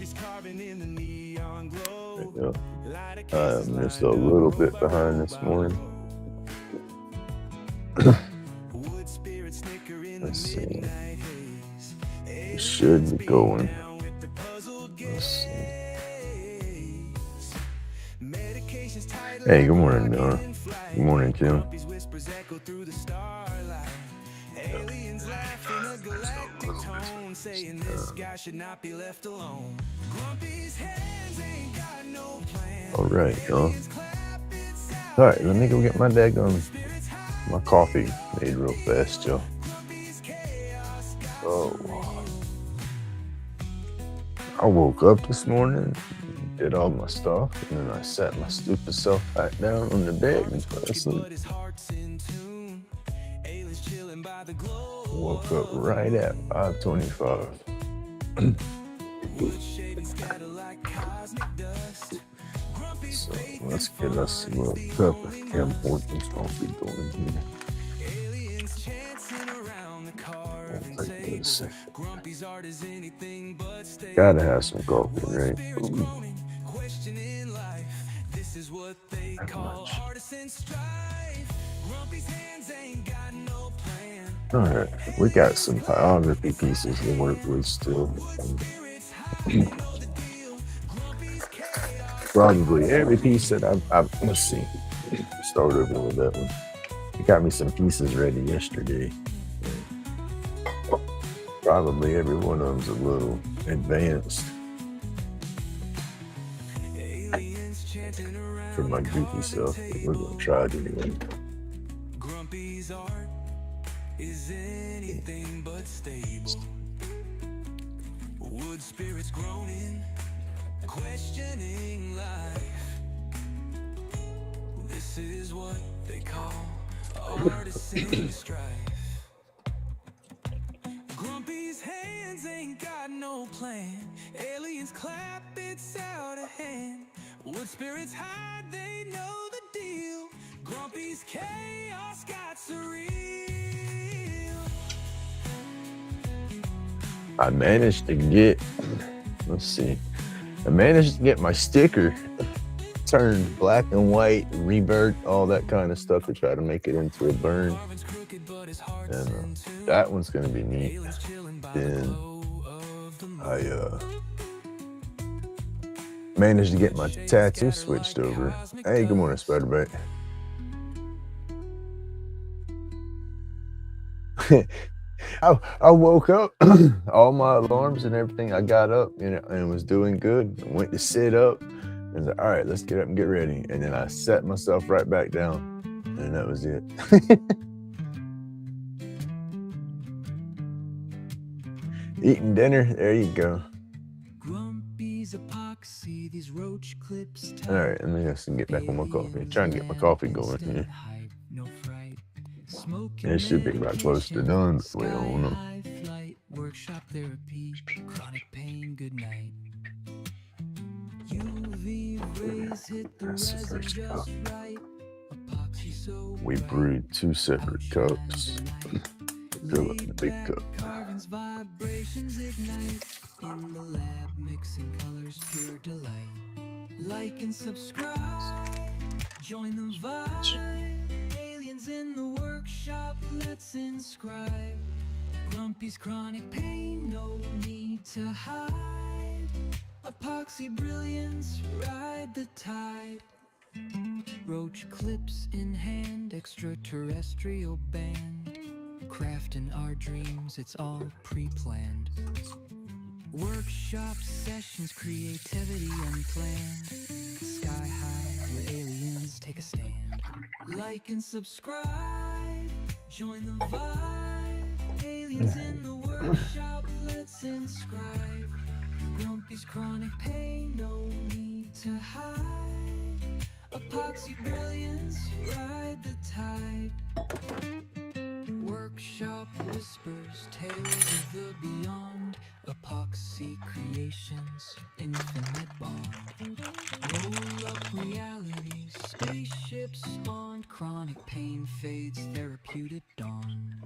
There you go. I'm just a little bit behind this morning. Let's see. We should be going. Let's see. Hey, good morning, Donna. Good morning, Tim. All right, y'all. All right, let me go get my my coffee made real fast, y'all. Oh, I woke up this morning, did all my stuff, and then I sat my stupid self back down on the bed and fell asleep. Woke up right at 5:25. So let's get us a little cup of Kim Hortons coffee going here. Gotta have some coffee, right? Ooh. All right, we got some pyrography pieces to work with still. Probably every piece that I've let's see, start over with that one. You got me some pieces ready yesterday. Probably every one of them's a little advanced for my goofy self, but we're gonna try it anyway. Grumpy's art is anything but stable. Wood spirits groaning, questioning life. This is what they call artisan strife. Grumpy's hands ain't got no plan. Aliens clap, it's out of hand. Wood spirits hide, they know the deal. Grumpy's chaos got surreal. I managed to get, let's see, I managed to get my sticker turned black and white, revert, all that kind of stuff to try to make it into a burn. And that one's going to be neat. Then I managed to get my tattoo switched over. Hey, good morning, Spider-Bite. I woke up, all my alarms and everything, I got up, and was doing good. I went to sit up and said, all right, let's get up and get ready. And then I set myself right back down, and that was it. Eating dinner, there you go. All right, let me just get back on my coffee. Try and get my coffee going here. It should be right close to done, but we don't know. Workshop therapy, chronic pain, good night. That's the first cup. We brewed 2 separate cups. Fill up the big cup. In the lab, mixing colors, pure delight. Like and subscribe, join the vibe. Aliens in the workshop, let's inscribe. Grumpy's chronic pain, no need to hide. Epoxy brilliance, ride the tide. Roach clips in hand, extraterrestrial band. Crafting our dreams, it's all pre-planned. Workshop sessions, creativity unplanned. Sky high, where aliens take a stand. Like and subscribe, join the vibe. Aliens in the workshop, let's inscribe. Grumpy's chronic pain, no need to hide. Epoxy brilliance, ride the tide. Workshop whispers, tales of the beyond. Epoxy creations, infinite bond. Roll up reality, spaceships spawned. Chronic pain fades, therapeutic dawn.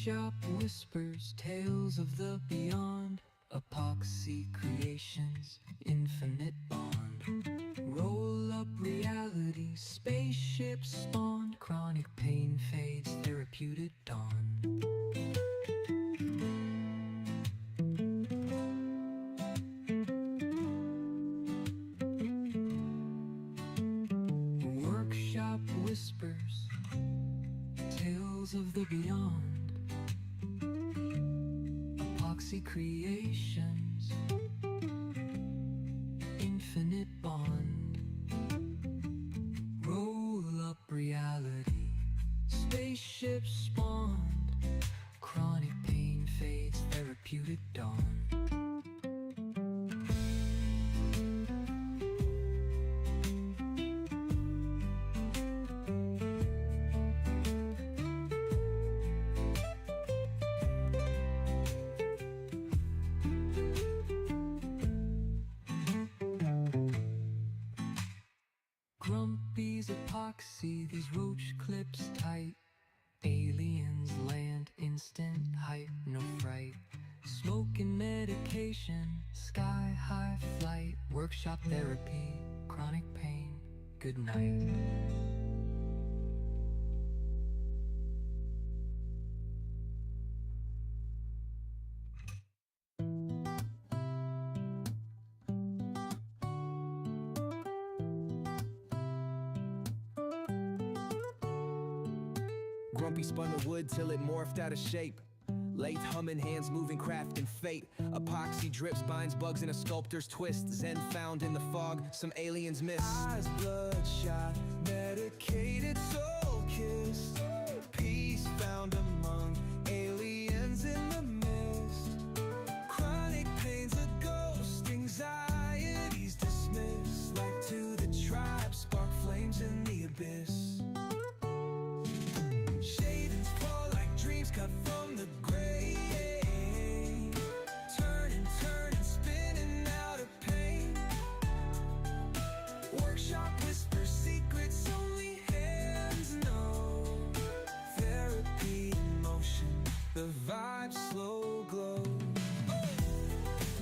Workshop whispers, tales of the beyond. Epoxy creations, infinite bond. Roll up reality, spaceship spawned. Chronic pain fades, therapeutic dawn. Workshop whispers, tales of the beyond. Epoxy creations, infinite bond. Roll up reality, spaceship spawned. Chronic pain fades, therapeutic dawn. Grumpy's epoxy, these roach clips tight. Aliens land, instant hype, no fright. Smoke and medication, sky high flight. Workshop therapy, chronic pain, good night. Grumpy spun the wood till it morphed out of shape. Lathe humming, hands moving, crafting fate. Epoxy drips, binds bugs in a sculptor's twist. Zen found in the fog, some aliens miss. Eyes bloodshot, medicated, soul kissed. Peace found among aliens in the mist. Chronic pains a ghost, anxieties dismissed. Like to the tribe, spark flames in the abyss. Shadings fall like dreams cut from the grave. Turning, spinning out of pain. Workshop whispers, secrets only hands know. Therapy in motion, the vibe slow glow.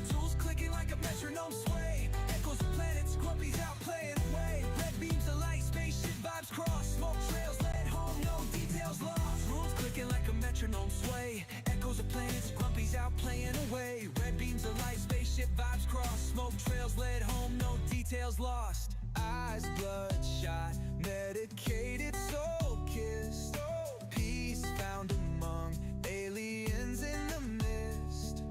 Tools clicking like a metronome sway. Echoes of planets, Grumpy's out playing away. Red beams of light, spaceship vibes cross. Smoke trails led home, no details lost. Rules clicking like a metronome sway. Echoes of planets, Grumpy's out playing away. Red beams of light, spaceship vibes cross. Smoke trails led home, no details lost. Eyes bloodshot, medicated, soul kissed. Peace found among aliens in the mist.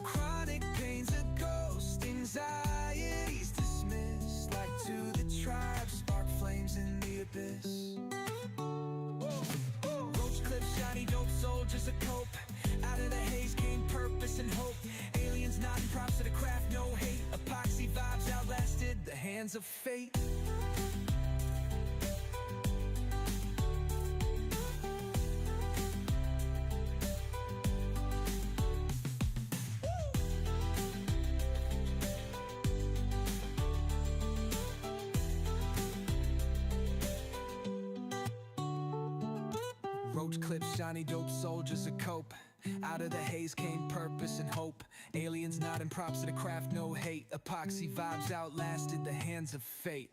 Chronic pains a ghost, anxieties dismissed. Like to the tribe, spark flames in the abyss. Roach clips, shiny dope, soldiers a cope. Out of the haze came purpose and hope. Aliens nodding props to the craft, no hate. Epoxy vibes outlasted the hands of fate. Roach clips, shiny dope, soldiers a cope. Out of the haze came purpose and hope. Aliens nodding props to the craft, no hate. Epoxy vibes outlasted the hands of fate.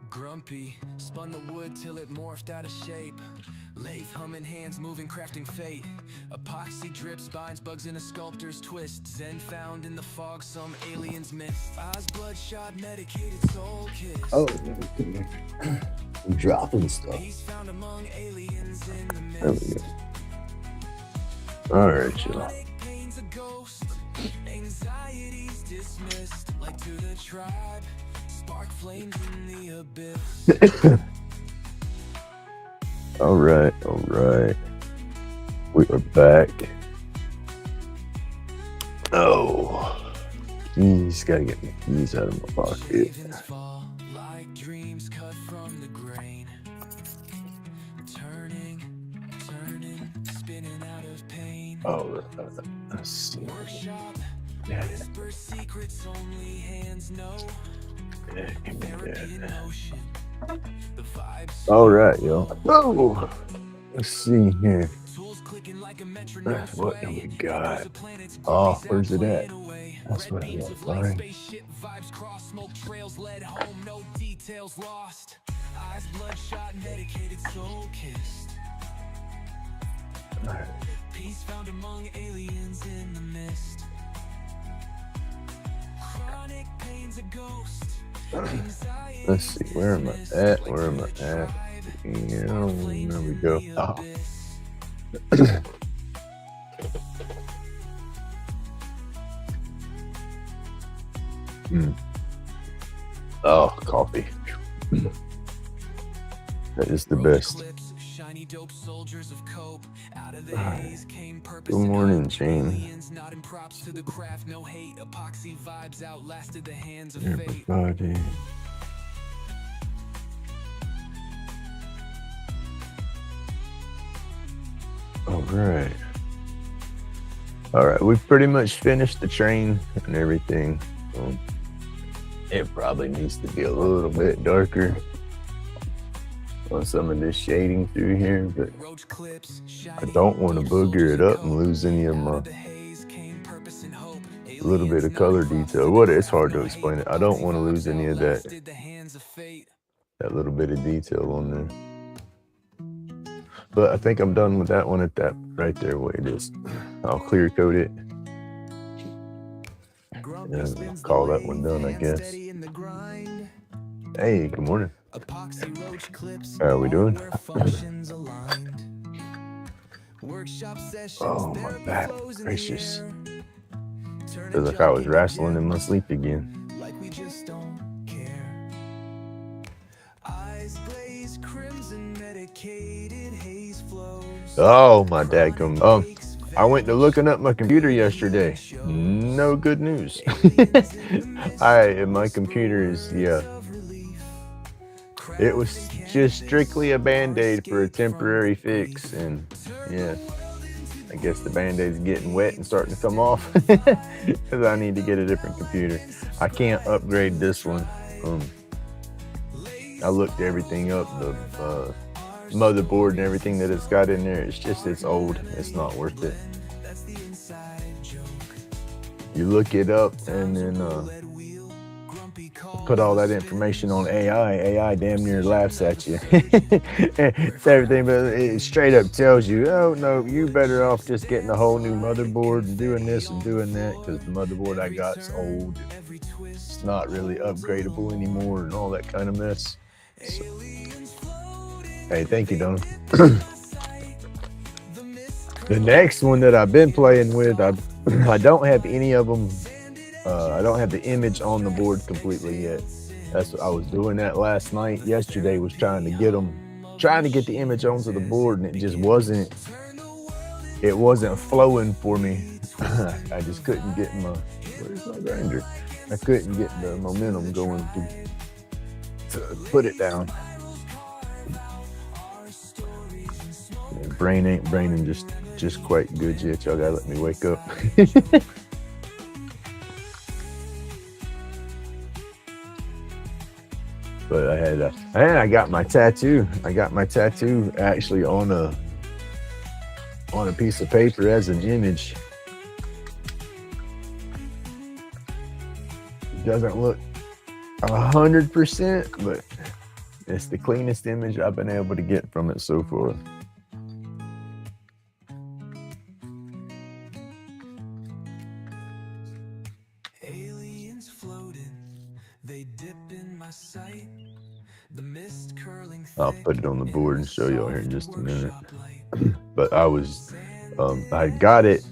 Grumpy spun the wood till it morphed out of shape. Lathe humming, hands moving, crafting fate. Epoxy drips, binds bugs in a sculptor's twist. Zen found in the fog, some aliens missed. Eyes bloodshot, medicated, soul kissed. Oh, I'm dropping stuff. Peace found among aliens in the There we mist. go. Alright, y'all. Chronic pains a ghost, anxieties dismissed. Like to the tribe, spark flames in the abyss. Alright. We are back. Oh. Keys, gotta get my keys out of my pocket. Shavings fall like dreams cut from the grain. Turning, spinning out of pain. Oh, let's see. Workshop Yeah. Whisper secrets only hands know. Yeah, give me Therapy in that. motion. The vibes. All right, yo. Oh, let's see here. Tools clicking like a metronome What do sway. we got? Echoes of planets, Oh, groupies out where's it at? playing away. That's Red what I beams want of to light, find. spaceship vibes cross, smoke trails led home, no details lost. Eyes bloodshot, medicated, soul kissed. All right. Peace found among aliens in the mist. Chronic pain's a ghost. Let's see, where am I at? Where am I at? Yeah, there we go. Oh. Oh, coffee. That is the best. Shiny dope soldiers of cope. Out of the haze came purpose. Good morning, Jane. Nodding props to the craft, no hate. Epoxy vibes outlasted the hands of fate. Everybody. All right. All right, we've pretty much finished the train and everything. It probably needs to be a little bit darker on some of this shading through here, but I don't want to booger it up and lose any of my little bit of color detail. What it's hard to explain it. I don't want to lose any of that little bit of detail on there. But I think I'm done with that one at that right there where it is. I'll clear coat it. And I'll call that one done, I guess. Hey, good morning. How are we doing? Oh, my back. Gracious. Feels like I was wrestling in my sleep again. Oh, my dadgum. I went to looking up my computer yesterday. No good news. My computer is, it was just strictly a Band-Aid for a temporary fix. And yeah, I guess the Band-Aid's getting wet and starting to come off because I need to get a different computer. I can't upgrade this one. I looked everything up, the motherboard and everything that it's got in there. It's old. It's not worth it. You look it up and then put all that information on AI. AI damn near laughs at you. It's everything, but it straight up tells you, oh no, you better off just getting a whole new motherboard and doing this and doing that, because the motherboard I got's old. It's not really upgradable anymore and all that kind of mess. So, hey, thank you, Donna. The next one that I've been playing with, I don't have any of them. I don't have the image on the board completely yet. That's what I was doing that last night. Yesterday was trying to get the image onto the board, and it just wasn't flowing for me. I just couldn't get where's my grinder? I couldn't get the momentum going to put it down. Brain ain't braining just quite good yet. Y'all gotta let me wake up. But I got my tattoo. I got my tattoo actually on a piece of paper as an image. It doesn't look 100%, but it's the cleanest image I've been able to get from it so far. I'll put it on the board and show y'all here in just a minute. But I got it.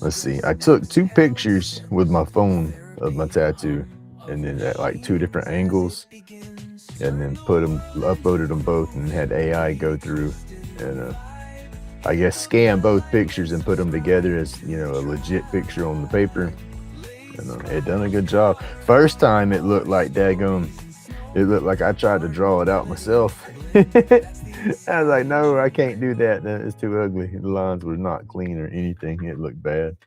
Let's see. I took 2 pictures with my phone of my tattoo, and then at like 2 different angles, and then uploaded them both, and had AI go through and I guess scan both pictures and put them together as, a legit picture on the paper. And it done a good job. First time it looked like daggone. It looked like I tried to draw it out myself. I was like, no, I can't do that. It's too ugly. The lines were not clean or anything. It looked bad.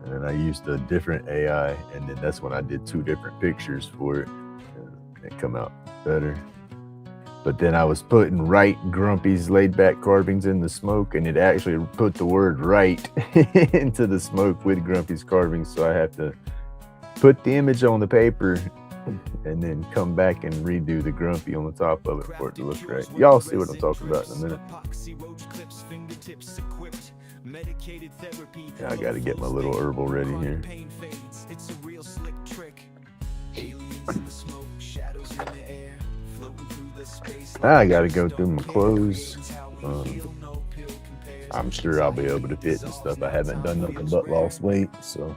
And then I used a different AI, and then that's when I did 2 different pictures for it. And it come out better. But then I was putting "Right Grumpy's Laid Back Carvings in the Smoke," and it actually put the word "right" into the smoke with Grumpy's carvings. So I have to put the image on the paper and then come back and redo the Grumpy on the top of it for it to look right. Y'all see what I'm talking about in a minute. Yeah, I gotta get my little herbal ready here. I gotta go through my clothes. I'm sure I'll be able to fit and stuff. I haven't done nothing but lost weight, so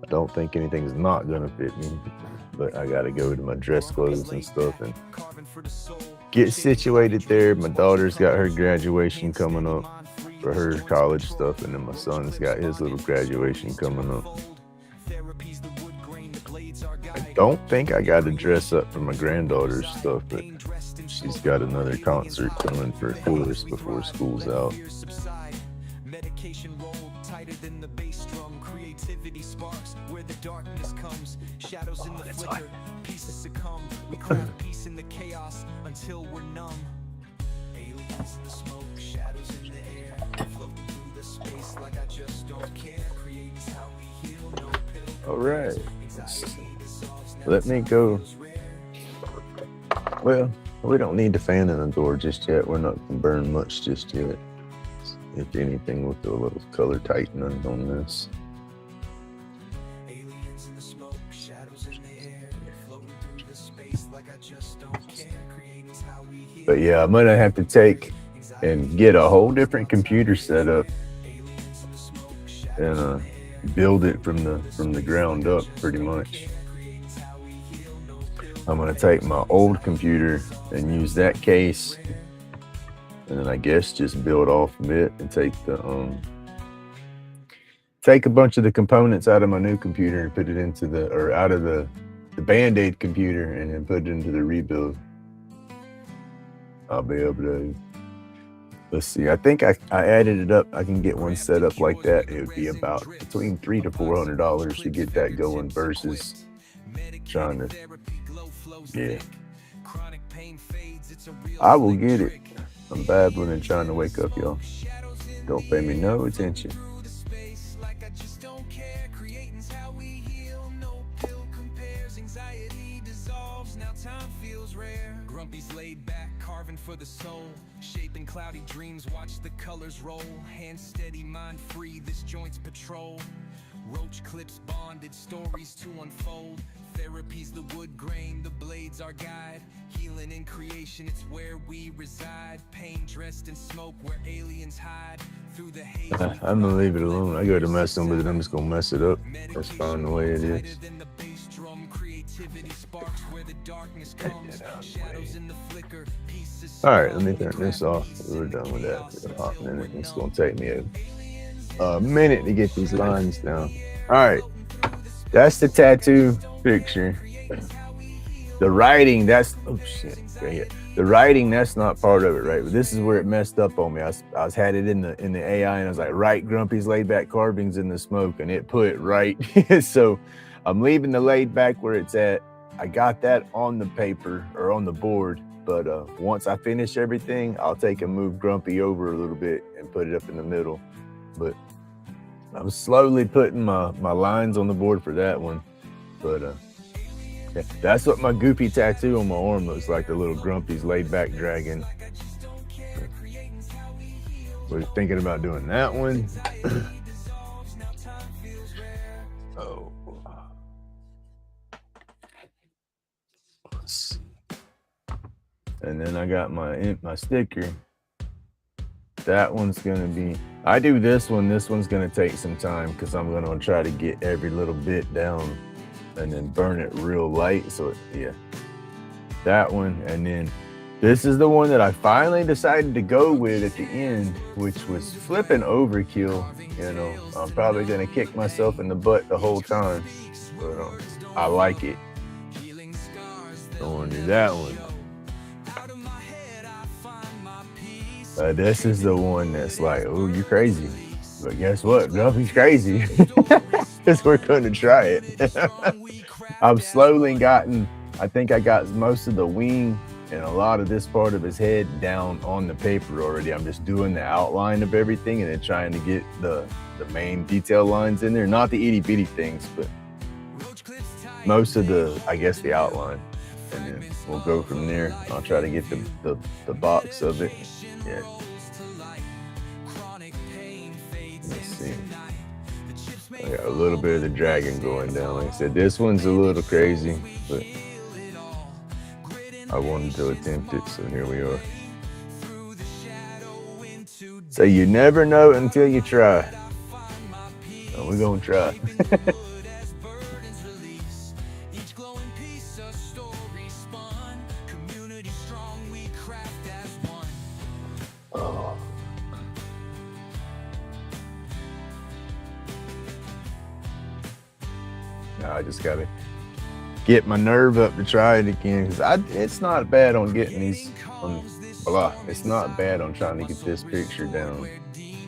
I don't think anything's not gonna fit me. But I gotta go to my dress clothes and stuff and get situated there. My daughter's got her graduation coming up for her college stuff, and then my son's got his little graduation coming up. I don't think I got to dress up for my granddaughter's stuff, but she's got another concert coming for chorus before school's out. Medication rolled tighter than the bass drum. Creativity sparks where the darkness comes. Shadows in the flicker, pieces succumb. We crave peace in the chaos until we're numb. Aliens in the smoke, shadows in the air, floating through the space like I just don't care. Creating how we heal, no pill. All right, let me go. Well, we don't need the fan in the door just yet. We're not gonna burn much just yet. If anything, we'll do a little color tightening on this. Aliens in the smoke, shadows in the air, floating through the space like I just don't care. Creating how we heal. But yeah, I'm gonna have to take and get a whole different computer setup and build it from the ground up, pretty much. I'm gonna take my old computer and use that case, and then I guess just build off of it and take a bunch of the components out of my new computer and put it into out of the Band-Aid computer, and then put it into the rebuild. I'll be able to, let's see, I think I added it up. I can get one set up like that. It would be about between $300 to $400 to get that going versus trying to, yeah. I will get it. I'm babbling and trying to wake up, y'all. Don't pay me no attention. Grumpy's laid back, carving for the soul, shaping cloudy dreams, watch the colors roll, hand steady, mind free, this joint's patrol. Roach clips bonded, stories to unfold. Therapy's the wood grain, the blades our guide. Healing in creation, it's where we reside. Pain dressed in smoke, where aliens hide. Through the haze. I'm gonna leave it alone. I go to messing with it, I'm just gonna mess it up. That's fine the way it is. Alright, let me turn this off. We're done with that for a hot minute. It's gonna take me a minute to get these lines down. Alright, that's the tattoo picture. The writing, that's, oh shit, right here. The writing, that's not part of it, right? But this is where it messed up on me. I was had it in the AI, and I was like, "Right, Grumpy's laid back carvings in the smoke," and it put right. So I'm leaving the laid back where it's at. I got that on the paper or on the board, but once I finish everything, I'll take and move Grumpy over a little bit and put it up in the middle. But I'm slowly putting my lines on the board for that one. But yeah, that's what my goofy tattoo on my arm looks like, the little Grumpy's laid back dragon. We're thinking about doing that one. Oh. Let's see. And then I got my sticker. That one's gonna be, I do this one. This one's gonna take some time because I'm gonna try to get every little bit down and then burn it real light. So yeah, that one. And then this is the one that I finally decided to go with at the end, which was flipping overkill. You know, I'm probably gonna kick myself in the butt the whole time, but I like it. I want to do that one. This is the one that's like, oh, you crazy. But guess what? Grumpy's crazy. because we're going to try it. I've slowly gotten, I think I got most of the wing and a lot of this part of his head down on the paper already. I'm just doing the outline of everything and then trying to get the main detail lines in there. Not the itty bitty things, but most of the, I guess, the outline. And then we'll go from there. I'll try to get the box of it. Yeah. Let's see. I got a little bit of the dragon going down. Like I said, this one's a little crazy, but I wanted to attempt it, so here we are. So you never know until you try. So we're gonna try. Oh. Now I just gotta get my nerve up to try it again, because it's not bad on getting these it's not bad on trying to get this picture down.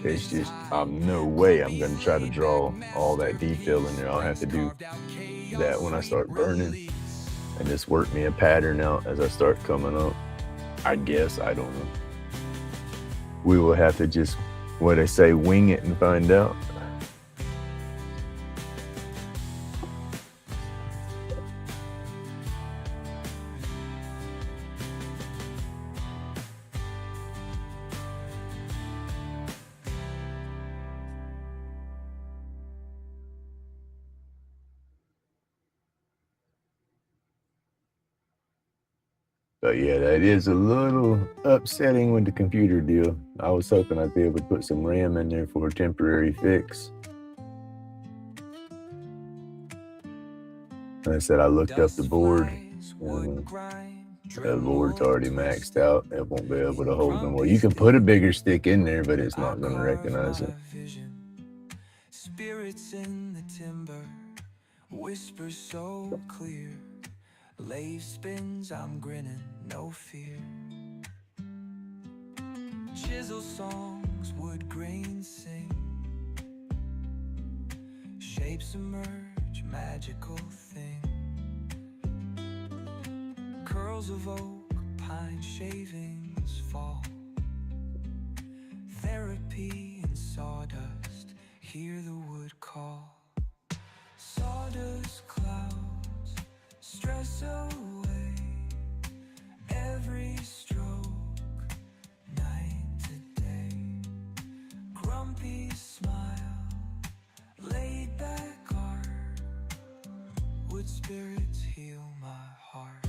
It's just no way I'm gonna try to draw all that detail in there. I'll have to do that when I start burning and just work me a pattern out as I start coming up. I guess, I don't know. We will have to just, what they say, wing it and find out. But yeah, that is a little upsetting with the computer deal. I was hoping I'd be able to put some RAM in there for a temporary fix. And I said I looked up the board, and the board's already maxed out. It won't be able to hold no more. You can put a bigger stick in there, but it's not going to recognize it. Spirits in the timber, whisper so clear. Lathe spins, I'm grinning, no fear. Chisel songs, wood grains sing. Shapes emerge, magical thing. Curls of oak, pine shavings fall. Therapy in sawdust, hear the wood call. Sawdust clouds, stress away, every stroke, night to day. Grumpy smile, laid back art, wood spirits heal my heart.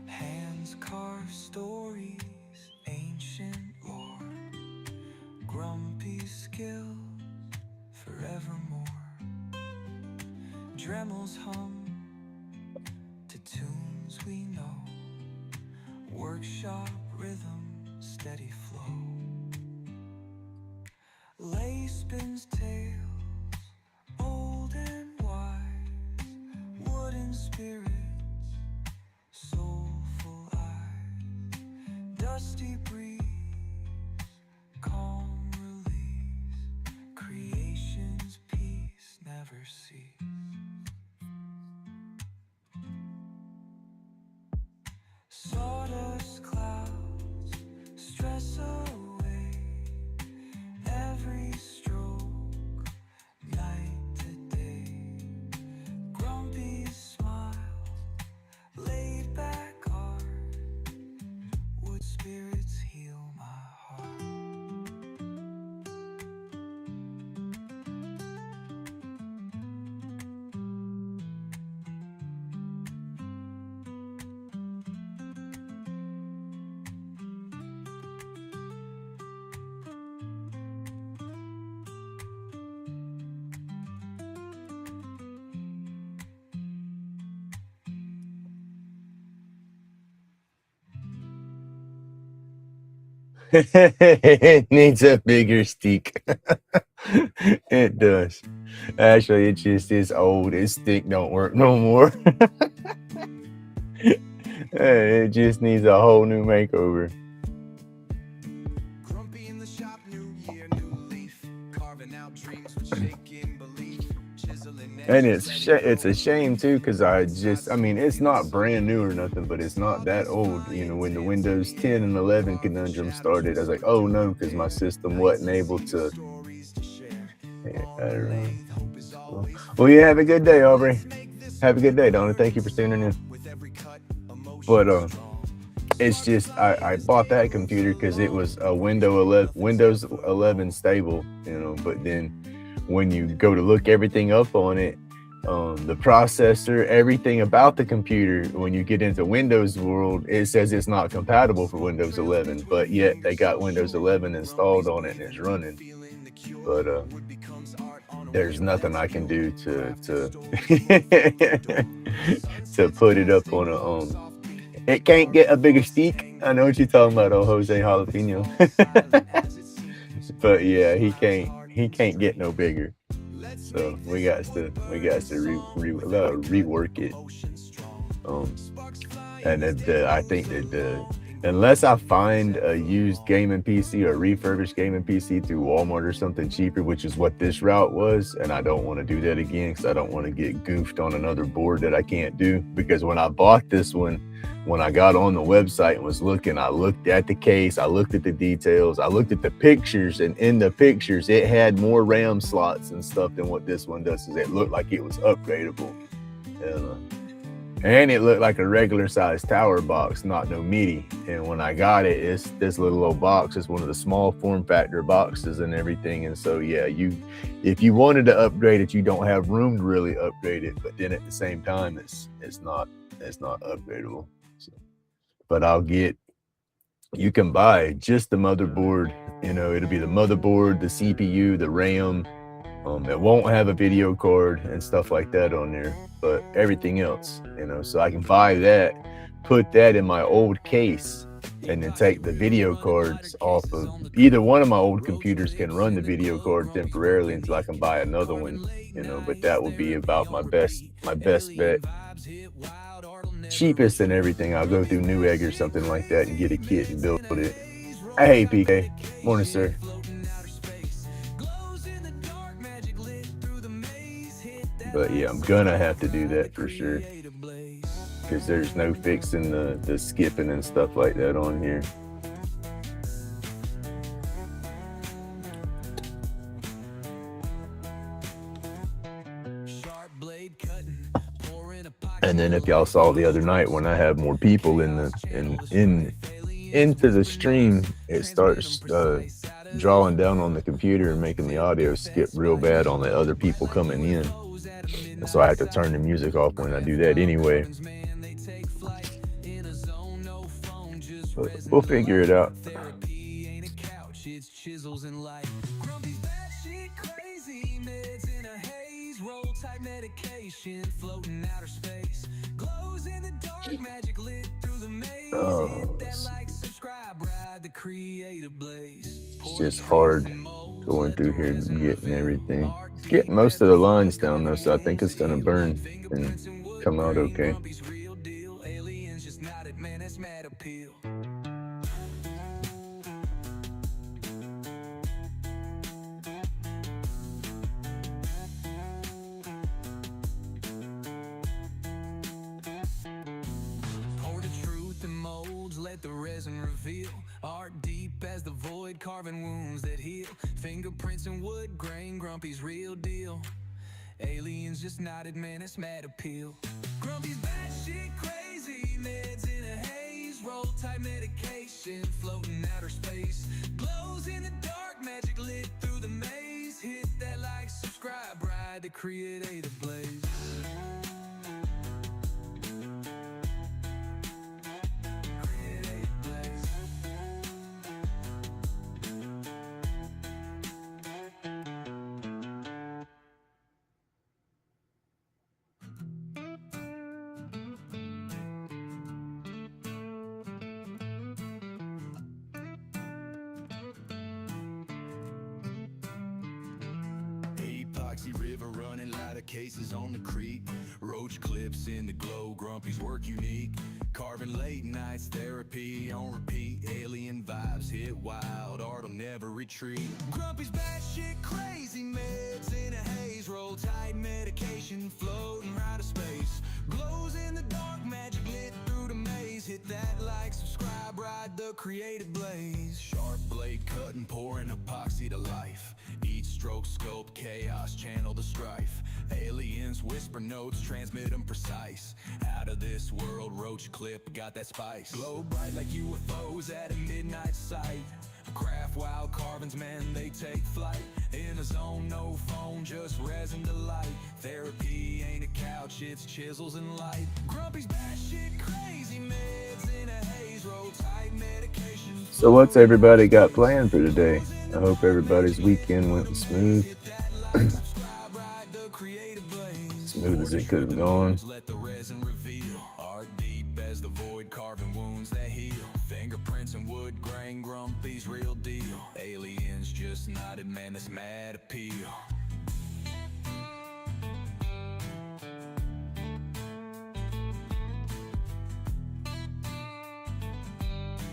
Hands carve stories, ancient lore, grumpy skill forevermore. Dremels hum to tunes we know, workshop rhythm, steady flow. Lay spins tales, old and wise, wooden spirits, soulful eyes, dusty breeze, calm release, creation's peace never cease. Sawdust clouds, stress away, every stroke, night to day. Grumpy smile, laid back art, wood spirits heal my heart. It needs a bigger stick. It does. Actually, it just is old. Its stick don't work no more. It just needs a whole new makeover. Grumpy in the shop, new year, new leaf. Carving out dreams with shaking belief. Chiseling And edges, it's a shame too, because I mean, it's not brand new or nothing, but it's not that old. You know, when the Windows 10 and 11 conundrum started, I was like, oh no, because my system wasn't able to. Yeah, I don't know. Well, you have a good day, Aubrey. Have a good day, Donna. Thank you for tuning in. But it's just I bought that computer because it was a Windows 11 stable, you know. But then when you go to look everything up on it, the processor, everything about the computer, when you get into Windows world, it says it's not compatible for Windows 11. But yet they got Windows 11 installed on it and it's running. But there's nothing I can do to to put it up on a It can't get a bigger stick. I know what you're talking about, oh Jose Jalapeno. But yeah, he can't get no bigger. So we got to rework it. And I think that unless I find a used gaming PC or refurbished gaming PC through Walmart or something cheaper, which is what this route was, and I don't want to do that again because I don't want to get goofed on another board that I can't do. Because when I bought this one, when I got on the website and was looking, I looked at the case, I looked at the details, I looked at the pictures, and in the pictures, it had more RAM slots and stuff than what this one does. It looked like it was upgradable. And it looked like a regular size tower box, not no meaty. And when I got it, it's this little old box. It's one of the small form factor boxes and everything. And so, yeah, if you wanted to upgrade it, you don't have room to really upgrade it. But then at the same time, it's not upgradable. So, but you can buy just the motherboard. You know, it'll be the motherboard, the CPU, the RAM. It won't have a video card and stuff like that on there, but everything else, you know, so I can buy that, put that in my old case, and then take the video cards off of either one of my old computers can run the video card temporarily until I can buy another one, you know, but that would be about my best bet. Cheapest and everything. I'll go through Newegg or something like that and get a kit and build it. Hey, PK. Morning, sir. But yeah, I'm gonna have to do that for sure, because there's no fixing the skipping and stuff like that on here. And then if y'all saw the other night when I have more people into the stream, it starts drawing down on the computer and making the audio skip real bad on the other people coming in. And so I have to turn the music off when I do that anyway. But we'll figure it out. Oh, it's just hard going through here and getting everything. Getting most of the lines down though, so I think it's gonna burn and come out okay. Let the resin reveal art deep as the void, carving wounds that heal. Fingerprints and wood grain, Grumpy's real deal. Aliens just nodded, man, it's mad appeal. Grumpy's batshit crazy, meds in a haze, roll type medication, floating outer space. Glows in the dark, magic lit through the maze. Hit that like, subscribe, ride to create a blaze. Foxy river running, lighter cases on the creek. Roach clips in the glow, Grumpy's work unique. Carving late nights, therapy on repeat. Alien vibes hit wild, art'll never retreat. Grumpy's batshit crazy, meds in a haze. Roll tight medication, floating right to space. Glows in the dark, magic lit through the maze. Hit that like, subscribe, ride the creative blaze. Sharp blade cutting, pouring epoxy to life. Each stroke sculpt chaos, channel the strife. Aliens whisper notes, transmit them precise. Out of this world, roach clip got that spice. Glow bright like UFOs at a midnight sight. Craft wild carvings, man, they take flight. In a zone, no phone, just resin to light. Therapy ain't a couch, it's chisels and light. Grumpy's batshit crazy, meds in a haze. Roll tight medication. So what's everybody got planned for today? I hope everybody's weekend went smooth. Smooth as it could have gone. Let the resin reveal art deep as the void, carving wounds that heal. Fingerprints and wood grain, Grumpy's real deal. Aliens just nodded, man, this mad appeal.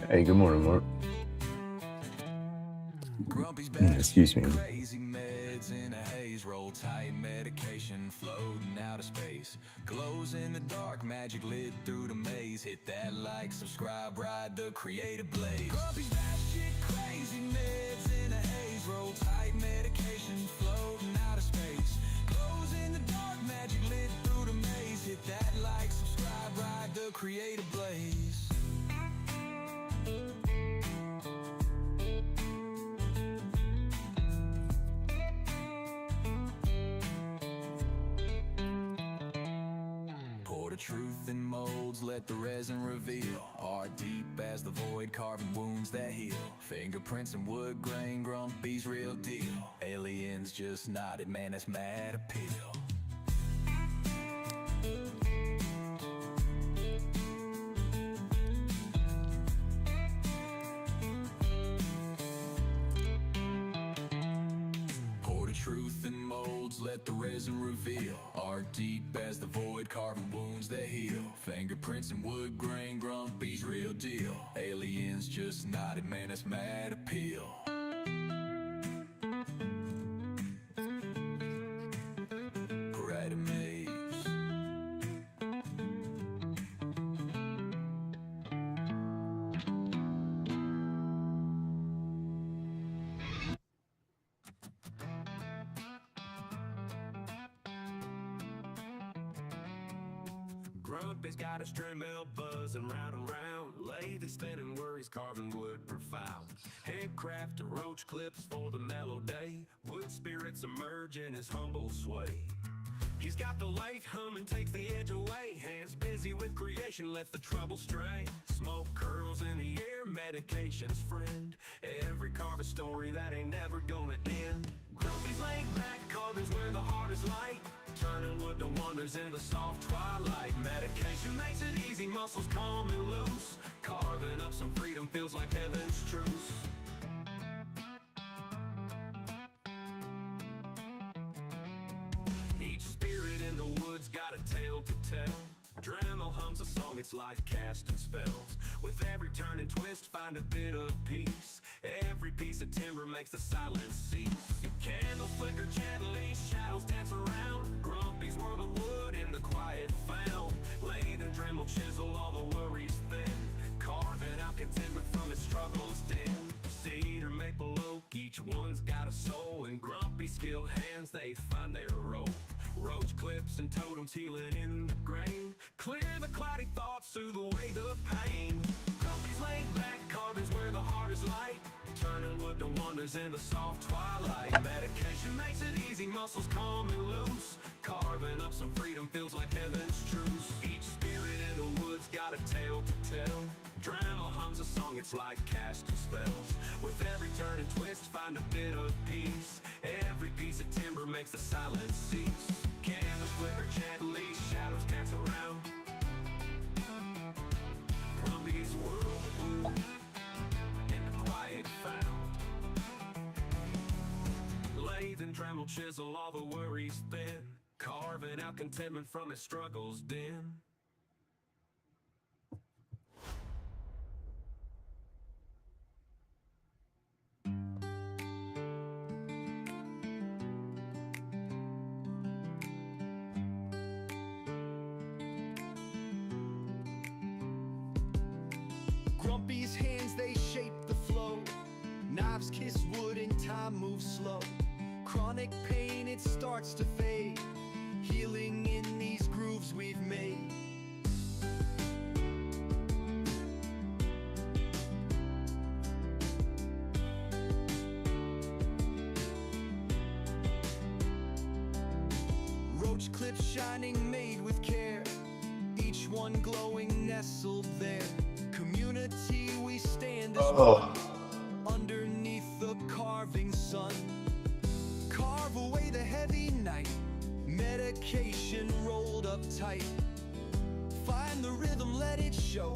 Hey, good morning, Mark. Grumpy's Excuse me. crazy meds in a haze. Roll tight medication, floating out of space. Glows in the dark, magic lit through the maze. Hit that like, subscribe, ride the creative blaze. Grumpy's batshit crazy meds in a haze. Roll tight medication, floating out of space. Glows in the dark, magic lit through the maze. Hit that like, subscribe, ride the creative blaze. Truth in molds, let the resin reveal. Art deep as the void, carving wounds that heal. Fingerprints and wood grain, Grumpy's real deal. Aliens just nodded, man, that's mad appeal. Truth in molds, let the resin reveal. Art deep as the void, carving wounds that heal. Fingerprints and wood grain, Grumpy's real deal. Aliens just nodded, man, that's mad appeal. Right amaze. Grumpy's got a string bell buzzing round and round. Lathe spinning, worries carving wood profound. Handcraft and roach clips for the mellow day. Wood spirits emerge in his humble sway. He's got the lathe humming, takes the edge away. Hands busy with creation, let the trouble stray. Smoke curls in the air, medication's friend. Every carving story that ain't never gonna end. Grumpy's laid back, carving's where the heart is light. Turning wood to wonders in the soft twilight. Medication makes it easy, muscles calm and loose. Carving up some freedom feels like heaven's truce. Each spirit in the woods got a tale to tell. Dremel hums a song, it's like casting spells. With every turn and twist, find a bit of peace. Every piece of timber makes the silence cease. Candles flicker gently, shadows dance around. Grumpy's world of wood in the quiet found. Lathe and Dremel chisel all the worries thin. Carving out contentment from its struggles dim. Cedar, maple, oak, each one's got a soul. And Grumpy skilled hands, they find their role. Roach clips and totems healing in the grain. Clear the cloudy thoughts, soothe away the pain. Grumpy's laid back, carving's where the heart is light. Turning wood to wonders in the soft twilight. Medication makes it easy, muscles calm and loose. Carving up some freedom feels like heaven's truce. Each spirit in the woods got a tale to tell. Dremel hums a song, it's like casting spells. With every turn and twist, find a bit of peace. Every piece of timber makes the silence cease. Candles flicker gently, shadows dance around. Grumpy's world of wood in the quiet found. Lathe and Dremel chisel all the worry carving out contentment from his struggles dim. Grumpy's hands, they shape the flow. Knives kiss wood and time moves slow. Chronic pain, it starts to fade. Healing in these grooves we've made. Roach clips shining, made with care. Each one glowing, nestled there. Community, we stand as one. Underneath the carving sun. Carve away the heavy night. Medication rolled up tight. Find the rhythm, let it show.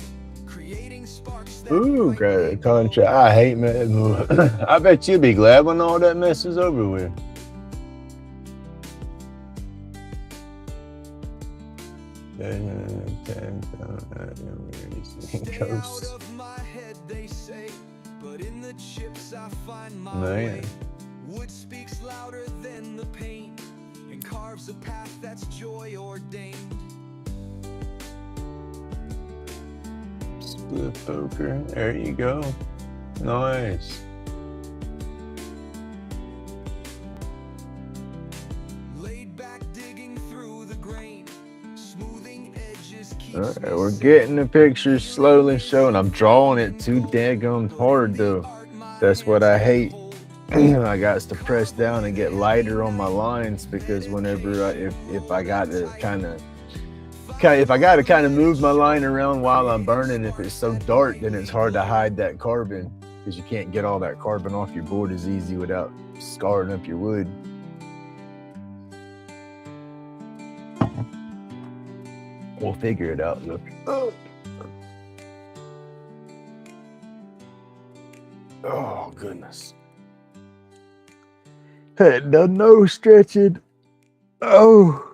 Creating sparks that Ooh, great contract. I hate man. I bet you'll be glad when all that mess is over with. Stay out of my head, they say, but in the chips I find my way. Wood speaks louder than the pain and carves a path that's joy ordained. Split poker. There you go. Nice. Laid back, digging through the grain, smoothing edges keeps All right, we're getting the pictures slowly showing. I'm drawing it too daggum hard though. That's what I hate. I got to press down and get lighter on my lines because whenever if I got to kind of move my line around while I'm burning, if it's so dark, then it's hard to hide that carbon because you can't get all that carbon off your board as easy without scarring up your wood. We'll figure it out. Look. Oh goodness. Hadn't done no stretching. Oh.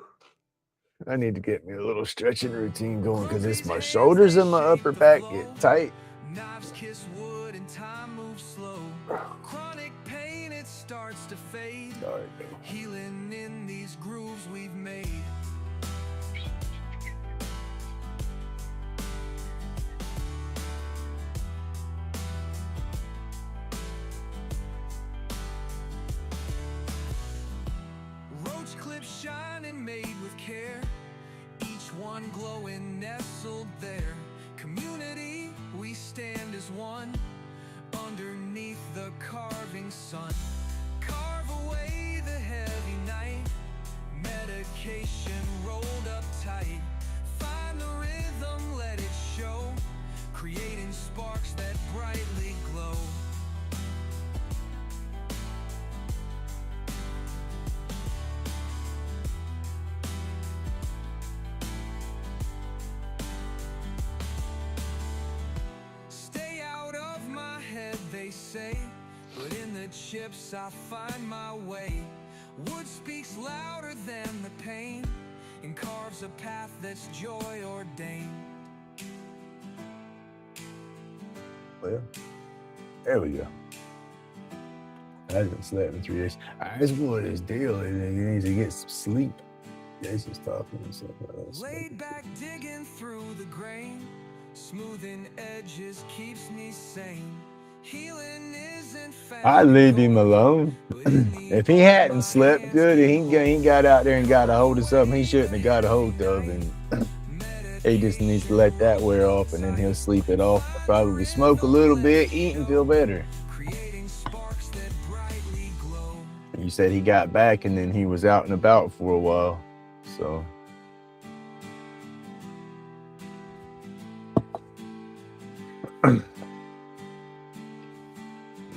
I need to get me a little stretching routine going because it's my shoulders and my upper back get tight. Knives kiss wood and time moves slow. Chronic pain, it starts to fade. Healing in these grooves we've made. Roach clips shining, made with care. Each one glowing, nestled there. Community, we stand as one. Underneath the carving sun. Carve away the heavy night. Medication rolled up tight. Find the rhythm, let it show. Creating sparks that brightly glow. Stay out of my head, they say, but in the chips I find my way. Wood speaks louder than the pain and carves a path that's joy ordained. Well, there we go. I haven't slept in 3 days. That's what his deal is. He needs to get some sleep. Jason's talking to himself. Laid back, digging through the grain, smoothing edges keeps me sane. Healing isn't found. I leave him alone. If he hadn't slept good and he got out there and got a hold of something he shouldn't have got a hold of, and he just needs to let that wear off and then he'll sleep it off. Probably smoke a little bit, eat and feel better. You said he got back and then he was out and about for a while, so.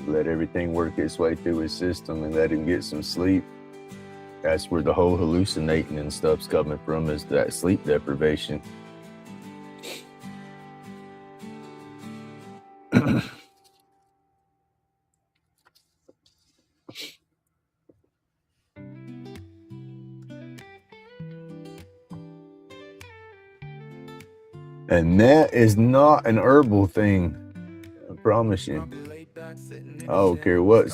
Let everything work its way through his system and let him get some sleep. That's where the whole hallucinating and stuff's coming from, is that sleep deprivation. And that is not an herbal thing. I promise you. I don't care what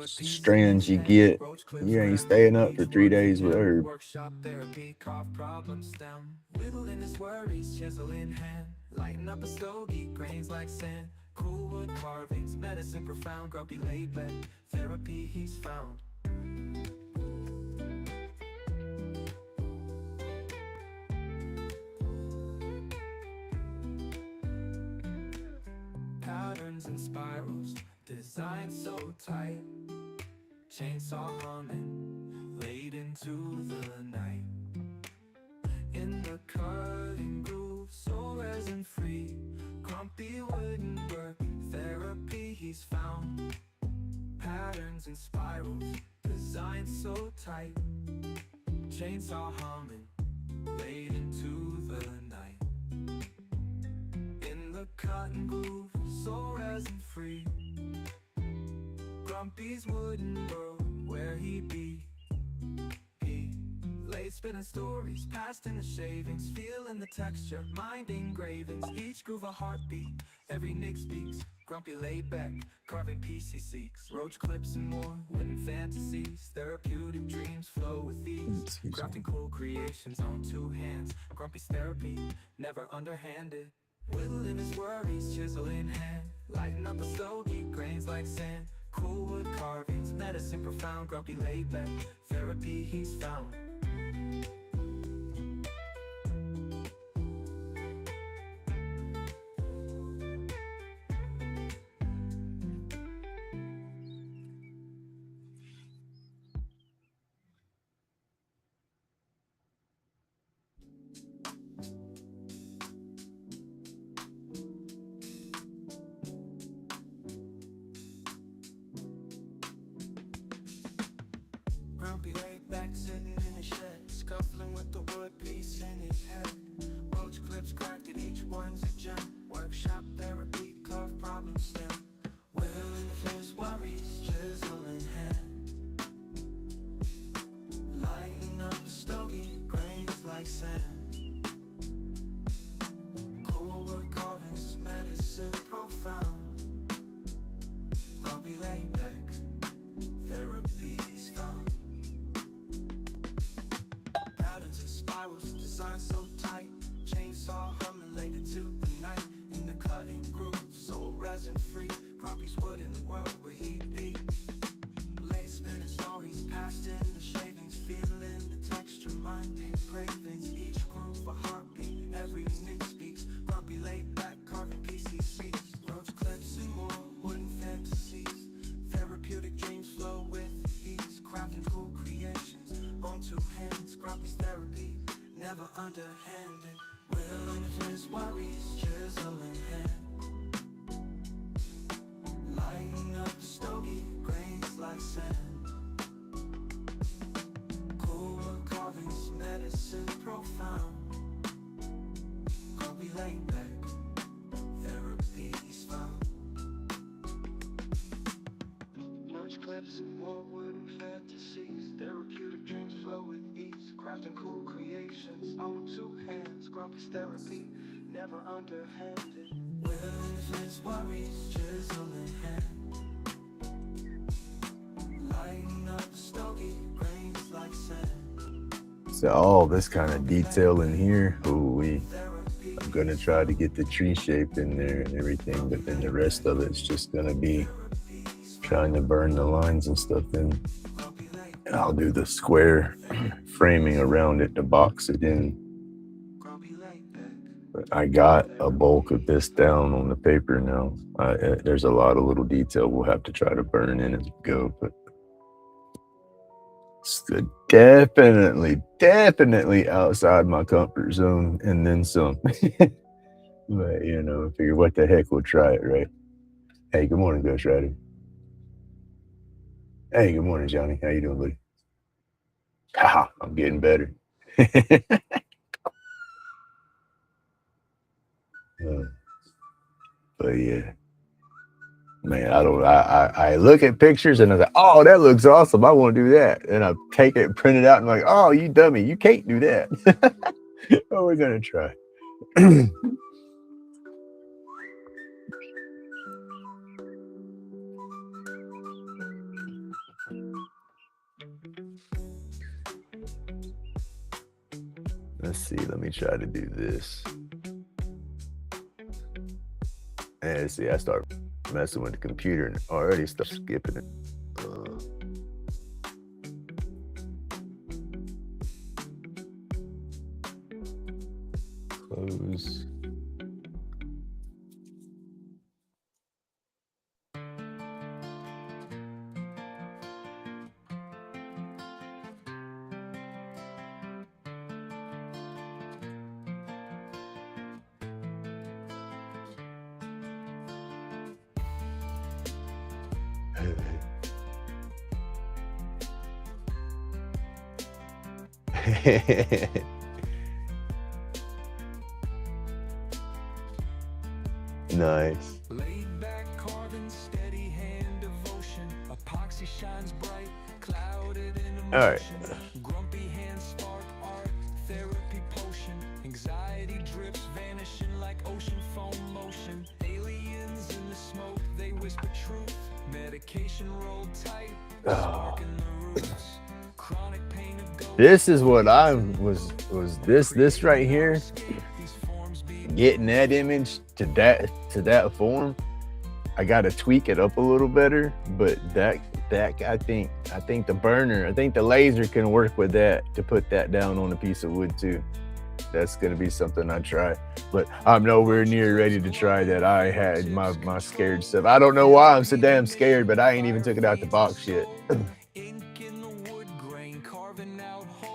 strands you get. You ain't staying up for 3 days with herb. Workshop therapy, cough problem stem. Whittling his worries, chisel in hand. Lighten up a stogie, grains like sand. Cool wood carvings, medicine profound. Grumpy laid back, therapy he's found. Patterns and spirals, designed so tight. Chainsaw humming, late into the night. In the cutting groove, so resin free. Grumpy wooden work, therapy he's found. Patterns and spirals, designed so tight. Chainsaw humming, late into the night. In the cotton groove, so resin free. Grumpy's wooden world, where he be. He lay spinning stories, past in the shavings, feeling the texture, mind engravings. Each groove a heartbeat, every nick speaks. Grumpy laid back, carving PC seeks. Roach clips and more, wooden fantasies. Therapeutic dreams flow with ease. Crafting cool creations on two hands. Grumpy's therapy, never underhanded. Whittling his worries, chisel in hand. Lighten up a stogie, grains like sand. Cool wood carvings, medicine profound. Grumpy laid back, therapy he's found. Grumpy laid back, sitting in the shed, scuffling with the wood piece in his head. Roach clips cracked and each one's a gem. Workshop therapy, cough problem stem. Whittling his worries, chisel in hand. Lighting up a stogie, grains like sand. Cool wood carvings, medicine profound. Grumpy laid back, therapy's found. Patterns and spirals, designed so tight. Chainsaw humming late into the night. In the cutting groove, so resin free. Grumpy's wood in the world where he be. Late spinning stories, past in the shavings. Feeling the texture, mind engravings. Each groove a heartbeat, every nick speaks. Grumpy laid back, carving PC seats. Roach clips and more, wooden fantasies. Therapeutic dreams flow with ease. Crafting cool creations on two hands. Grumpy's therapy, never underhanded. Whittling his worries, chisel in hand. Lighting up the stogie, grains like sand. Cool wood carvings, medicine profound. Grumpy laid back, therapy's found. Merch clips and more wooden fantasies. Therapeutic dreams flow with ease. Crafting cool creations on two hands. Grumpy's therapy, never underhanded. Whittling his worries, chisel in hand. Lighting up a stogie, grains like sand. So all this kind of detail in here. Ooh, Therapy, I'm gonna try to get the tree shape in there and everything, but then the rest of it's just gonna be trying to burn the lines and stuff in. grumpy laid And I'll do the square framing around it to box it in. grumpy laid back. But I got a bulk of this down on the paper now. There's a lot of little detail we'll have to try to burn in as we go, but it's definitely outside my comfort zone and then some. But you know, I figure what the heck, we'll try it, right? Hey, good morning, Ghost Rider. Hey, good morning, Johnny. How you doing, buddy? Haha, I'm getting better. But yeah, man, I look at pictures and I was like, oh, that looks awesome. I want to do that. And I take it, print it out, and I'm like, oh, you dummy, you can't do that. But we're gonna try. Let's see. Let me try to do this. And see, I start messing with the computer and already start skipping it. Close. Nice. Laid back, carving, steady hand devotion. Epoxy shines bright, clouded in emotion. All right. Grumpy hands spark art, therapy potion. Anxiety drips, vanishing like ocean foam motion. Aliens in the smoke, they whisper truth. Medication rolled tight, spark in the roots. Chronic pain of ghosts. This is what I was this right here. Getting that image to that form, I gotta tweak it up a little better, but that I think the burner, I think the laser can work with that to put that down on a piece of wood too. That's gonna be something I try, but I'm nowhere near ready to try that. I had my scared stuff. I don't know why I'm so damn scared, but I ain't even took it out the box yet.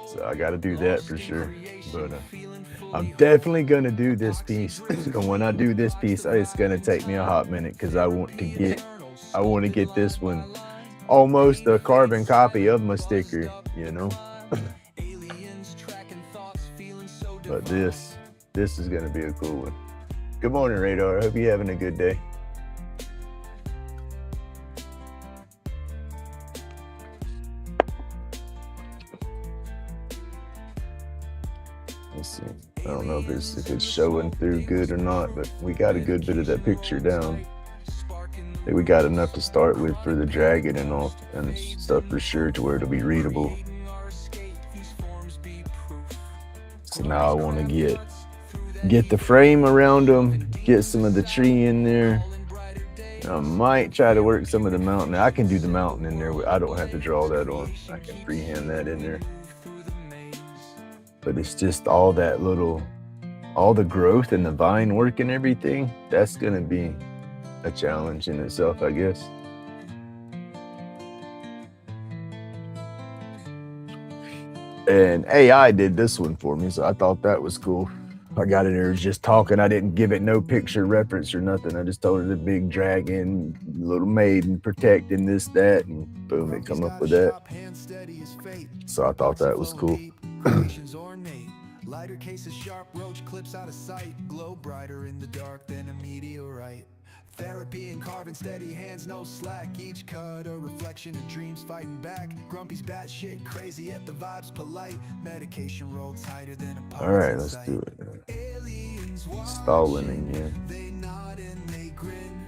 So I gotta do that for sure, but I'm definitely gonna do this piece. And when I do this piece, it's gonna take me a hot minute because I want to get this one almost a carbon copy of my sticker, you know. But this is gonna be a cool one. Good morning, Radar. I hope you're having a good day. Let's see. I don't know if it's showing through good or not, but we got a good bit of that picture down. I think we got enough to start with for the dragon and all and stuff for sure to where it'll be readable. So now I want to get the frame around them, get some of the tree in there. I might try to work some of the mountain. I can do the mountain in there. I don't have to draw that on. I can freehand that in there. But it's just all the growth and the vine work and everything. That's going to be a challenge in itself, I guess. And AI did this one for me, so I thought that was cool. I got it there just talking. I didn't give it no picture reference or nothing. I just told it a big dragon, little maiden protecting this, that, and boom, it come up with that. So I thought that was cool. Lighter cases, sharp roach clips out of sight. Glow brighter in the dark than a meteorite. Therapy and carving, steady hands, no slack. Each cut a reflection of dreams fighting back. Grumpy's batshit crazy, yet the vibe's polite. Medication rolled tighter than a all right, let's do it. Stalling again. They nod and they grin.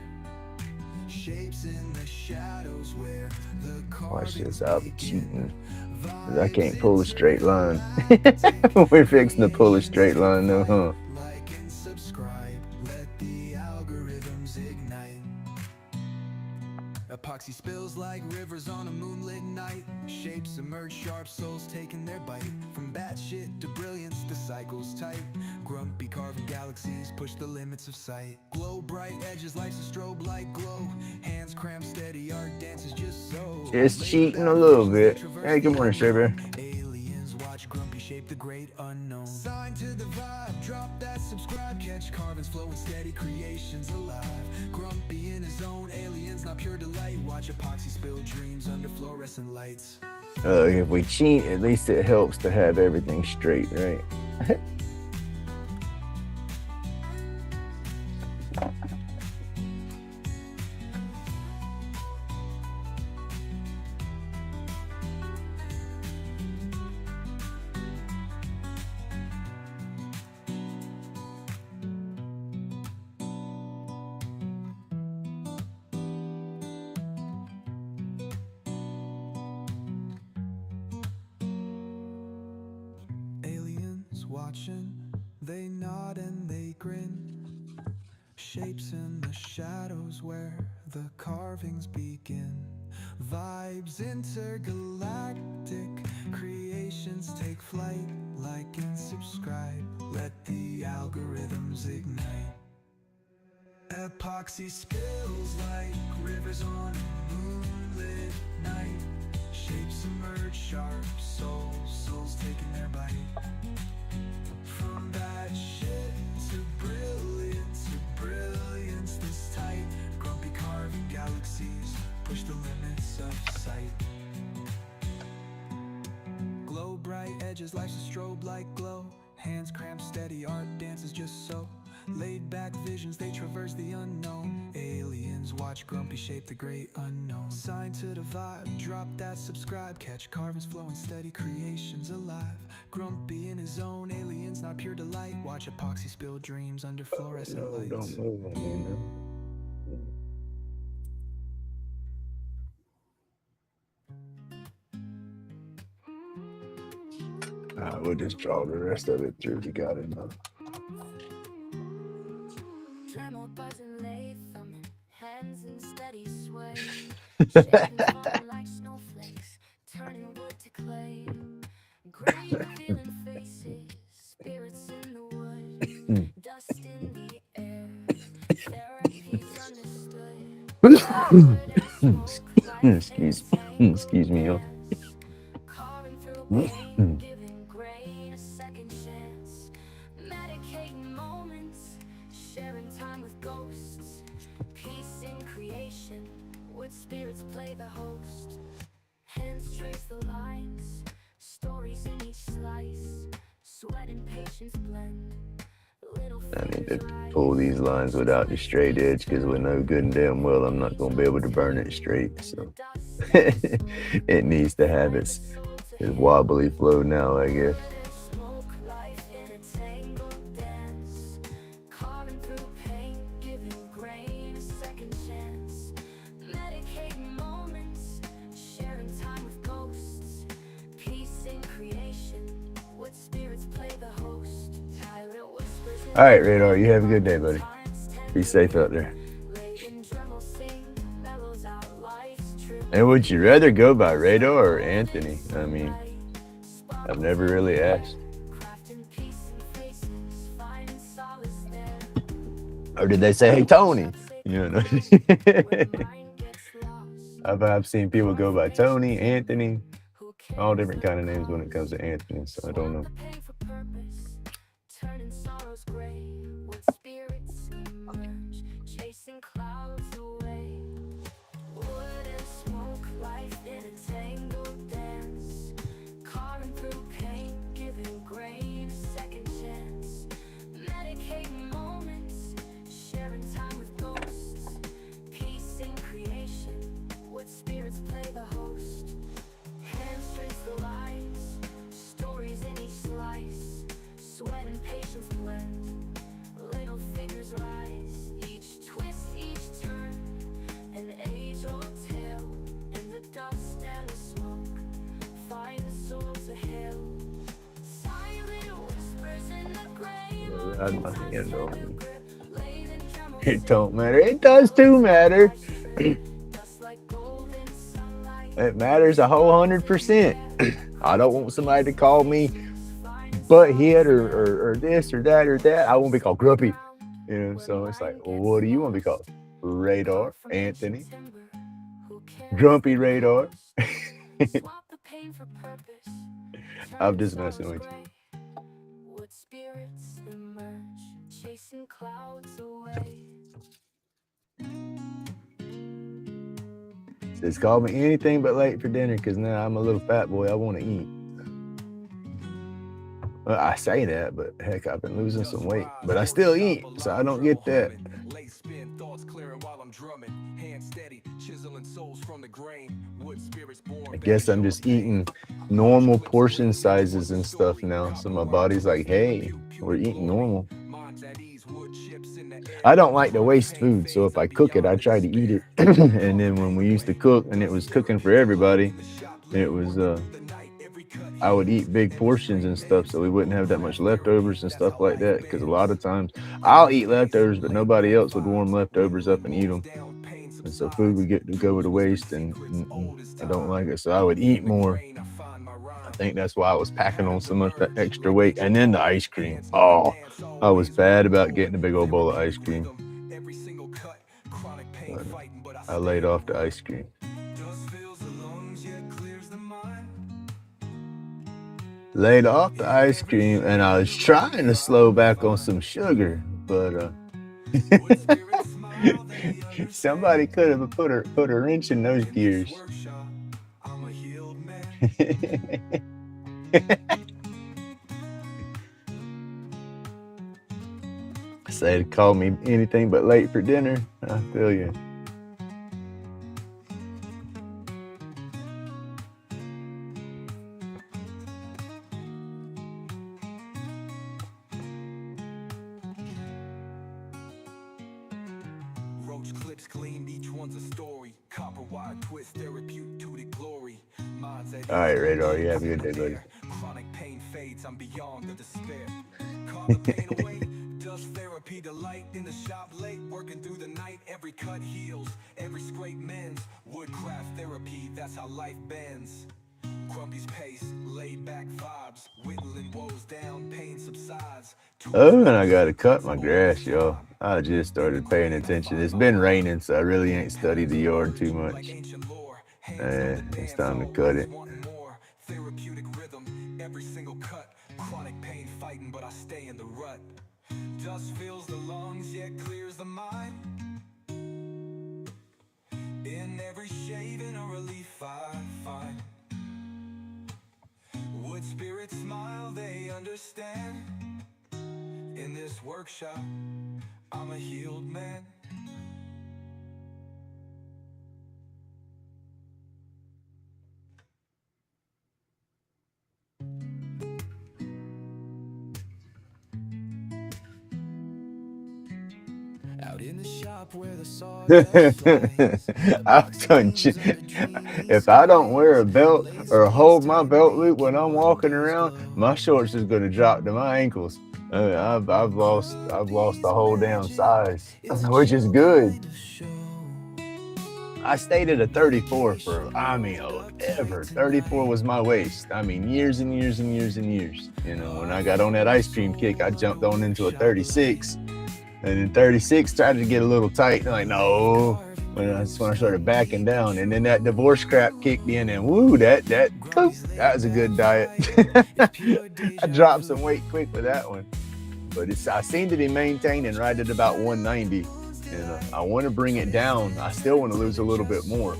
Shapes in the shadows where the watch this, I'll be cheating. I can't pull a straight line. We're fixing to pull a straight line though, huh? Like and subscribe, let the algorithms ignite. Epoxy spills like rivers on a moonlit night. Shapes emerge, sharp souls taking their bite. From batshit to brilliance, the cycle's tight. Grumpy carving galaxies push the limits of sight. Glow bright edges, life's a strobe light glow. Hands cramped steady, art dances just so. Just cheating a little bit. Hey, good morning, Shaver. Aliens watch Grumpy shape the great unknown. Sign to the vibe, drop that subscribe. Catch carvings flowing steady, creations alive. Grumpy in his own, aliens not pure delight. Watch epoxy spill dreams under fluorescent lights. If we cheat, at least it helps to have everything straight, right? aliens watching, they nod and they grin. Shapes in the shadows where the carvings begin. Vibes intergalactic, creations take flight. Like and subscribe, let the algorithms ignite. Epoxy spills like rivers on a moonlit night. Shapes emerge sharp, souls taking their bite. From bad shit to brilliance this tight. Grumpy carving galaxies, push the limits of sight. Glow bright edges, life's a strobe like glow. Hands cramped steady, art dances just so. Laid back visions, they traverse the unknown. Aliens watch Grumpy shape the great unknown. Sign to the vibe, drop that subscribe. Catch carvings flowing steady, creations alive. Grumpy in his own, aliens not pure delight. Watch epoxy spill dreams under fluorescent lights. Don't move on me now. We'll just draw the rest of it through. We got it now. Tremor buzzing Latham, hands in steady sway. Shaking falling like snowflakes, turning wood to clay. Gray revealing faces, spirits in the wood. Dust in the air, therapies understood. Excuse me, yo. Carving through pain, giving grain a second chance. Medicating moments, sharing time with ghosts. Peace in creation, with spirits play the host. Hands trace the lines, stories in each slice. Sweat and patience blend. I need to pull these lines without the straight edge because we know good and damn well I'm not going to be able to burn it straight. So it needs to have its wobbly flow now, I guess. Smoke life in a tangled dance. Carving through pain, giving grain a second chance. Medicating moments, sharing time with ghosts. Peace in creation, with spirits play the host. Tyrant whispers in All right, Radar, you have a good day, buddy. Be safe out there. And would you rather go by Radar or Anthony? I mean, I've never really asked. Or did they say, hey, Tony? You know, I've seen people go by Tony, Anthony, all different kind of names when it comes to Anthony, so I don't know. Turning sorrows gray, with spirits emerge, chasing clouds away. Wood and smoke, life in a tangled dance. Carving through pain, giving grain a second chance. Medicating moments, sharing time with ghosts. Peace in creation, with spirits play the host. Hands trace the lines, stories in each slice. Sweat and patience blend, little fingers rise. Each twist, each turn, an age-old tale. In the dust and the smoke, find the souls of hell. Silent whispers in the grave. How'd my hand go? It don't matter. It does too matter. It matters a whole 100%. I don't want somebody to call me butthead or this or that or that. I won't be called Grumpy. You know, so it's like, well, what do you want to be called? Radar, Anthony, Grumpy Radar. I'm just messing with you. Wood spirits emerge, chasing clouds away. Says call me anything but late for dinner because now I'm a little fat boy. I want to eat. Well, I say that, but heck, I've been losing some weight, but I still eat, so I don't get that. I guess I'm just eating normal portion sizes and stuff now, so my body's like, hey, we're eating normal. I don't like to waste food, so if I cook it, I try to eat it. And then when we used to cook and it was cooking for everybody, it was I would eat big portions and stuff, so we wouldn't have that much leftovers and stuff like that. Because a lot of times I'll eat leftovers, but nobody else would warm leftovers up and eat them, and so food would get to go to waste, and I don't like it. So I would eat more. I think that's why I was packing on so much that extra weight. And then the ice cream. Oh, I was bad about getting a big old bowl of ice cream. But I laid off the ice cream. Laid off the ice cream, and I was trying to slow back on some sugar, but somebody could have put a wrench in those gears. Said call me anything but late for dinner. I feel you. Roach clips gleamed, each one's a story. Copper wire twist, therapeutic glory. All right, Radar, you have a good day, buddy. Chronic pain fades, I'm beyond the despair. Call the pain away, does therapy delight in the shop late, working through the night. Every cut heals, every scrape mends. Woodcraft therapy, that's how life bends. Grumpy's pace, laid back vibes, whittling woes down, pain subsides. Oh, and I gotta cut my grass, y'all. I just started paying attention. It's been raining, so I really ain't studied the yard too much. And it's time to cut it. Therapeutic rhythm, every single cut. Chronic pain fighting, but I stay in the rut. Dust fills the lungs, yet clears the mind. In every shaving, a relief I find. Wood spirits smile, they understand. In this workshop, I'm a healed man. Out in the shop where the sawdust flies. If I don't wear a belt or hold my belt loop when I'm walking around, my shorts is gonna drop to my ankles. I've lost the whole damn size, which is good. I stayed at a 34 for, ever. 34 was my waist. I mean, years and years and years and years. You know, when I got on that ice cream kick, I jumped on into a 36. And in 36, tried to get a little tight. And I'm like, no. That's when I started backing down. And then that divorce crap kicked in, and woo, that was a good diet. I dropped some weight quick with that one. But I seem to be maintaining right at about 190. And I want to bring it down. I still want to lose a little bit more.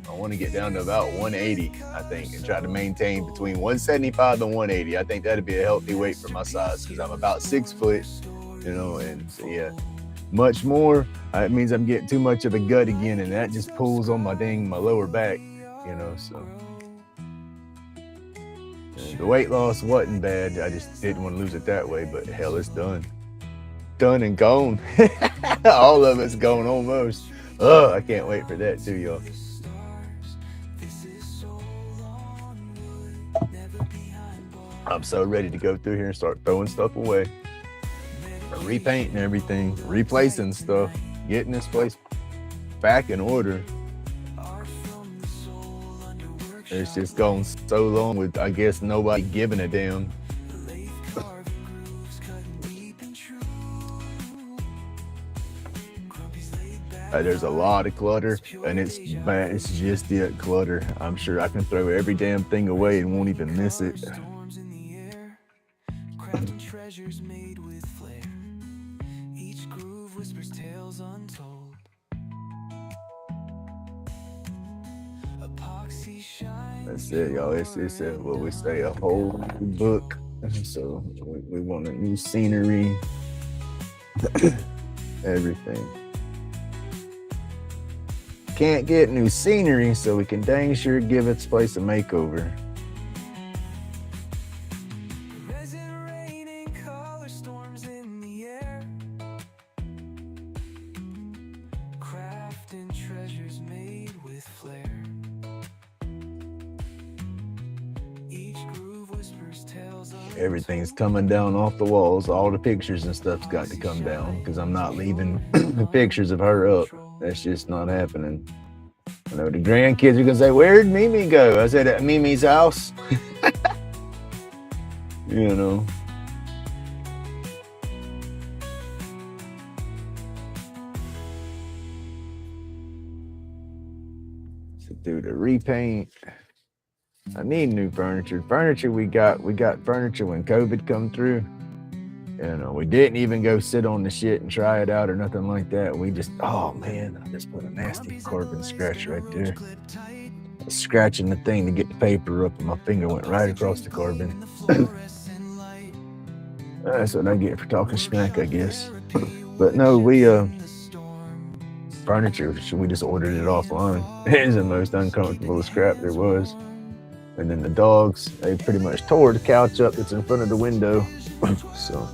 I want to get down to about 180, I think, and try to maintain between 175 and 180. I think that'd be a healthy weight for my size, because I'm about 6 foot, you know, and so, yeah, much more. It means I'm getting too much of a gut again, and that just pulls on my lower back, you know, so. And the weight loss wasn't bad. I just didn't want to lose it that way, but hell, it's done. Done and gone. All of it's gone almost. I can't wait for that too, y'all. I'm so ready to go through here and start throwing stuff away, repainting everything, replacing stuff, getting this place back in order. It's just gone so long with, I guess, nobody giving a damn. There's a lot of clutter, and it's bad. It's just the clutter. I'm sure I can throw every damn thing away and won't even miss it. Treasures made with flair. Each groove whispers tales untold. Epoxy shine. That's it, y'all. It's what we say, a whole book. So we want a new scenery, everything. Can't get new scenery, so we can dang sure give this place a makeover. Treasures made with flair. Each groove everything's coming down off the walls. All the pictures and stuff's got to come down because I'm not leaving the pictures of her up. That's just not happening. I know the grandkids are gonna say, "Where'd Mimi go?" I said, "At Mimi's house." You know. So do the repaint. I need new furniture. Furniture we got furniture when COVID come through. You know, we didn't even go sit on the shit and try it out or nothing like that. We just, oh man, I just put a nasty carbon scratch right there. I was scratching the thing to get the paper up and my finger went right across the carbon. That's what I get for talking smack, I guess. But no, furniture, we just ordered it offline. It is the most uncomfortable scrap there was. And then the dogs, they pretty much tore the couch up that's in front of the window. So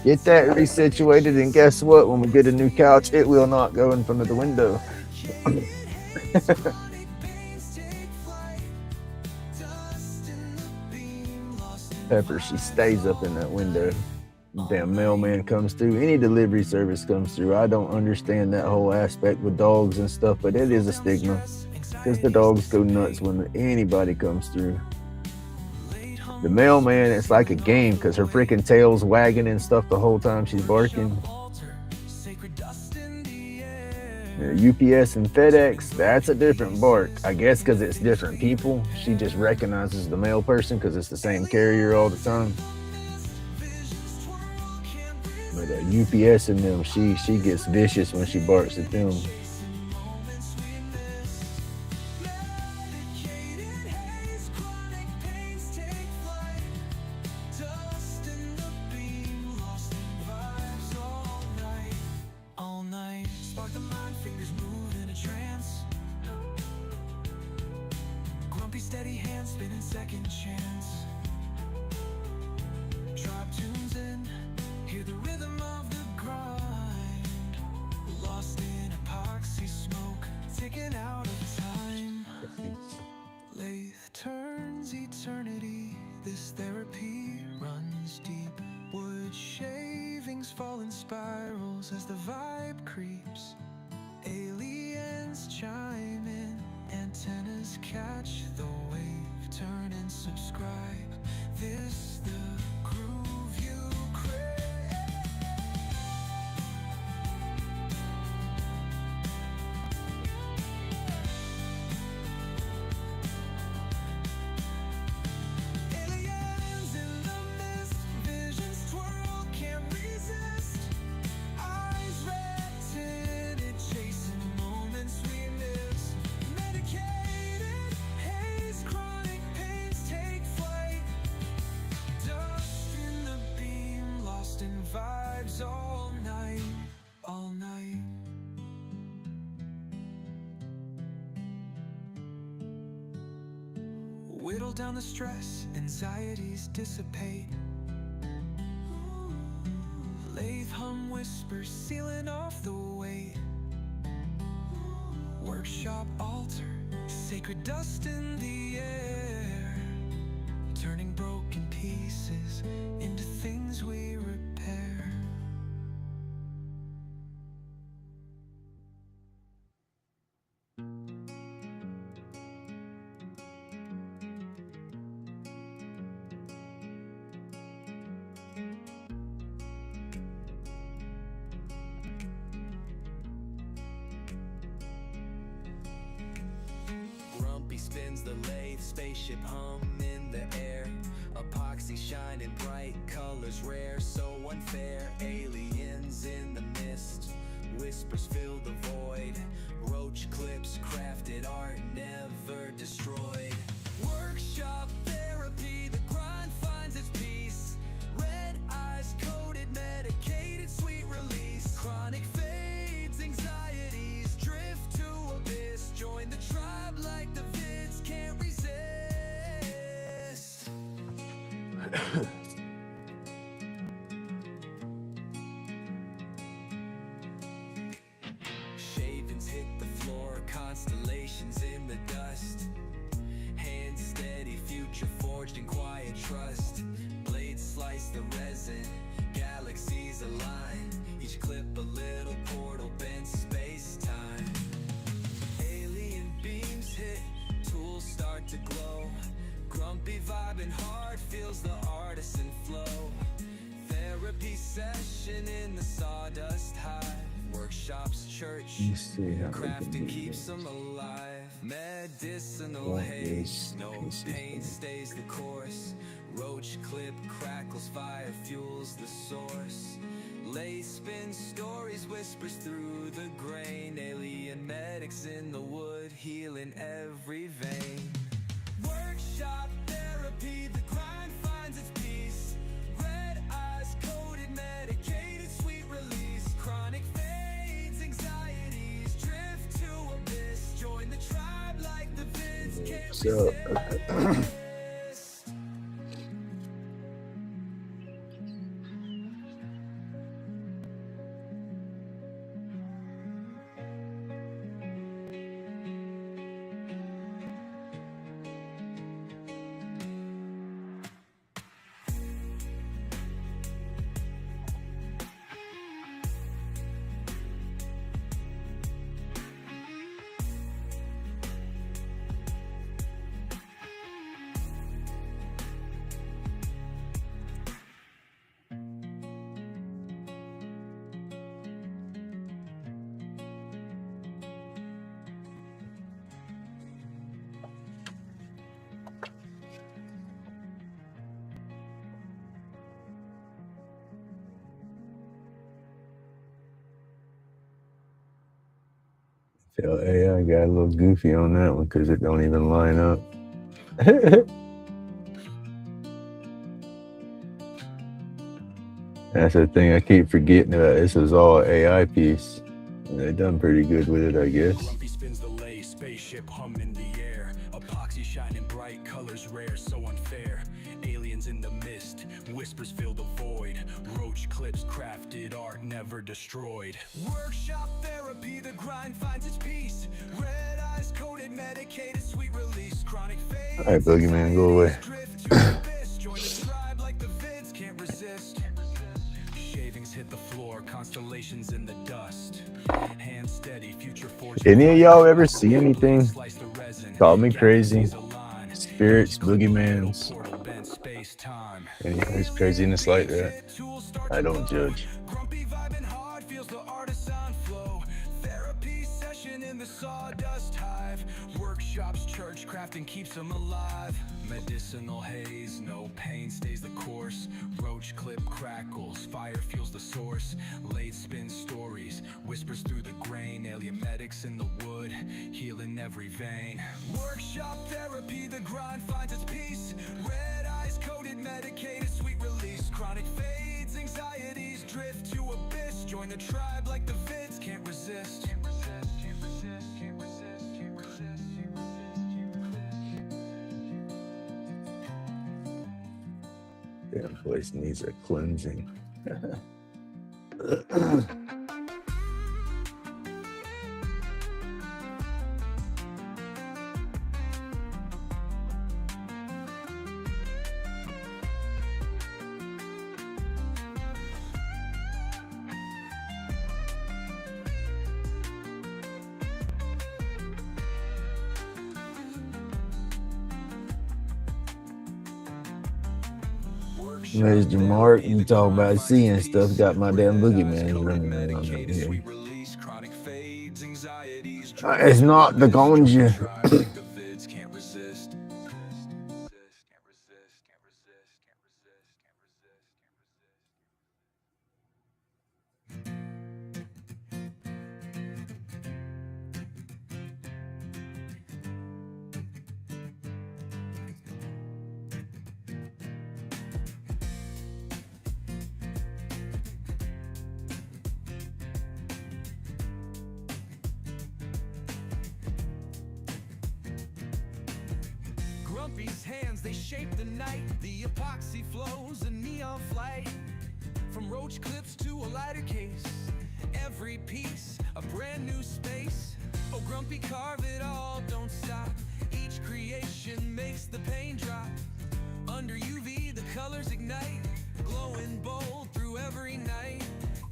get that resituated, and guess what? When we get a new couch, it will not go in front of the window. Pepper, she stays up in that window. Damn mailman comes through, any delivery service comes through. I don't understand that whole aspect with dogs and stuff, but it is a stigma because the dogs go nuts when anybody comes through. The mailman, it's like a game because her freaking tail's wagging and stuff the whole time she's barking. UPS and FedEx, that's a different bark. I guess because it's different people. She just recognizes the mail person because it's the same carrier all the time. But UPS and them, she gets vicious when she barks at them. Steady hand spinning second chance. Drop tunes in, hear the rhythm of the grind. Lost in epoxy smoke, ticking out of time. Lathe turns eternity, this therapy runs deep. Wood shavings fall in spirals as the vibe creeps. Aliens chime in, antennas catch the wave. Turn and subscribe, this the groove you crave. Aliens in the mist, visions twirl, can't resist. Eyes red tinted, chasing moments we miss. Medicated haze, chronic pains take flight. Dust in the beam, lost in vibes all night, all night. Whittle down the stress, anxieties dissipate. Lathe hum whispers, sealing off the weight. Workshop altar, sacred dust in the air. Turning broken pieces into things we repair. Grumpy spins the lathe, spaceship hum in the air. Epoxy shining bright, colors rare, so unfair. Aliens in the mist, whispers fill the void. Roach clips, crafted art, never destroyed. Workshop therapy, the grind finds its peace. Red eyes coated, medicated, sweet release. Chronic fades, anxieties drift to abyss. Join the tribe like the vids can't resist. Shavings hit the floor, constellations in the dust. Hand steady, future can't trust. Blades slice the resin, galaxies align. Each clip a little portal bends space-time. Alien beams hit, tools start to glow. Grumpy vibing hard feels the artisan flow. Therapy session in the sawdust hive. Workshops, church, Let's see how we can crafting do keeps this. them alive. Medicinal What haze, is no consistent? pain stays the course. Roach clip crackles, fire fuels the source. Lay spin stories, whispers through the grain. Alien medics in the wood, healing every vein. Workshop therapy, the grind finds its peace. Red eyes, coded, medicated, sweet release. Chronic fades, anxieties, drift to abyss. Join the tribe like the vids can't So, resist. tell AI got a little goofy on that one because it don't even line up. That's the thing I keep forgetting about. This is all an AI piece. And they done pretty good with it, I guess. Grumpy spins the lay, spaceship hum in the air. Epoxy shining bright, colors rare, so unfair. Aliens in the mist, whispers fill the void. Roach clips crafted, art never destroyed. Workshop therapy, the grind finds its peace. Red eyes coated, medicated, sweet release. Chronic fades. All right, Boogeyman, go away. Drift to abyss, join the tribe like the vids can't resist. Shavings hit the floor, constellations in the dust. Hand steady, future forged. Any of y'all ever see anything? Call me crazy. Spirits, boogeymans, any of this craziness like that. I don't judge. Grumpy vibing hard feels the artisan flow. Therapy session in the sawdust hive. Workshops, church crafting keeps them alive. Medicinal haze, no pain stays the course. Roach clip crackles, fire fuels the source. Late spin stories, whispers through the grain. Alien medics in the wood, healing every vein. Workshop therapy, the grind finds its peace. Red eyes coated, medicated, sweet release. Chronic fades, anxieties drift to abyss. Join the tribe like the vids can't resist. Can't resist, can't resist, can't resist, can't resist, can't resist. Damn place needs a cleansing. There's your mark. You talk about seeing stuff. Got my damn boogeyman running around up here. It's not the ganja. Grumpy's hands, they shape the night. The epoxy flows, a neon flight. From roach clips to a lighter case. Every piece, a brand new space. Oh, Grumpy, carve it all, don't stop. Each creation makes the pain drop. Under UV colors ignite, glowing bold through every night.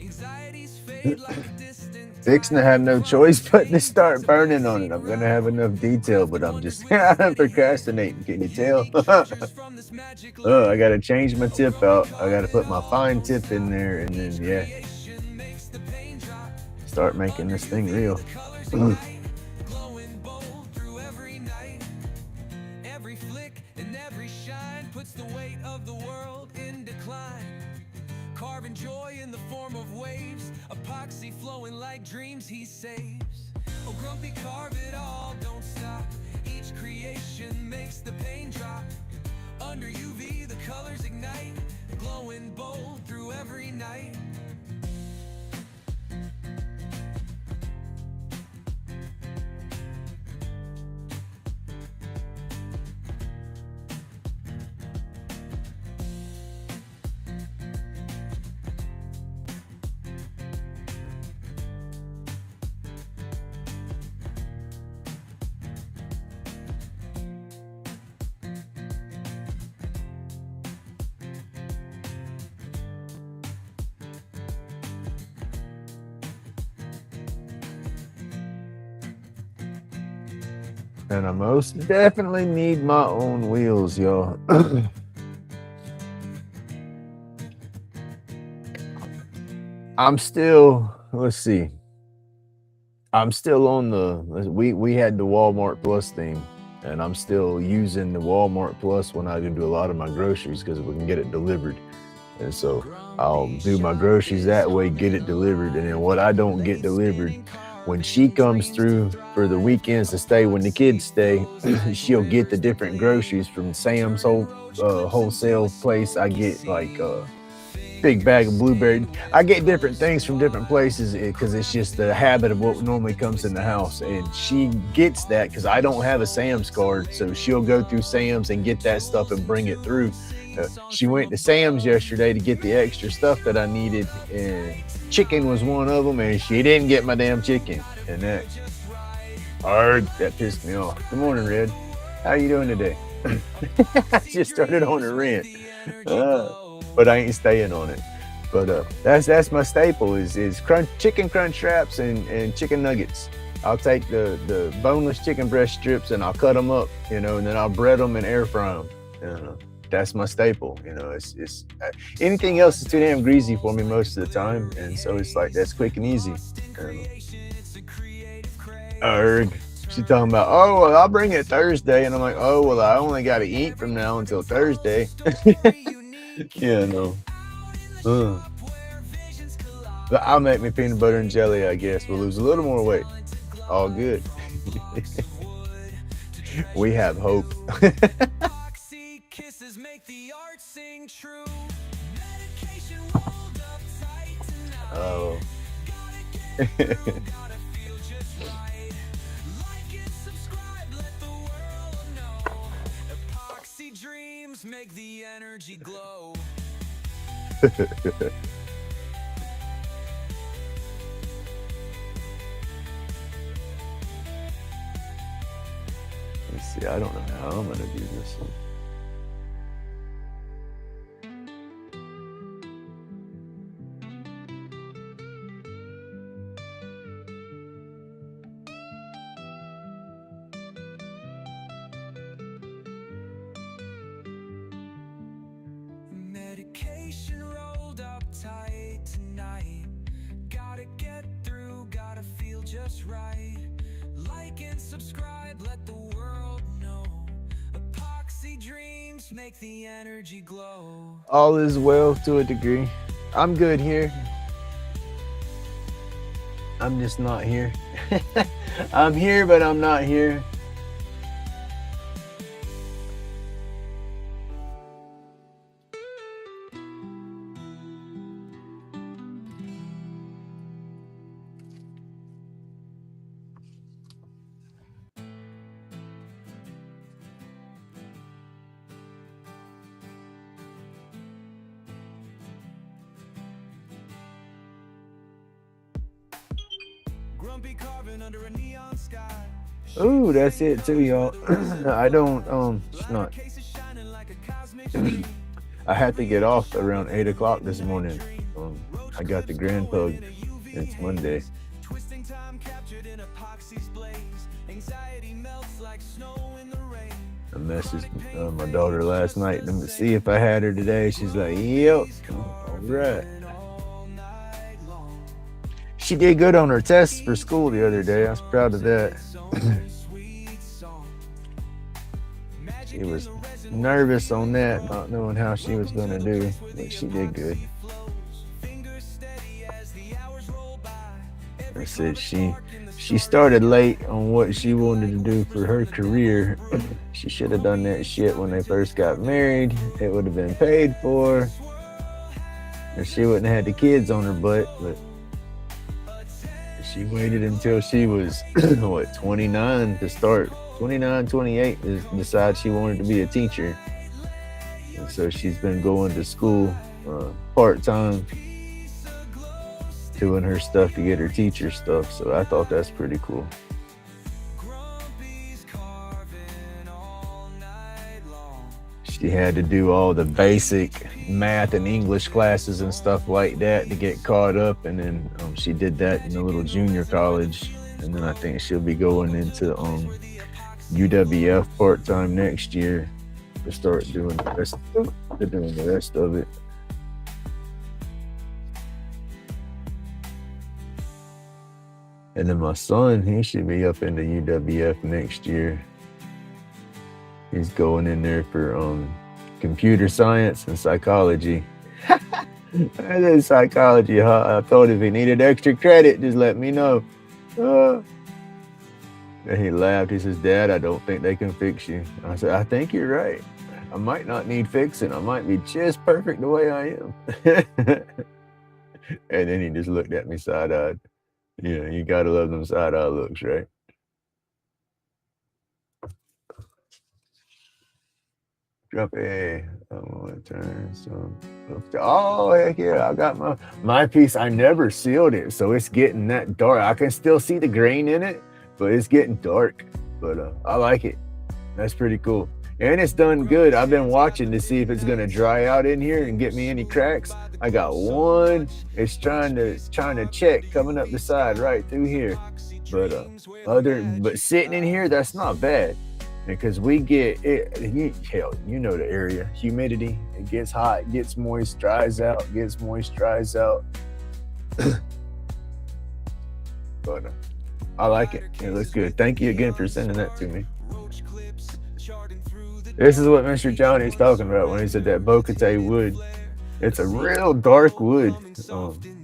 Anxieties fade like a distant Fixing to have no choice but to start burning on it. I'm gonna have enough detail, but I'm just procrastinating. Can you tell? Oh, I gotta change my tip out. I gotta put my fine tip in there, and then yeah, start making this thing real. Glowing bold through every night. Every flick and every shine puts the weight of the world in decline. Carving joy in the form of waves, epoxy flowing like dreams he saves. Oh, grumpy, carve it all, don't stop. Each creation makes the pain drop. Under UV, the colors ignite, glowing bold through every night. And I most definitely need my own wheels, y'all. I'm still, let's see. I'm still on we had the Walmart Plus thing, and I'm still using the Walmart Plus when I do a lot of my groceries because we can get it delivered. And so I'll do my groceries that way, get it delivered. And then what I don't get delivered, when she comes through for the weekends to stay, when the kids stay, she'll get the different groceries from Sam's wholesale place. I get like a big bag of blueberry. I get different things from different places because it's just the habit of what normally comes in the house. And she gets that because I don't have a Sam's card. So she'll go through Sam's and get that stuff and bring it through. She went to Sam's yesterday to get the extra stuff that I needed, and chicken was one of them, and she didn't get my damn chicken. And that pissed me off. Good morning, Red. How you doing today? I just started on a rant, but I ain't staying on it. But that's my staple is chicken crunch wraps and chicken nuggets. I'll take the boneless chicken breast strips and I'll cut them up, and then I'll bread them and air fry them. That's my staple. It's anything else is too damn greasy for me most of the time, and so it's like that's quick and easy. She talking about, oh well, I'll bring it Thursday, and I'm like, oh well, I only got to eat from now until Thursday. Yeah, no. I'll make me peanut butter and jelly, I guess. We'll lose a little more weight. All good. We have hope. Kisses make the art sing true. Medication rolled up tight tonight. Oh. Gotta feel just right. Like and subscribe, let the world know. Epoxy dreams make the energy glow. Let's see, I don't know how I'm gonna do this one. Medication rolled up tight tonight. Gotta get through, gotta feel just right. Like and subscribe, let the world know. Epoxy dreams make the energy glow. All is well to a degree. I'm good here. I'm just not here. I'm here, but I'm not here. Grumpy carving under a neon sky. Ooh, that's it too, y'all. I don't not I had to get off around 8 o'clock this morning. I got the grand pug. It's Monday. Twisting time captured in epoxy's blaze. Anxiety melts like snow in the rain. I messaged my daughter last night to see if I had her today. She's like, yep. All right. She did good on her tests for school the other day. I was proud of that. She was nervous on that, not knowing how she was going to do, but she did good. I said she started late on what she wanted to do for her career. She should have done that shit when they first got married. It would have been paid for. And she wouldn't have had the kids on her butt, but she waited until she was, 29 to start. 29, 28 to decide she wanted to be a teacher. And so she's been going to school part-time, doing her stuff to get her teacher stuff. So I thought that's pretty cool. She had to do all the basic math and English classes and stuff like that to get caught up. And then she did that in a little junior college. And then I think she'll be going into UWF part-time next year to start doing the rest of it. And then my son, he should be up into UWF next year. He's going in there for computer science and psychology. I did psychology, huh? I told him if he needed extra credit, just let me know. And he laughed. He says, Dad, I don't think they can fix you. I said, I think you're right. I might not need fixing. I might be just perfect the way I am. And then he just looked at me side-eyed. Yeah, you gotta love them side-eye looks, right? Drop A. I'm gonna turn some. Oh, heck yeah. I got my piece. I never sealed it, so it's getting that dark. I can still see the grain in it, but it's getting dark. But I like it. That's pretty cool. And it's done good. I've been watching to see if it's gonna dry out in here and get me any cracks. I got one. It's trying to check coming up the side right through here. But sitting in here, that's not bad. Because we get it, you know the area, humidity, it gets hot, gets moist, dries out, gets moist, dries out. But I like it. It looks good. Thank you again for sending that to me. This is what Mr. Johnny's talking about when he said that Bokate wood. It's a real dark wood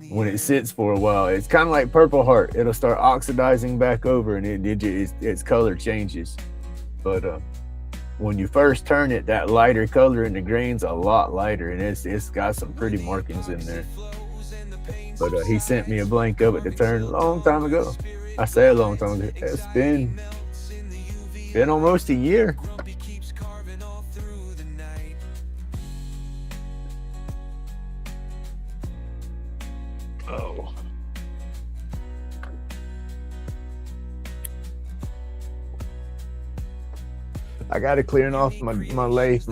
when it sits for a while. It's kind of like Purple Heart. It'll start oxidizing back over and its color changes. But when you first turn it, that lighter color in the grain's a lot lighter, and it's got some pretty markings in there. But he sent me a blank of it to turn a long time ago. I say a long time ago. It's been almost a year. Oh. I got it clearing off my lathe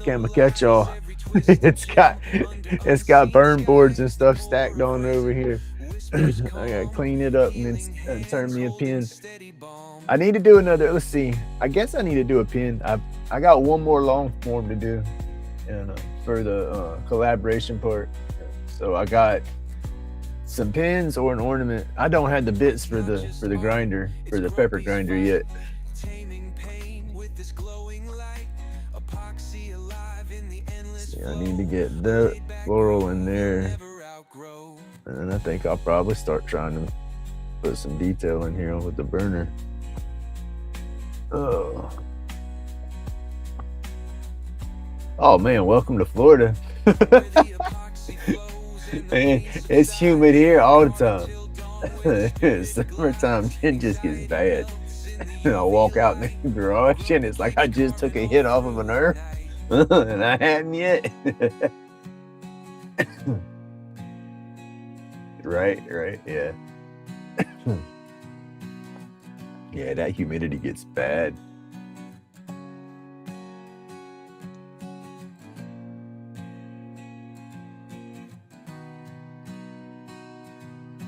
camera catch-all. It's got burn boards and stuff stacked on over here. I gotta clean it up and then turn me a pin. I need to do another. Let's see. I guess I need to do a pin. I got one more long form to do, and for the collaboration part. So I got some pins or an ornament. I don't have the bits for the grinder, for the pepper grinder yet. I need to get that floral in there, and I think I'll probably start trying to put some detail in here with the burner. Oh man, welcome to Florida. Man, it's humid here all the time. Summertime, it just gets bad. And I walk out in the garage and it's like I just took a hit off of a nerve. And I hadn't yet. Right, yeah. Yeah, that humidity gets bad.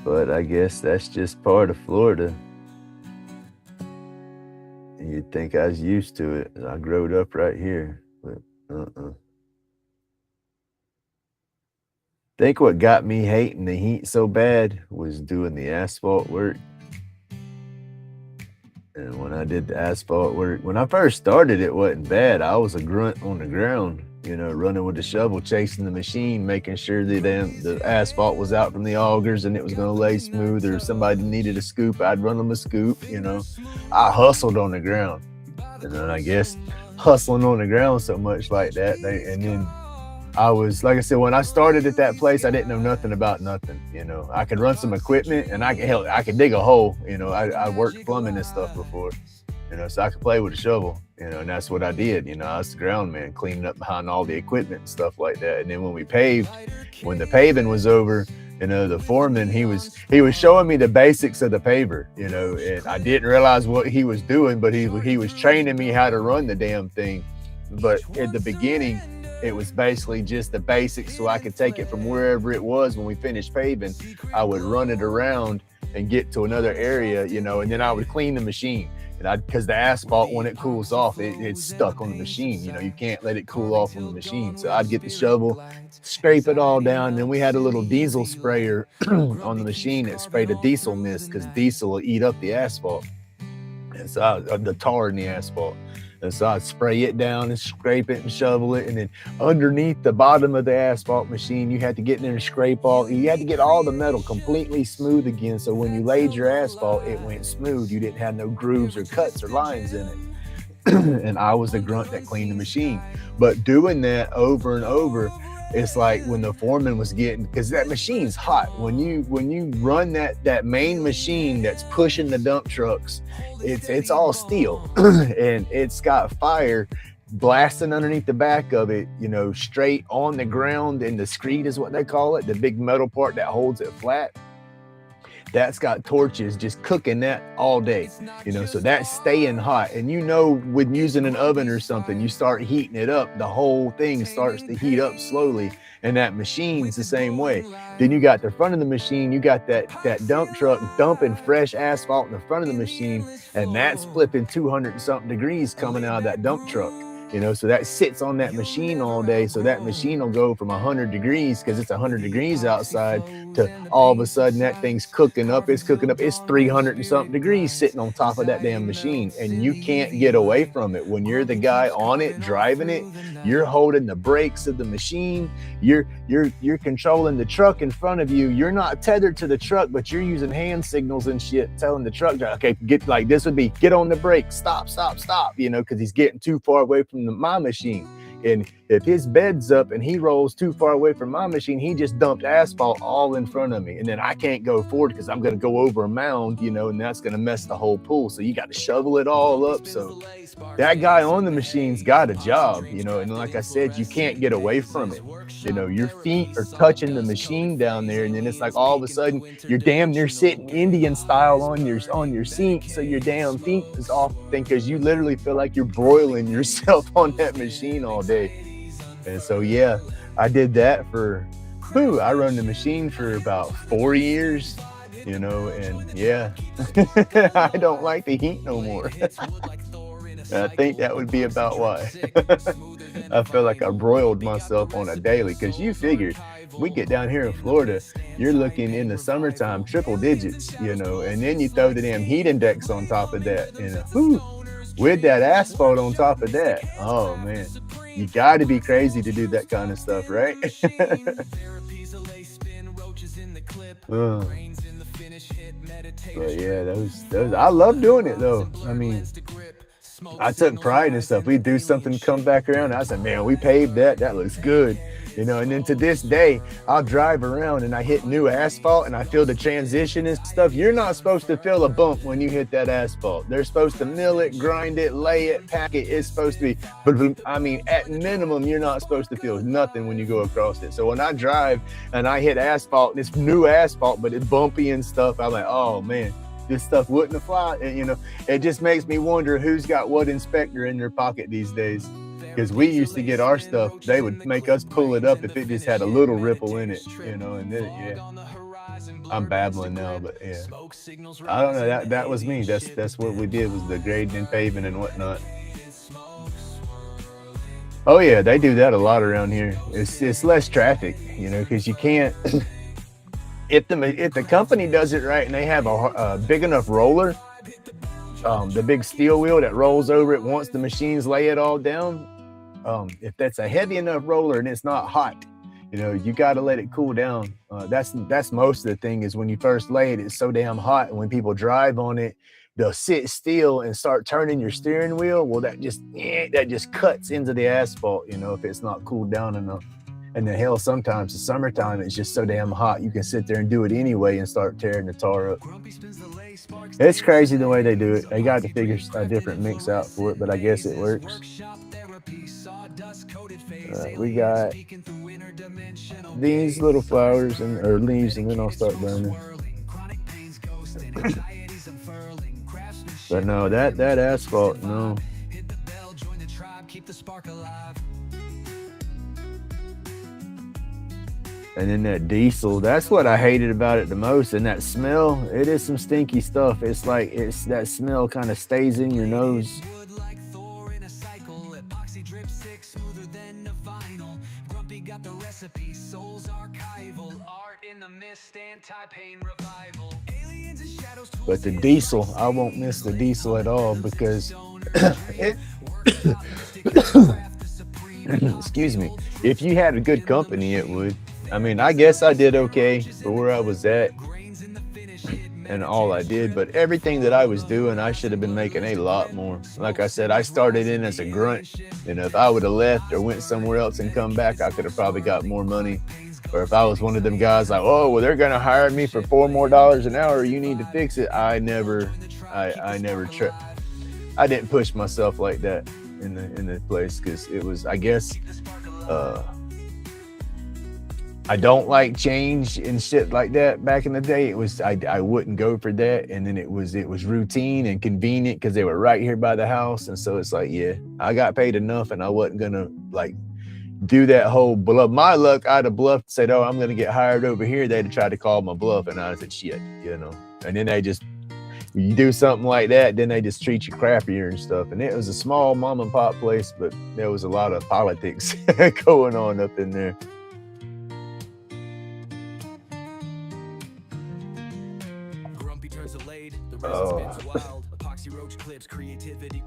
But I guess that's just part of Florida. You'd think I was used to it. I growed up right here, but Think what got me hating the heat so bad was doing the asphalt work. And when I did the asphalt work, when I first started, it wasn't bad. I was a grunt on the ground, running with the shovel, chasing the machine, making sure the asphalt was out from the augers and it was going to lay smooth, or if somebody needed a scoop, I'd run them a scoop. I hustled on the ground. And then I guess hustling on the ground so much like that, and then I was, like I said, when I started at that place, I didn't know nothing about nothing. I could run some equipment and I could dig a hole. I worked plumbing and stuff before, so I could play with a shovel, and that's what I did. I was the ground man, cleaning up behind all the equipment and stuff like that. And then when the paving was over, the foreman, he was showing me the basics of the paver, and I didn't realize what he was doing, but he was training me how to run the damn thing. But at the beginning, it was basically just the basics, so I could take it from wherever it was. When we finished paving, I would run it around and get to another area, and then I would clean the machine. Because the asphalt, when it cools off, it's stuck on the machine. You can't let it cool off on the machine. So I'd get the shovel, scrape it all down. And then we had a little diesel sprayer on the machine that sprayed a diesel mist, because diesel will eat up the asphalt. And so the tar in the asphalt. And so I'd spray it down and scrape it and shovel it. And then underneath the bottom of the asphalt machine, you had to get in there and scrape you had to get all the metal completely smooth again. So when you laid your asphalt, it went smooth. You didn't have no grooves or cuts or lines in it. And I was the grunt that cleaned the machine. But doing that over and over, it's like when the foreman was because that machine's hot. When you run that main machine that's pushing the dump trucks, it's all steel and it's got fire blasting underneath the back of it, straight on the ground. And the screed is what they call it, the big metal part that holds it flat. That's got torches just cooking that all day, so that's staying hot. And with using an oven or something, you start heating it up, the whole thing starts to heat up slowly. And that machine's the same way. Then you got the front of the machine, you got that dump truck dumping fresh asphalt in the front of the machine, and that's flipping 200 and something degrees coming out of that dump truck. So that sits on that machine all day. So that machine will go from 100 degrees, because it's 100 degrees outside, to all of a sudden that thing's cooking up. It's 300 and something degrees sitting on top of that damn machine. And you can't get away from it. When you're the guy on it, driving it, you're holding the brakes of the machine. You're controlling the truck in front of you. You're not tethered to the truck, but you're using hand signals and shit, telling the truck, okay, get on the brake, stop, because he's getting too far away from my machine. And if his bed's up and he rolls too far away from my machine, he just dumped asphalt all in front of me. And then I can't go forward because I'm going to go over a mound, and that's going to mess the whole pool. So you got to shovel it all up. So that guy on the machine's got a job, and like I said, you can't get away from it. Your feet are touching the machine down there. And then it's like all of a sudden you're damn near sitting Indian style on your seat. So your damn feet is off because you literally feel like you're broiling yourself on that machine all day. And so, yeah, I did that I run the machine for about 4 years, and yeah, I don't like the heat no more. I think that would be about why. I feel like I broiled myself on a daily, because you figured we get down here in Florida, you're looking in the summertime triple digits, and then you throw the damn heat index on top of that, with that asphalt on top of that. Oh man, you got to be crazy to do that kind of stuff, right? But yeah, those I love doing it though. I mean, I took pride in stuff. We do something, come back around, I said, man, we paved that looks good. And then to this day, I'll drive around and I hit new asphalt and I feel the transition and stuff. You're not supposed to feel a bump when you hit that asphalt. They're supposed to mill it, grind it, lay it, pack it. It's supposed to be, but I mean, at minimum, you're not supposed to feel nothing when you go across it. So when I drive and I hit asphalt, and it's new asphalt, but it's bumpy and stuff, I'm like, oh man, this stuff wouldn't have fly. And, it just makes me wonder who's got what inspector in their pocket these days. Because we used to get our stuff, they would make us pull it up if it just had a little ripple in it, and then, yeah. I'm babbling now, but yeah. I don't know. That was me. That's what we did, was the grading and paving and whatnot. Oh yeah, they do that a lot around here. It's less traffic, you know, because you can't. If the company does it right and they have a big enough roller, the big steel wheel that rolls over it once the machines lay it all down. If that's a heavy enough roller and it's not hot, you know, you got to let it cool down. That's most of the thing, is when you first lay it, it's so damn hot, and when people drive on it, they'll sit still and start turning your steering wheel. Well, that just cuts into the asphalt, you know, if it's not cooled down enough. And the hell, sometimes the summertime, it's just so damn hot, you can sit there and do it anyway and start tearing the tar up. It's crazy the way they do it. They got to figure a different mix out for it, but I guess it works. We got these little flowers or leaves, and then I'll start burning. But no, that asphalt, no. And then that diesel, that's what I hated about it the most. And that smell, it is some stinky stuff. It's like, that smell kind of stays in your nose. But the diesel, I won't miss the diesel at all, because it excuse me, if you had a good company, it would. I mean, I guess I did okay for where I was at and all I did, but everything that I was doing, I should have been making a lot more. Like I said, I started in as a grunt, and if I would have left or went somewhere else and come back, I could have probably got more money. Or if I was one of them guys like, oh, well, they're gonna hire me for $4 more an hour, you need to fix it. I didn't push myself like that in the place, because it was, I guess, I don't like change and shit like that. Back in the day, it was, I wouldn't go for that. And then it was routine and convenient because they were right here by the house. And so it's like, yeah, I got paid enough, and I wasn't gonna like do that whole bluff. My luck, I'd have bluffed, said, oh, I'm gonna get hired over here. They'd have tried to call my bluff, and I said, shit, you know. And then you do something like that, then they just treat you crappier and stuff. And it was a small mom and pop place, but there was a lot of politics going on up in there.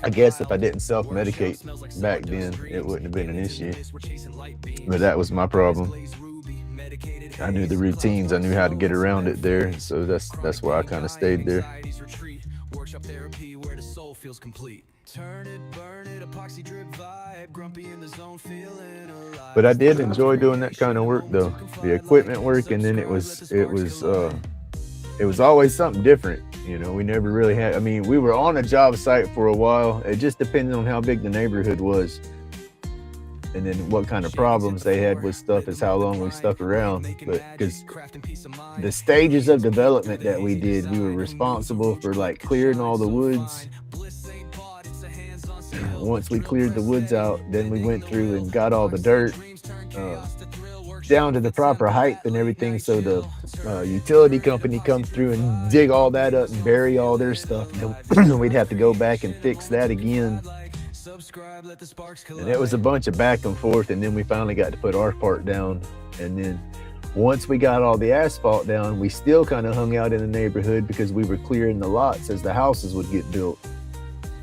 I guess if I didn't self-medicate back then, it wouldn't have been an issue. But that was my problem. I knew the routines. I knew how to get around it there. So that's why I kind of stayed there. But I did enjoy doing that kind of work, though. The equipment work, and then it was always something different. You know, we never really had, I mean, we were on a job site for a while. It just depended on how big the neighborhood was. And then what kind of problems they had with stuff is how long we stuck around. But because the stages of development that we did, we were responsible for like clearing all the woods. Once we cleared the woods out, then we went through and got all the dirt down to the proper height and everything, so the utility company comes through and dig all that up and bury all their stuff. And we'd have to go back and fix that again. And it was a bunch of back and forth, and then we finally got to put our part down. And then once we got all the asphalt down, we still kind of hung out in the neighborhood because we were clearing the lots as the houses would get built.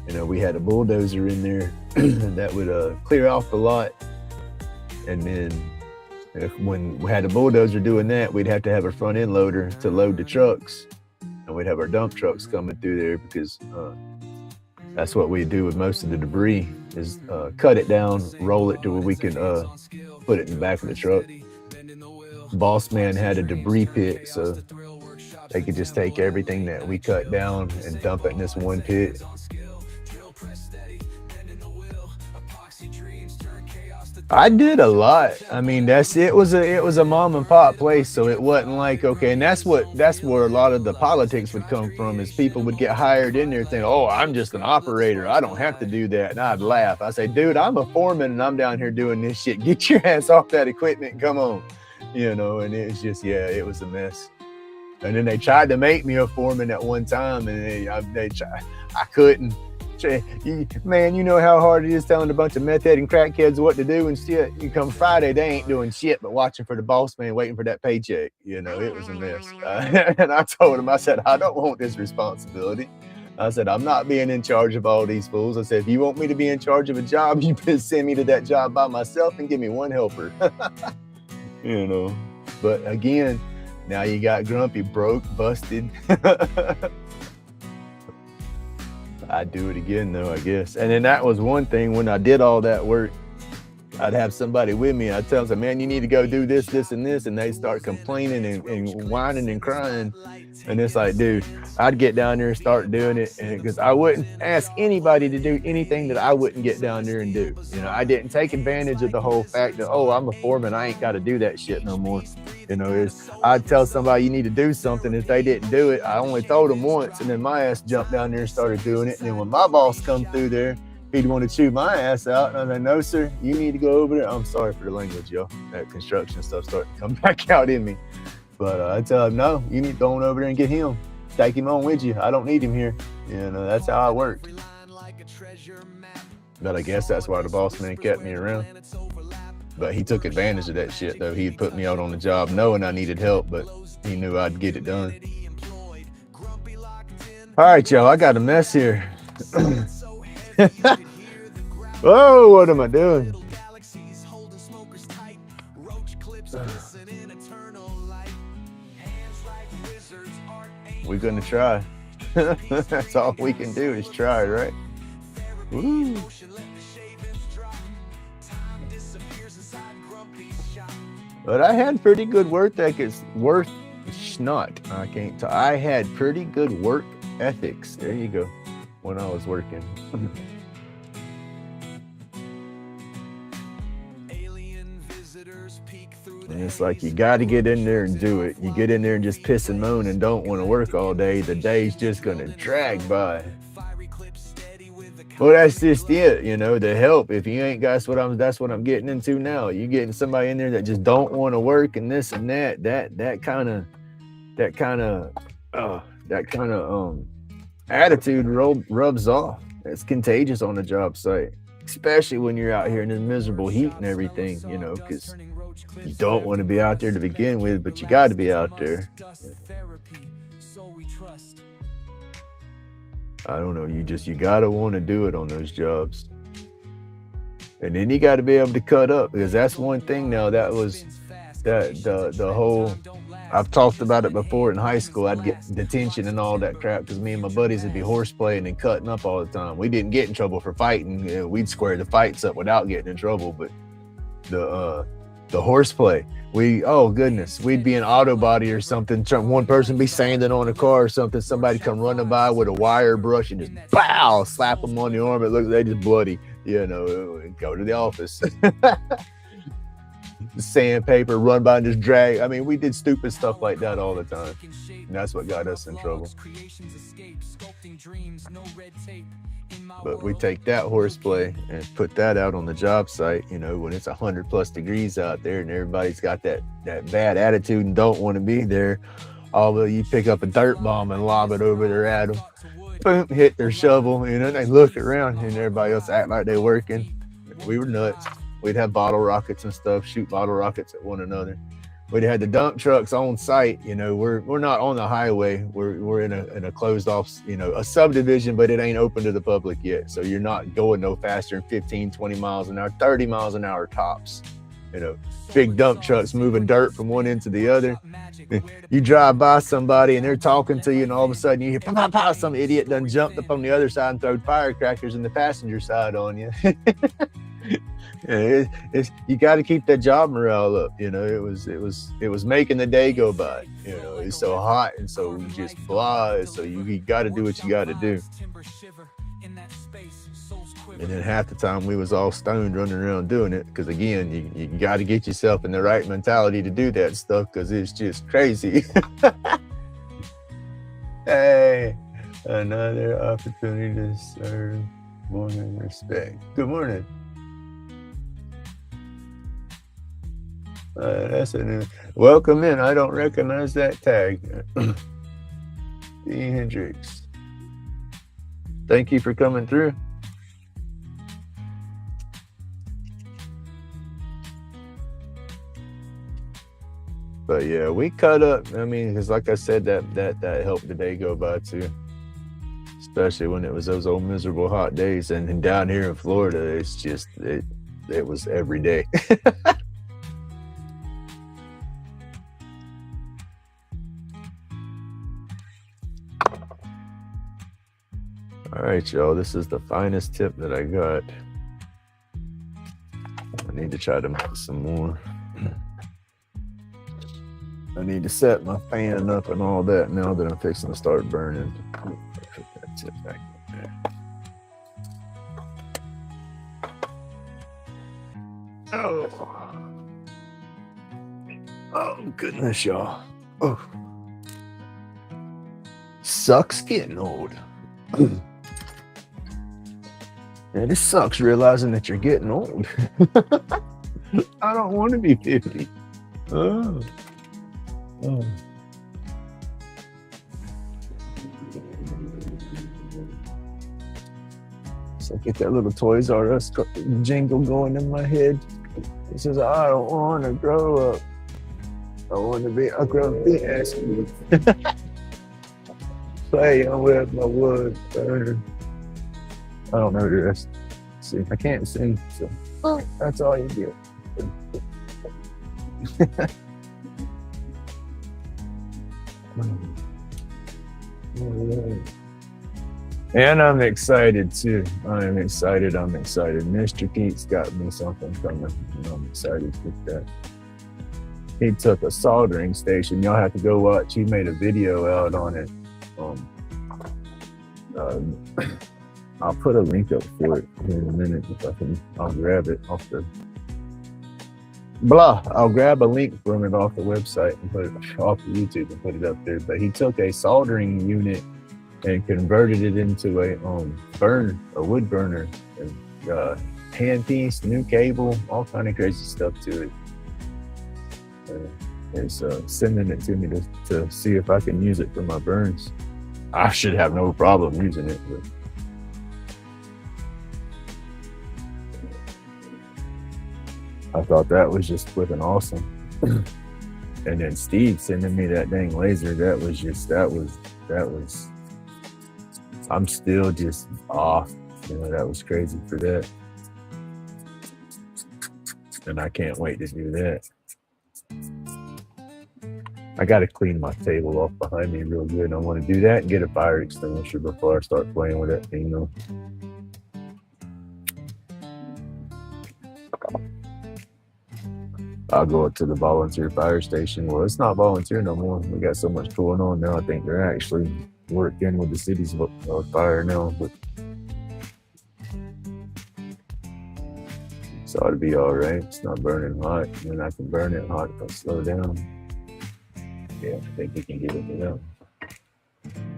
You know, we had a bulldozer in there that would clear off the lot, and then when we had a bulldozer doing that, we'd have to have a front end loader to load the trucks, and we'd have our dump trucks coming through there, because that's what we do with most of the debris, is cut it down, roll it to where we can put it in the back of the truck. Boss man had a debris pit, so they could just take everything that we cut down and dump it in this one pit. I did a lot. I mean, it was a mom and pop place, so it wasn't like, okay, and that's where a lot of the politics would come from, is people would get hired in there thinking, oh, I'm just an operator, I don't have to do that. And I'd laugh. I say, dude, I'm a foreman and I'm down here doing this shit. Get your ass off that equipment, come on. You know, and it was just, yeah, it was a mess. And then they tried to make me a foreman at one time, and I couldn't. Man, you know how hard it is telling a bunch of meth head and crackheads what to do and shit. You come Friday, they ain't doing shit but watching for the boss man, waiting for that paycheck. You know, it was a mess. And I told him, I said, I don't want this responsibility. I said, I'm not being in charge of all these fools. I said, if you want me to be in charge of a job, you can send me to that job by myself and give me one helper. You know, but again, now you got grumpy, broke, busted. I'd do it again though, I guess. And then that was one thing, when I did all that work, I'd have somebody with me. I'd tell them, man, you need to go do this, this, and this. And they start complaining and whining and crying. And it's like, dude, I'd get down there and start doing it. And because I wouldn't ask anybody to do anything that I wouldn't get down there and do. You know, I didn't take advantage of the whole fact that, oh, I'm a foreman, I ain't got to do that shit no more. You know, I'd tell somebody you need to do something. If they didn't do it, I only told them once. And then my ass jumped down there and started doing it. And then when my boss come through there, he'd want to chew my ass out. And I was like, no, sir, you need to go over there. I'm sorry for the language, y'all. That construction stuff starting to come back out in me. But I tell him, no, you need to go on over there and get him. Take him on with you. I don't need him here. You know, that's how I worked. But I guess that's why the boss man kept me around. But he took advantage of that shit, though. He'd put me out on the job knowing I needed help, but he knew I'd get it done. All right, y'all, I got a mess here. Oh, what am I doing? We're gonna try. That's all we can do is try, right? Woo. But I had pretty good work ethics. I had pretty good work ethics. There you go. When I was working. And it's like, you got to get in there and do it. You get in there and just piss and moan and don't want to work all day. The day's just going to drag by. Well, that's just it, you know, the help. If you ain't got that's what I'm getting into now. You getting somebody in there that just don't want to work and this and that kind of attitude rubs off. It's contagious on the job site, especially when you're out here in this miserable heat and everything, you know, because you don't want to be out there to begin with, but you got to be out there. I don't know, you got to want to do it on those jobs. And then you got to be able to cut up, because that's one thing now that was the whole, I've talked about it before in high school. I'd get detention and all that crap because me and my buddies would be horseplaying and cutting up all the time. We didn't get in trouble for fighting. You know, we'd square the fights up without getting in trouble. But the horseplay, we'd be in auto body or something. One person be sanding on a car or something. Somebody come running by with a wire brush and just bow, slap them on the arm. It looks like they just bloody. You know, go to the office. Sandpaper, run by and just drag. I mean, we did stupid stuff like that all the time. And that's what got us in trouble. But we take that horseplay and put that out on the job site, you know, when it's 100+ degrees out there and everybody's got that bad attitude and don't want to be there. Although you pick up a dirt bomb and lob it over there at them, boom, hit their shovel, you know, they look around and everybody else act like they're working. We were nuts. We'd have bottle rockets and stuff, shoot bottle rockets at one another. We'd had the dump trucks on site. You know, we're not on the highway. We're in a closed off, you know, a subdivision, but it ain't open to the public yet. So you're not going no faster than 15, 20 miles an hour, 30 miles an hour tops. You know, big dump trucks moving dirt from one end to the other. You drive by somebody and they're talking to you, and all of a sudden you hear pow, pow, pow, some idiot done jumped up on the other side and threw firecrackers in the passenger side on you. Yeah, you got to keep that job morale up. You know, it was making the day go by. You know, it's so hot and so just blah. So you got to do what you got to do. And then half the time we was all stoned running around doing it, because again, you got to get yourself in the right mentality to do that stuff, because it's just crazy. Hey, another opportunity to serve. Morning respect. Good morning. That's a welcome in. I don't recognize that tag. D. Hendricks. Thank you for coming through. But yeah, we cut up. I mean, because like I said, that helped the day go by too. Especially when it was those old miserable hot days. And down here in Florida, it's just it was every day. All right, y'all. This is the finest tip that I got. I need to try to make some more. I need to set my fan up and all that now that I'm fixing to start burning. Put that tip back in there. Oh goodness, y'all. Oh. Sucks getting old. And it sucks realizing that you're getting old. I don't want to be 50. Oh. So I get that little Toys R Us jingle going in my head. It says, I don't want to grow up. I want to be a grumpy ass kid. Playing with my wood burner. I don't know the rest. See, I can't sing, so that's all you get. And I'm excited too. I'm excited. Mr. Keats got me something coming. And I'm excited with that. He took a soldering station. Y'all have to go watch. He made a video out on it. I'll put a link up for it here in a minute if I can. I'll grab it off the I'll grab a link from it off the website and put it off of YouTube and put it up there. But he took a soldering unit and converted it into a wood burner, and handpiece, new cable, all kind of crazy stuff to it. He's sending it to me to see if I can use it for my burns. I should have no problem using it, but I thought that was just flipping awesome. And then Steve sending me that dang laser, that was I'm still just off. You know, that was crazy for that. And I can't wait to do that. I got to clean my table off behind me real good. I want to do that and get a fire extinguisher before I start playing with that thing, though. I'll go up to the volunteer fire station. Well, it's not volunteer no more. We got so much going on now. I think they're actually working with the city's fire now. But so it'll be all right. It's not burning hot. And then I can burn it hot if I slow down. Yeah, I think we can get it without.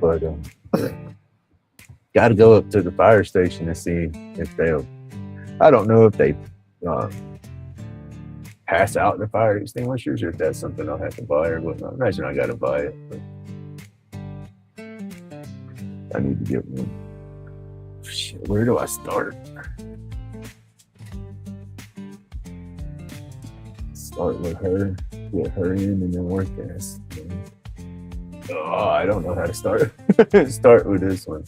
But got to go up to the fire station to see if they'll. I don't know if they pass out the fire extinguishers or if that's something I'll have to buy or whatnot. I imagine I got to buy it, but I need to get one. Shit, where do I start? Start with her, get her in, and then work this. Oh, I don't know how to start. Start with this one.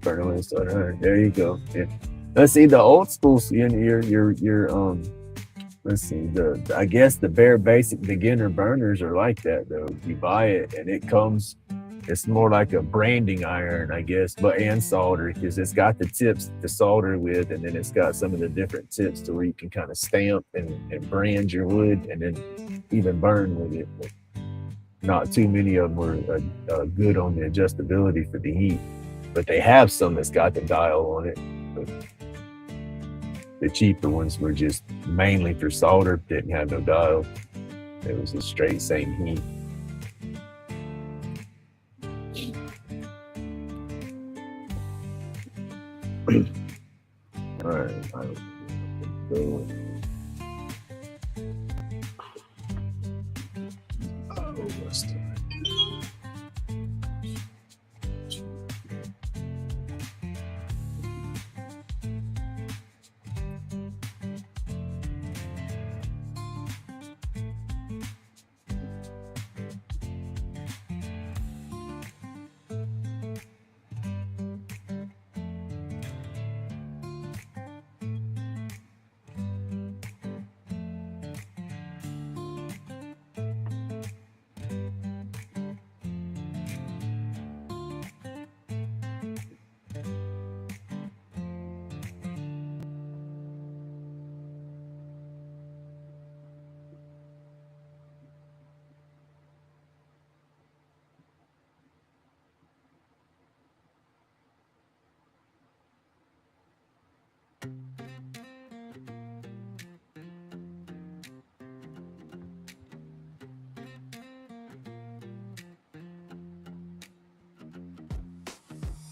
Burn away, start her. There you go. Yeah. Let's see the old school. Your let's see, I guess the bare basic beginner burners are like that though. You buy it and it comes, it's more like a branding iron, I guess, and solder, because it's got the tips to solder with, and then it's got some of the different tips to where you can kind of stamp and brand your wood and then even burn with it. But not too many of them are good on the adjustability for the heat, but they have some that's got the dial on it. But the cheaper ones were just mainly for solder, didn't have no dial. It was a straight same heat. All right, Ghost.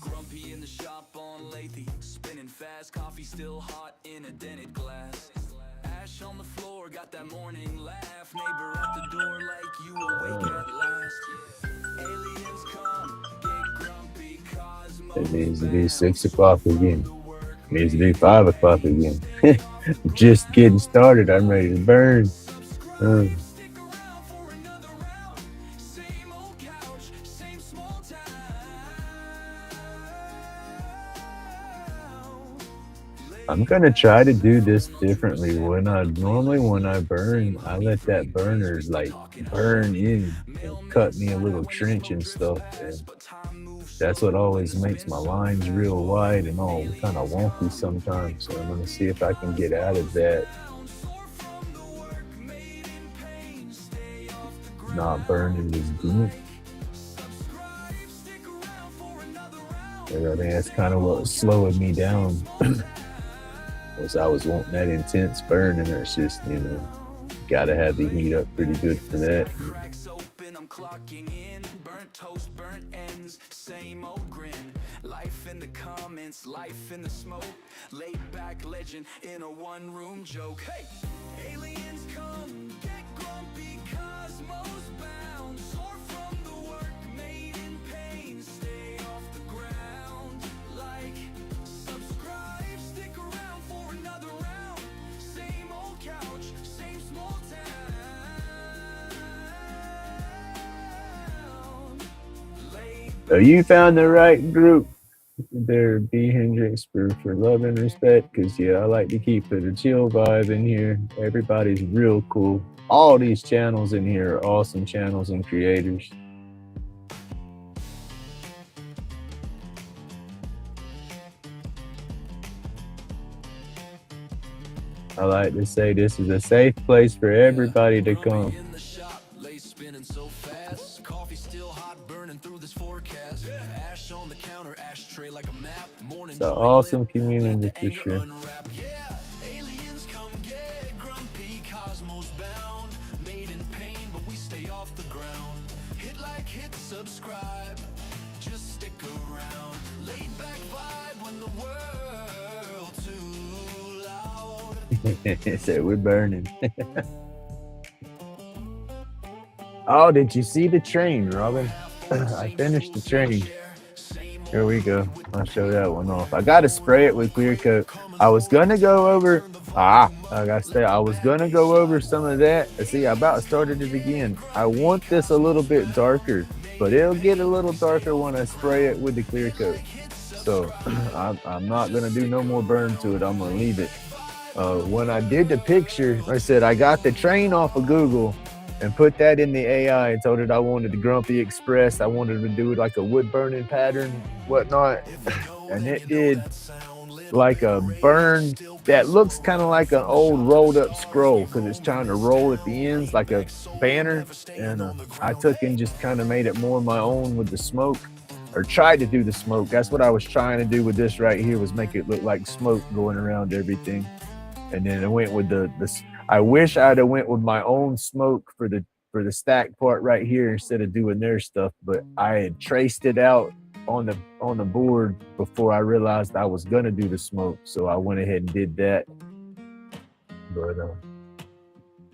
Grumpy in the shop on lately, spinning fast, coffee still hot in a dented glass. Ash on the floor, got that morning laugh. Neighbor at the door like you awake at last. Aliens come, get grumpy, cosmos. It needs to be 6 o'clock again. It needs to be 5 o'clock again. Just getting started. I'm ready to burn. Stick around for another round. Same old couch, same small town. I'm gonna try to do this differently. When I burn, I let that burner like burn in and cut me a little trench and stuff. And that's what always makes my lines real wide and all kind of wonky sometimes. So I'm gonna see if I can get out of that. Not burning as deep. I think that's kind of what was slowing me down. Was I was wanting that intense burn, and it's just, you know, gotta have the heat up pretty good for that. Cracks open, I'm clocking in. Burnt toast, burnt ends, same old grin. Life in the comments, life in the smoke. Laid back legend in a one-room joke. Hey, aliens come, get grumpy, cosmos bound. Soar from the work made in pain. Stay off the ground. Like, subscribe, stick around for another round. Same old couch, same small town. Laid So you found the right group there, B Hendrix, for love and respect. Cause yeah, I like to keep it a chill vibe in here. Everybody's real cool. All these channels in here are awesome channels and creators. I like to say this is a safe place for everybody to come. in the shop, lace spinning so fast. Coffee still hot, burning through this forecast. Ash on the counter, ashtray like a map. Morning It's an joy awesome lit, community let the for anger sure. unwrap. Yeah, aliens come get grumpy, cosmos bound. Made in pain, but we stay off the ground. Hit like, hit subscribe, just stick around. Laid back vibe when the world too loud. So we're burning. Oh, did you see the train, Robin? I finished the train. Here we go. I'll show that one off. I gotta spray it with clear coat. I was gonna go over. I was gonna go over some of that. See, I about started it again. I want this a little bit darker, but it'll get a little darker when I spray it with the clear coat. So I'm not gonna do no more burn to it. I'm gonna leave it. When I did the picture, like I said I got the train off of Google and put that in the AI and told it I wanted the Grumpy Express. I wanted to do it like a wood burning pattern, whatnot. And it did like a burn that looks kind of like an old rolled up scroll because it's trying to roll at the ends like a banner. And I took and just kind of made it more my own with the smoke, or tried to do the smoke. That's what I was trying to do with this right here, was make it look like smoke going around everything. And then I went with the I wish I'd have went with my own smoke for the stack part right here instead of doing their stuff, but I had traced it out on the board before I realized I was gonna do the smoke, so I went ahead and did that. But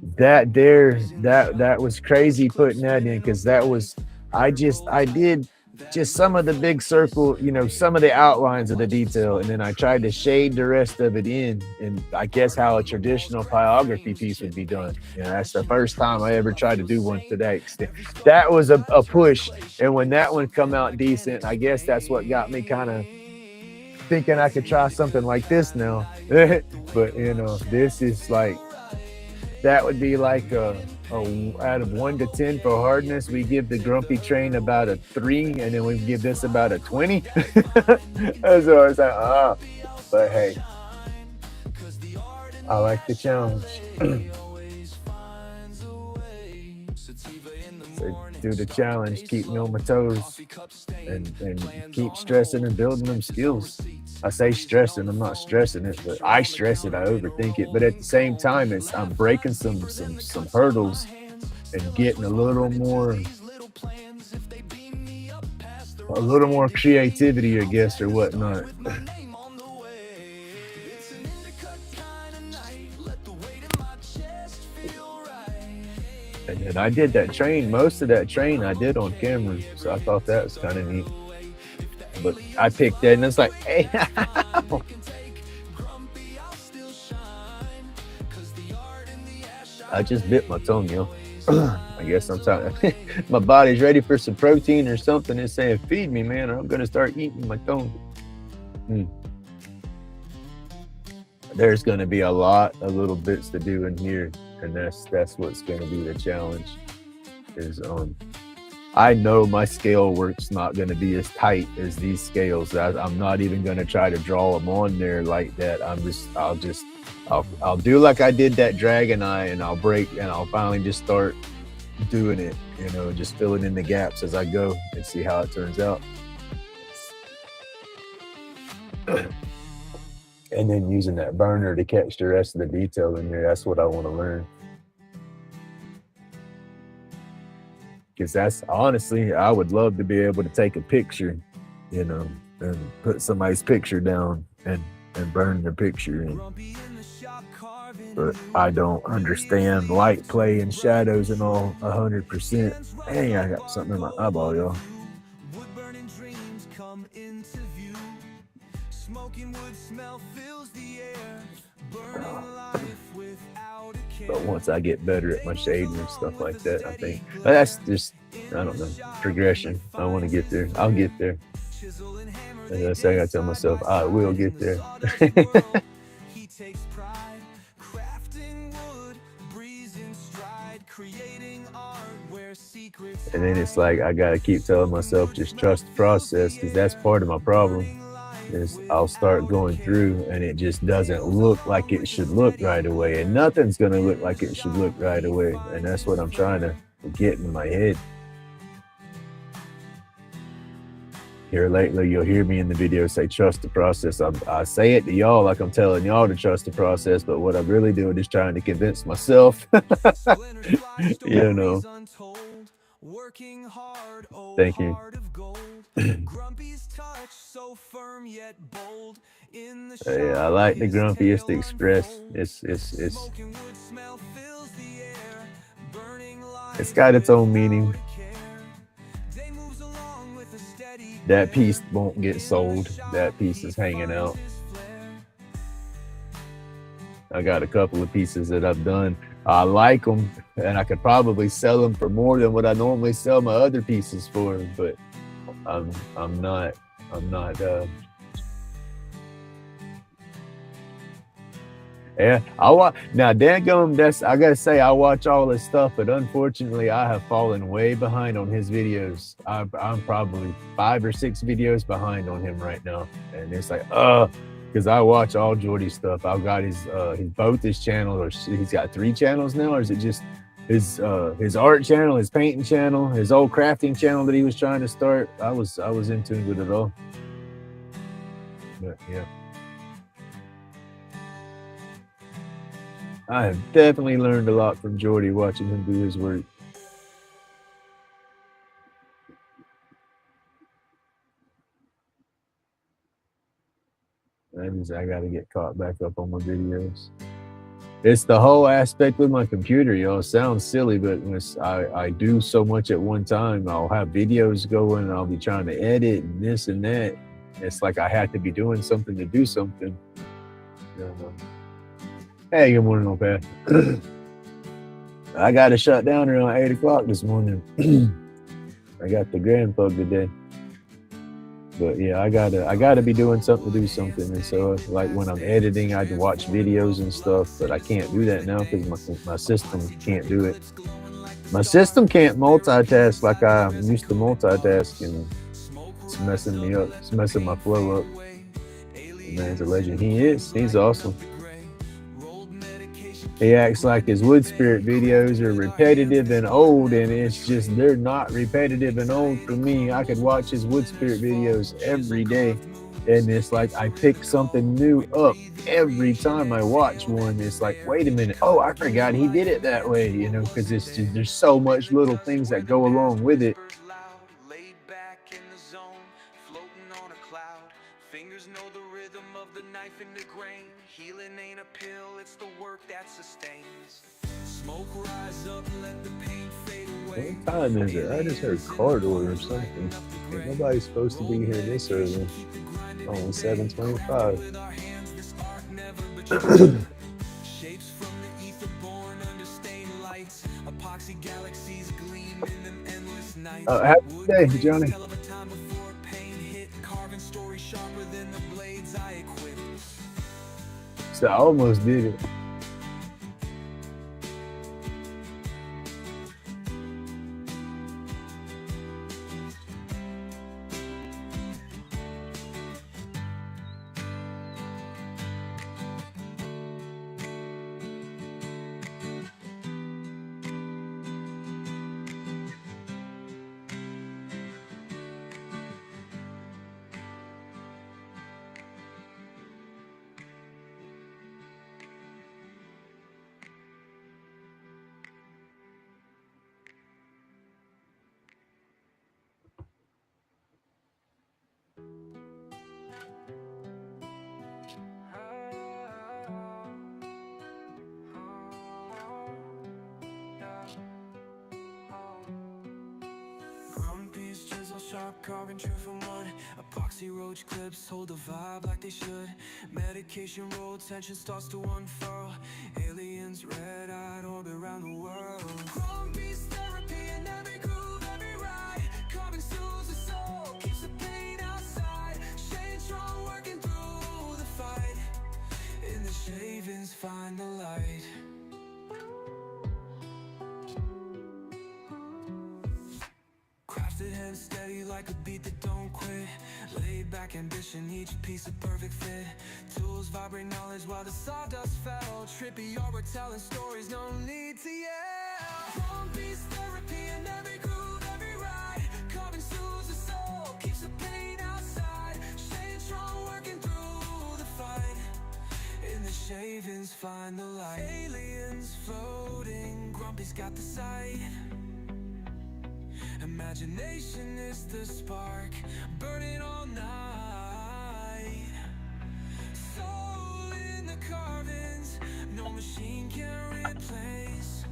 that was crazy putting that in, because that was I did just some of the big circle, some of the outlines of the detail, and then I tried to shade the rest of it in, and I guess how a traditional pyrography piece would be done. That's the first time I ever tried to do one to that extent. That was a push, and when that one come out decent, I guess that's what got me kind of thinking I could try something like this now. But this is like, that would be like out of 1 to 10 for hardness, we give the Grumpy Train about a 3, and then we give this about a 20. That's what I was like, but hey, I like the challenge. So do the challenge, keep me on my toes, and keep stressing and building them skills. I say stressing, I'm not stressing it, but I stress it, I overthink it. But at the same time, I'm breaking some hurdles and getting a little more creativity, I guess, or whatnot. And then I did that train, most of that train I did on camera, so I thought that was kind of neat. But I picked that, and it's like, hey, I just bit my tongue, yo. I guess I'm sorry. My body's ready for some protein or something. It's saying, feed me, man, or I'm gonna start eating my tongue. There's gonna be a lot of little bits to do in here, and that's what's gonna be the challenge. Is I know my scale work's not gonna be as tight as these scales. I'm not even gonna try to draw them on there like that. I'll do like I did that dragon eye, and I'll break, and I'll finally just start doing it, just filling in the gaps as I go and see how it turns out. And then using that burner to catch the rest of the detail in there. That's what I want to learn. Because that's honestly, I would love to be able to take a picture, and put somebody's picture down and burn their picture in. But I don't understand light play and shadows and all 100%. Dang, I got something in my eyeball, y'all. But once I get better at my shading and stuff like that, I think that's just, I don't know, progression. I want to get there. I'll get there. And that's how I gotta tell myself, I will get there. And then it's like, I gotta keep telling myself, just trust the process, because that's part of my problem. Is I'll start going through, and it just doesn't look like it should look right away, and nothing's gonna look like it should look right away, and that's what I'm trying to get in my head. Here lately, you'll hear me in the video say trust the process. I say it to y'all like I'm telling y'all to trust the process, but what I'm really doing is trying to convince myself. Thank you. Yeah, I like the grumpiest express. It's got its own meaning. That piece won't get sold. That piece is hanging out. I got a couple of pieces that I've done. I like them, and I could probably sell them for more than what I normally sell my other pieces for, but I'm not yeah, now, dadgum, I gotta say, I watch all this stuff, but unfortunately I have fallen way behind on his videos. I'm probably 5 or 6 videos behind on him right now, and it's like, because I watch all Jordy's stuff. I've got both his channels, or he's got 3 channels now, or is it just his art channel, his painting channel, his old crafting channel that he was trying to start? I was in tune with it all. But yeah, I have definitely learned a lot from Jordy watching him do his work. That means I gotta get caught back up on my videos. It's the whole aspect with my computer, It sounds silly, but I do so much at one time. I'll have videos going, I'll be trying to edit and this and that. It's like I have to be doing something to do something. Hey, good morning, old Pat. I got to shut down around 8 o'clock this morning. I got the grand pub today. But yeah, I gotta be doing something to do something. And so like when I'm editing, I can watch videos and stuff, but I can't do that now because my system can't do it. My system can't multitask like I used to multitask, and it's messing me up. It's messing my flow up. The man's a legend. He's awesome. He acts like his wood spirit videos are repetitive and old, and it's just they're not repetitive and old for me. I could watch his wood spirit videos every day, and it's like I pick something new up every time I watch one. It's like, wait a minute, oh, I forgot he did it that way, because it's just there's so much little things that go along with it. Laid back in the zone, floating on a cloud. Fingers know the rhythm of the knife in the grain. Healing ain't a pill, it's the work that sustains. Smoke rise up, let the pain fade away. What time is it? I just heard car door or something. Ain't nobody supposed to be here this early. Only 7:25. Shapes from the ether born under stained lights. Epoxy galaxies gleam in them endless nights. Happy day, Johnny. Time before pain hit, carving stories sharper than the blades I equipped. So I almost did it. Sharp carving true from wood. Epoxy roach clips hold the vibe like they should. Medication roll, tension starts to unfurl. Aliens red-eyed orbit around the world. Chrome beast therapy in every groove, every ride. Carving soothes the soul, keeps the pain outside. Shade strong, working through the fight. In the shavings find the light. Crafted hand steady like a beat that don't quit. Laid back ambition, each piece a perfect fit. Tools vibrate knowledge while the sawdust fell. Trippy art, we're telling stories, no need to yell. Chrome beast therapy in every groove, every ride. Carving soothes the soul, keeps the pain outside. Shade strong, working through the fight. In the shavings find the light. Aliens floating, Grumpy's got the sight. Imagination is the spark, burning all night. Soul in the carvings, no machine can replace.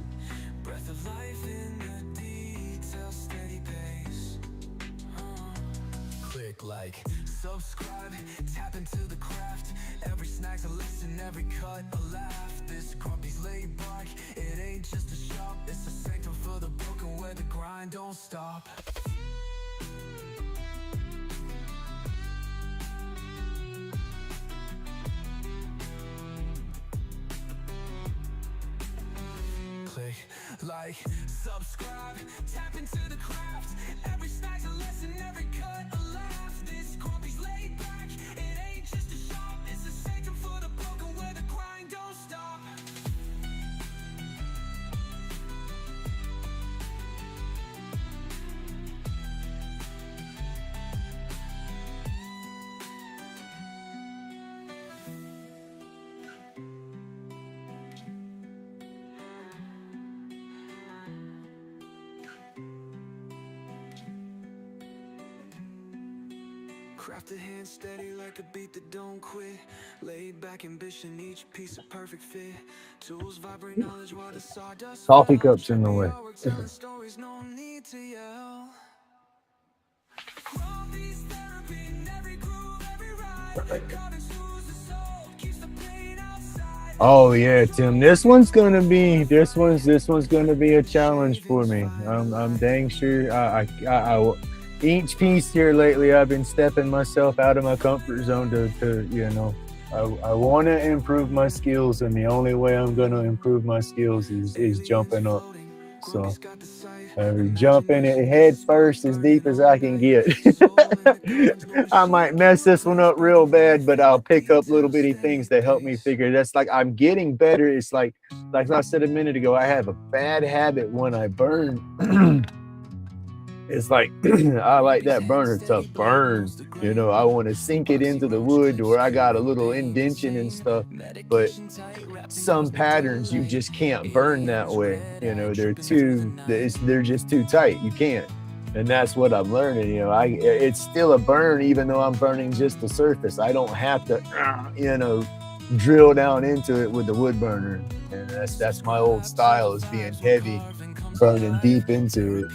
Breath of life in the details, steady pace. Click like, subscribe, tap into the craft. Every snack's a lesson, every cut a laugh. This Grumpy's laid back, it ain't just a shop. It's a sanctum for the broken where the grind don't stop. Click like, subscribe, tap into the craft. Every snack's a lesson, every cut a laugh. This Grumpy's laid back, it ain't just a shop. It's a sanctum for the broken where the grind don't stop. Craft a hand steady like a beat that don't quit. Laid back ambition, each piece a perfect fit. Tools vibrate knowledge while the sawdust Coffee falls. cups in the way. Artwork telling stories, no need to yell. Robbie's therapy in every groove, every ride. Carving smooths the soul, keeps the pain outside. Oh yeah, Tim. This one's gonna be gonna be a challenge for me. I'm dang sure. Each piece here lately, I've been stepping myself out of my comfort zone to you know. I want to improve my skills, and the only way I'm gonna improve my skills is jumping up. So jumping it head first as deep as I can get. I might mess this one up real bad, but I'll pick up little bitty things that help me figure. That's like I'm getting better. It's like I said a minute ago, I have a bad habit when I burn. It's like I like that burner to burn. You know, I want to sink it into the wood where I got a little indention and stuff. But some patterns you just can't burn that way. You know, they're just too tight. You can't. And that's what I'm learning. You know, it's still a burn even though I'm burning just the surface. I don't have to, you know, drill down into it with the wood burner. And that's my old style, is being heavy, burning deep into it.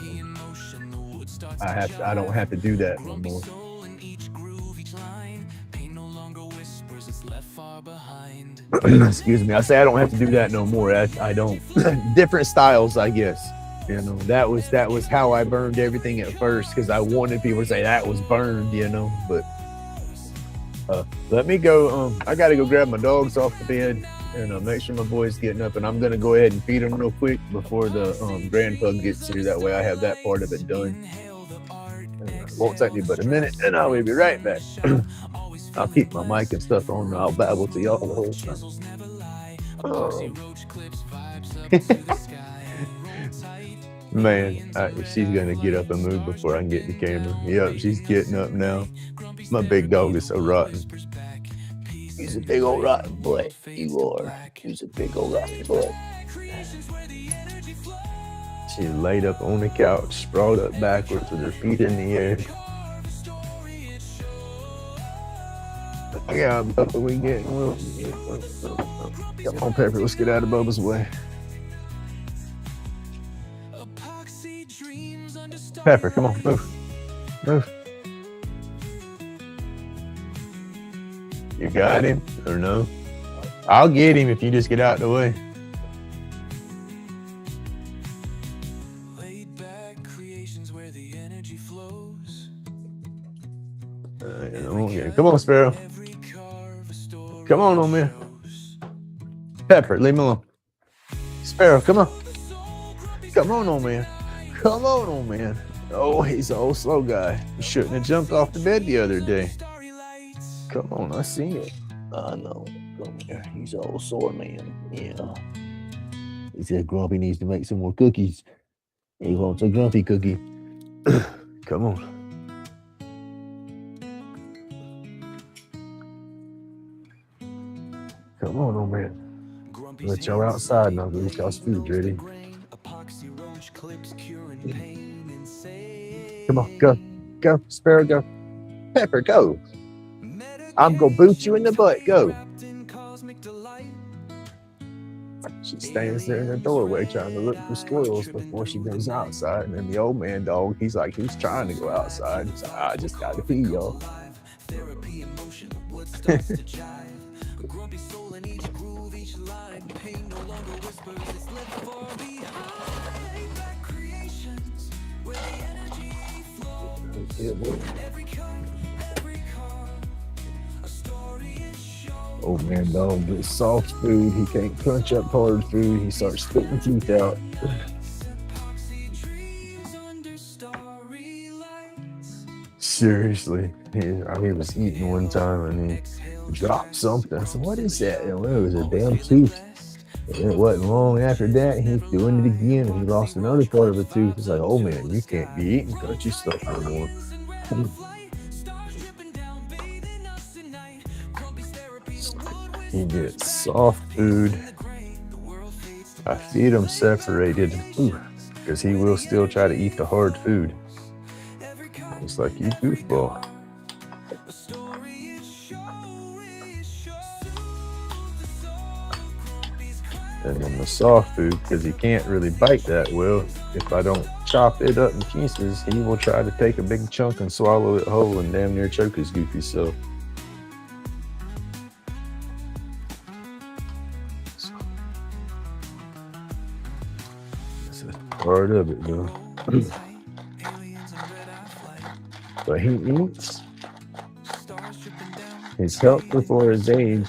I don't have to do that no more. Excuse me. I say I don't have to do that no more. I don't. Different styles, I guess. You know, that was how I burned everything at first, because I wanted people to say that was burned, you know. But let me go. I got to go grab my dogs off the bed and make sure my boy's getting up. And I'm gonna go ahead and feed them real quick before the grandpa gets here. That way I have that part of it done. Won't take me but a minute, and I will be right back. I'll keep my mic and stuff on, and I'll babble to y'all the whole time. Man, she's gonna get up and move before I can get the camera. Yep, she's getting up now. My big dog is so rotten. He's a big old rotten boy. You are. He's a big old rotten boy. She laid up on the couch, sprawled up backwards with her feet in the air. Yeah, Bubba, we get. Come on, Pepper, let's get out of Bubba's way. Pepper, come on, move. Move. You got him, or no? I'll get him if you just get out of the way. Come on, Sparrow. Come on, old man. Pepper, leave him alone. Sparrow, come on. Come on, old man. Come on, old man. Oh, he's an old slow guy. He shouldn't have jumped off the bed the other day. Come on, I see it. I know. Come here. He's an old sore man. Yeah. He said Grumpy needs to make some more cookies. He wants a Grumpy cookie. Come on. Come on, old man. Let y'all outside and I'll get y'all's food ready. Come on, go. Go, Sparrow, go. Pepper, go. I'm gonna boot you in the butt. Go. She stands there in the doorway trying to look for squirrels before she goes outside. And then the old man dog, he's trying to go outside. He's like, I just gotta pee, y'all. Grumpy soul in each groove, each line. Pain no longer whispers, it's left far behind. Back creations where the energy flows. Every cut, every call, a story it shows. Old man dog gets soft food. He can't crunch up hard food. He starts spitting teeth out. Seriously, he was eating one time and he dropped something. I said, what is that? And it was a damn tooth. And it wasn't long after that, he's doing it again, and he lost another part of a tooth. It's like, oh man, you can't be eating crunchy stuff anymore. He gets soft food. I feed him separated because he will still try to eat the hard food. It's like, you goofball. And then the soft food, because he can't really bite that well, if I don't chop it up in pieces, he will try to take a big chunk and swallow it whole and damn near choke his goofy self. That's a part of it, though. Aliens in red-eye flight. But he eats. Stars dripping down. His health before his age.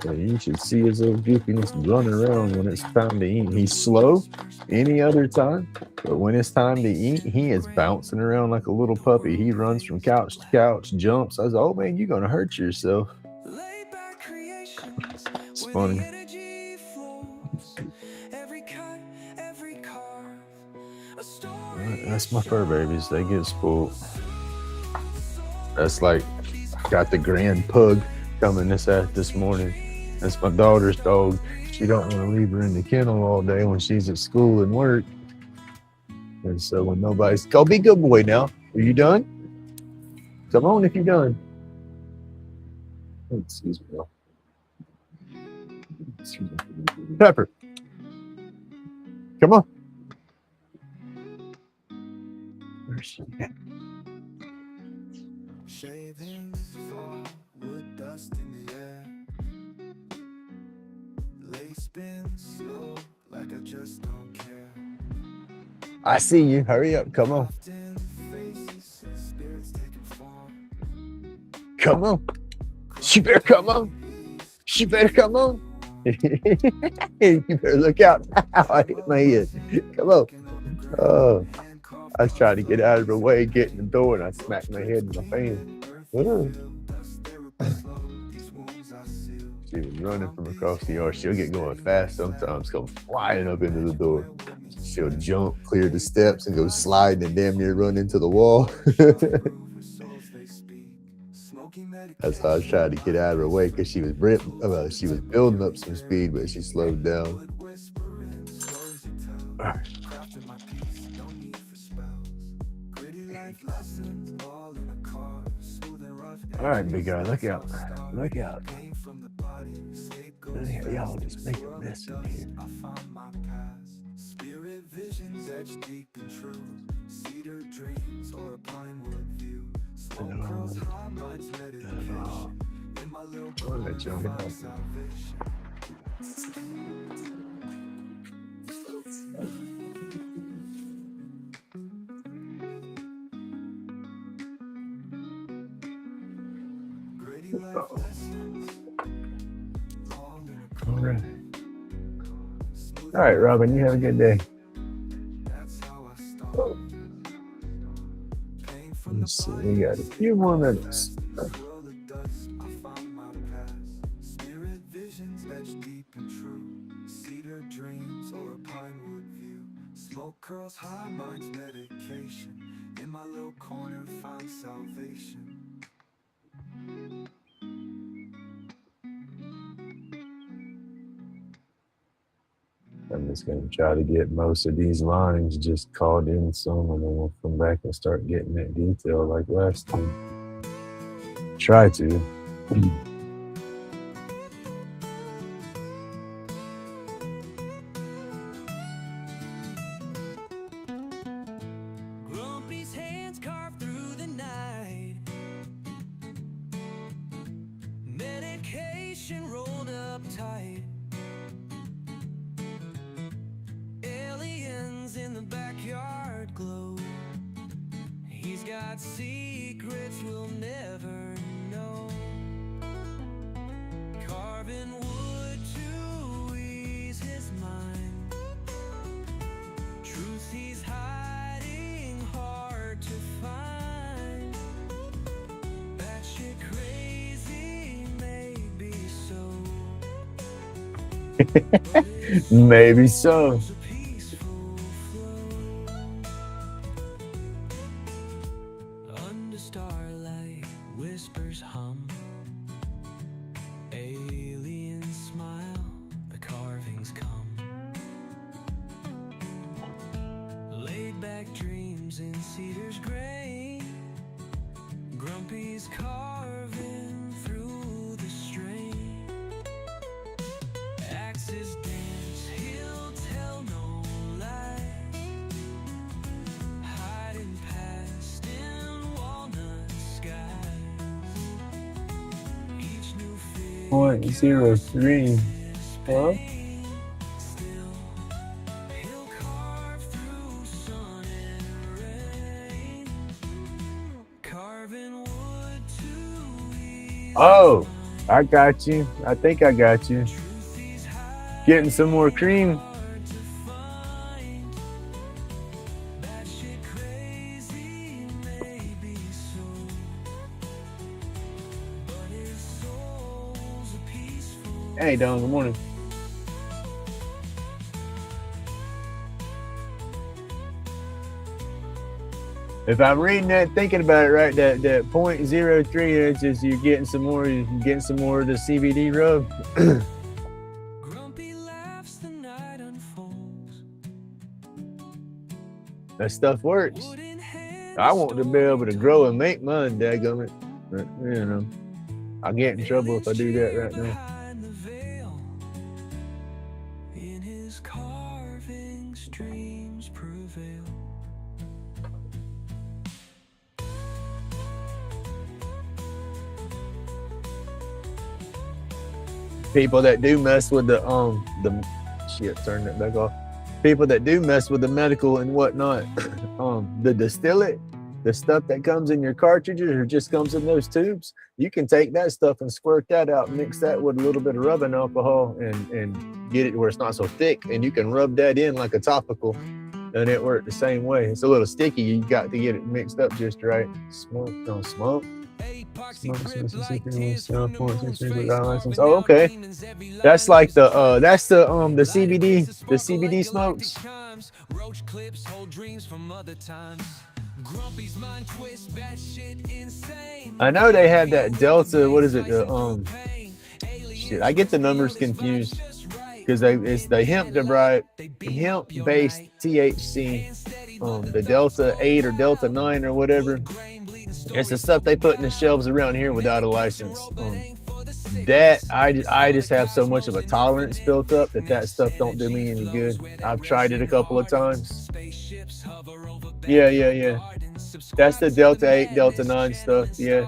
And you should see his little goofiness running around when it's time to eat. He's slow any other time, but when it's time to eat, he is bouncing around like a little puppy. He runs from couch to couch, jumps. I was like, oh man, you're gonna hurt yourself. Laid back creations. It's Where funny. the energy flows. Every cut, every carve. A story. That's my fur babies. They get spoiled. That's like got the grand pug coming this morning. That's my daughter's dog. She don't want to leave her in the kennel all day when she's at school and work. And so when nobody's, go be good boy now. Are you done? Come on if you're done. Excuse me. Excuse me. Pepper. Come on. Where's she at? Shavings fall, wood dust in the air. Lay spin slow, like I just don't care. I see you. Hurry up. Come on. Often faces, spirits taking form. Come on. She better come on. She better come on. You better look out. I hit my head. Come on. Oh, I was trying to get out of her way, get in the door, and I smacked my head in my fan. Oh. She was running from across the yard. She'll get going fast sometimes, go flying up into the door. She'll jump, clear the steps, and go sliding and damn near run into the wall. That's how I was trying to get out of her way because she was building up some speed, but she slowed down. All right, big guy, look out. Look out. Y'all just make a mess in here. Spirit visions etched deep and true. Cedar dreams or a pinewood view. Smoke curls, high minds meditation. In my little corner, find salvation. Gritty life lessons. All right. All right, Robin, you have a good day. That's how I start. Pain from Let's see, we got a few more minutes. the world of dust. I found my past. Spirit visions etched deep and true. Cedar dreams or a pinewood view. Smoke curls, high minds medication. In my little corner, find salvation. I'm just going to try to get most of these lines just caught in some, and then we'll come back and start getting that detail like last time. Try to. Grumpy's hands carved through the night. Medication rolled up tight. Aliens in the backyard glow. He's got secrets we'll never know. Carving wood to ease his mind. Truth he's hiding, hard to find. Batshit crazy, maybe so. Maybe so. It's a peaceful flow. Under starlight, whispers hum. Aliens smile, the carvings come. Laid back dreams in cedar's grain. Grumpy's carving through the strain. Axes dance, 0.03. Huh? He'll carve through sun and rain, carving wood to ease. Oh, I got you. I think I got you. Truth he's hiding Getting some more cream. hard to find. That shit crazy, maybe so, but his soul's a peaceful. Hey, Don, good morning. If I'm reading that, thinking about it right, that 0.03 is just you're getting some more of the CBD rub. Grumpy laughs, the night unfolds. That stuff works. Wooden hands I want to be able to grow and make mine, dadgummit. But, you know, I'll get in trouble if I do that right now. behind the veil. In his carvings, dreams prevail. People that do mess with the shit, turn that back off. People that do mess with the medical and whatnot, the distillate, the stuff that comes in your cartridges or just comes in those tubes, you can take that stuff and squirt that out, mix that with a little bit of rubbing alcohol and get it where it's not so thick, and you can rub that in like a topical and it worked the same way. It's a little sticky, you got to get it mixed up just right. Smoke, don't smoke. Oh, okay. That's like the CBD smokes. Roach clips, hold dreams from other times. Grumpy's mind twist, batshit insane. I know they have that Delta. What is it? Shit, I get the numbers confused because it's the hemp-based THC, the Delta 8 or Delta 9 or whatever. It's the stuff they put in the shelves around here without a license. That I just have so much of a tolerance built up that stuff don't do me any good. I've tried it a couple of times. Yeah. That's the Delta 8, Delta 9 stuff. Yeah.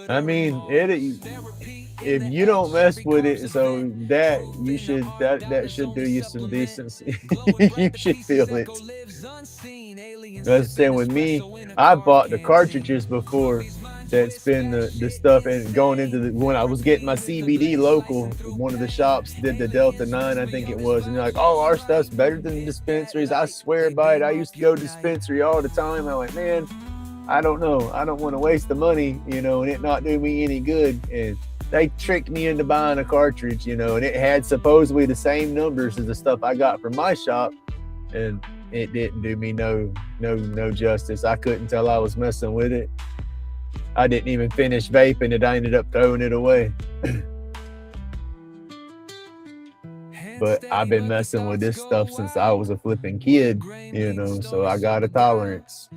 I mean, if you don't mess with it, so that should do you some decency. You should feel it. That's saying with me, I bought the cartridges before that's been the stuff, and going into when I was getting my CBD local, one of the shops did the Delta 9, I think it was, and they're like, oh, our stuff's better than the dispensaries. I swear by it. I used to go to dispensary all the time. I'm like, man, I don't know. I don't want to waste the money, and it not do me any good. And they tricked me into buying a cartridge, and it had supposedly the same numbers as the stuff I got from my shop, and it didn't do me no justice. I couldn't tell I was messing with it. I didn't even finish vaping it. I ended up throwing it away. But I've been messing with this stuff since I was a flipping kid, so I got a tolerance.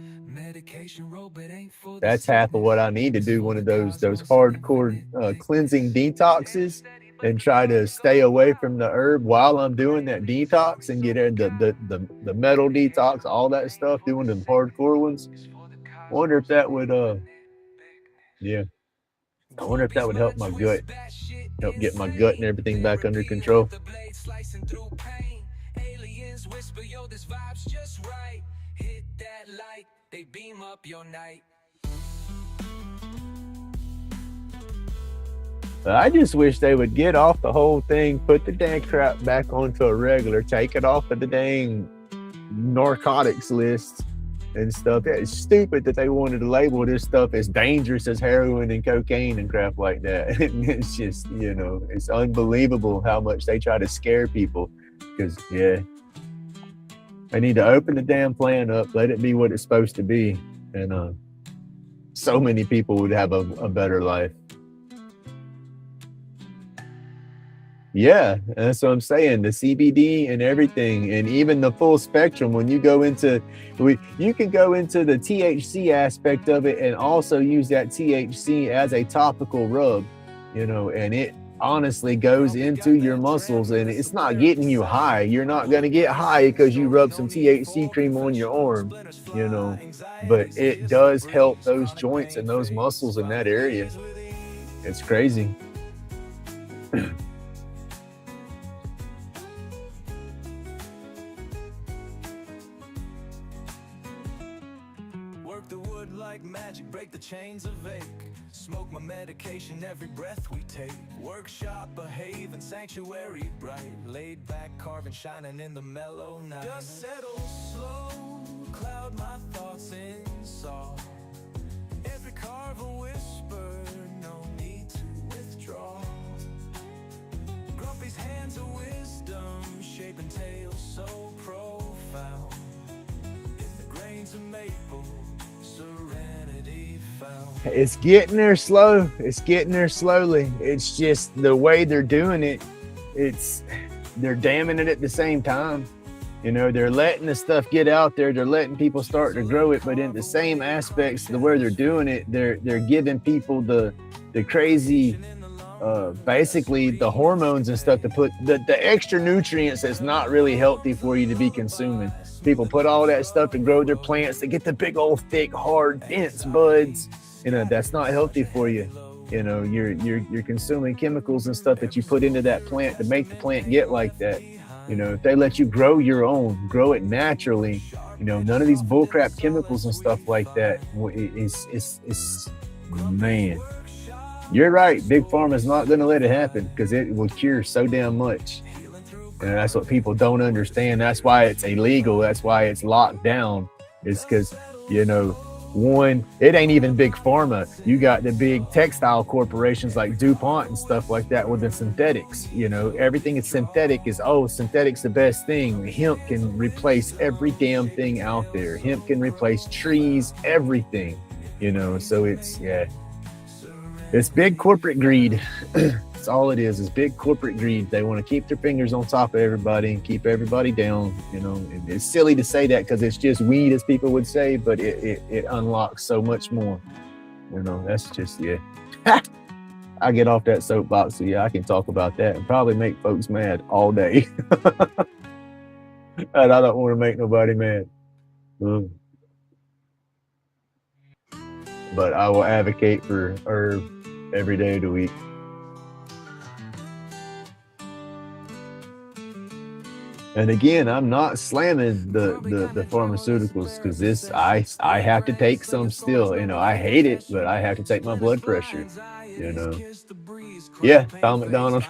That's half of what I need to do, one of those hardcore cleansing detoxes, and try to stay away from the herb while I'm doing that detox and get the metal detox, all that stuff, doing the hardcore ones. Wonder if that would I wonder if that would help my gut, help get my gut and everything back under control. Aliens whisper, yo, this vibe's just right. Hit that light, they beam up your night. I just wish they would get off the whole thing, put the dang crap back onto a regular, take it off of the dang narcotics list and stuff. Yeah, it's stupid that they wanted to label this stuff as dangerous as heroin and cocaine and crap like that. It's just, it's unbelievable how much they try to scare people. Because, they need to open the damn plant up, let it be what it's supposed to be, and so many people would have a better life. Yeah, that's what I'm saying. The CBD and everything, and even the full spectrum. When you go into, you can go into the THC aspect of it and also use that THC as a topical rub, and it honestly goes into your muscles, and it's not getting you high. You're not going to get high because you rub some THC cream on your arm, but it does help those joints and those muscles in that area. It's crazy. Work the wood like magic, break the chains of ache. Smoke my medication every breath we take. Workshop, a haven, sanctuary bright. Laid back, carving, shining in the mellow night. Dust settles slow, cloud my thoughts in song. Every carve a whisper, no need to withdraw. Grumpy's hands of wisdom, shaping tales so profound. In the grains of maple, serenity found. It's getting there slow. It's getting there slowly. It's just the way they're doing it. They're damming it at the same time. You know, they're letting the stuff get out there. They're letting people start to grow it, but in the same aspects, the way they're doing it, they're giving people the crazy, basically the hormones and stuff to put the extra nutrients that's not really healthy for you to be consuming. People put all that stuff to grow their plants to get the big old thick, hard, dense buds. You know, that's not healthy for you. You know, you're consuming chemicals and stuff that you put into that plant to make the plant get like that. You know, if they let you grow your own, grow it naturally, you know, none of these bullcrap chemicals and stuff like that. It's man, you're right. Big Pharma's not going to let it happen because it will cure so damn much. And that's what people don't understand. That's why it's illegal. That's why it's locked down. It's because, you know, one, it ain't even Big Pharma. You got the big textile corporations like DuPont and stuff like that with the synthetics. You know, everything is synthetic is, oh, synthetic's the best thing. Hemp can replace every damn thing out there. Hemp can replace trees, everything, you know. So it's, yeah, it's big corporate greed. That's all it is big corporate greed. They want to keep their fingers on top of everybody and keep everybody down. You know, it's silly to say that because it's just weed, as people would say, but it unlocks so much more. You know, that's just, yeah. I get off that soapbox, so yeah, I can talk about that and probably make folks mad all day. And I don't want to make nobody mad. But I will advocate for herb every day of the week. And again, I'm not slamming the pharmaceuticals because this I have to take some still. You know, I hate it, but I have to take my blood pressure. You know, yeah, Tom McDonald,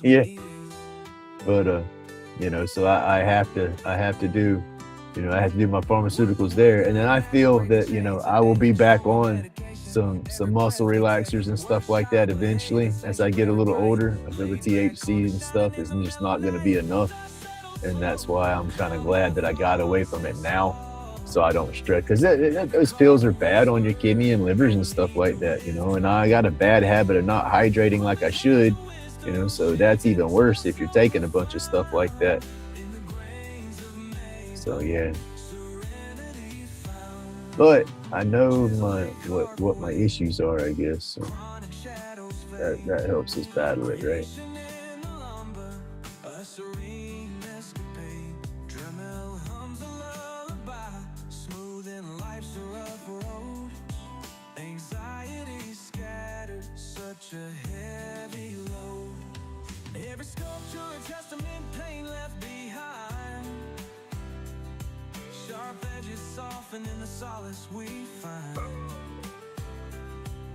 yeah. But you know, so I have to do, you know, I have to do my pharmaceuticals there, and then I feel that, you know, I will be back on some muscle relaxers and stuff like that eventually as I get a little older. The THC and stuff is just not going to be enough. And that's why I'm kind of glad that I got away from it now, so I don't stress. Because those pills are bad on your kidney and livers and stuff like that, you know. And I got a bad habit of not hydrating like I should, you know. So that's even worse if you're taking a bunch of stuff like that. So yeah. But I know what my issues are, I guess. So that helps us battle it, right? A heavy load. Every sculpture and testament, pain left behind. Sharp edges soften in the solace we find.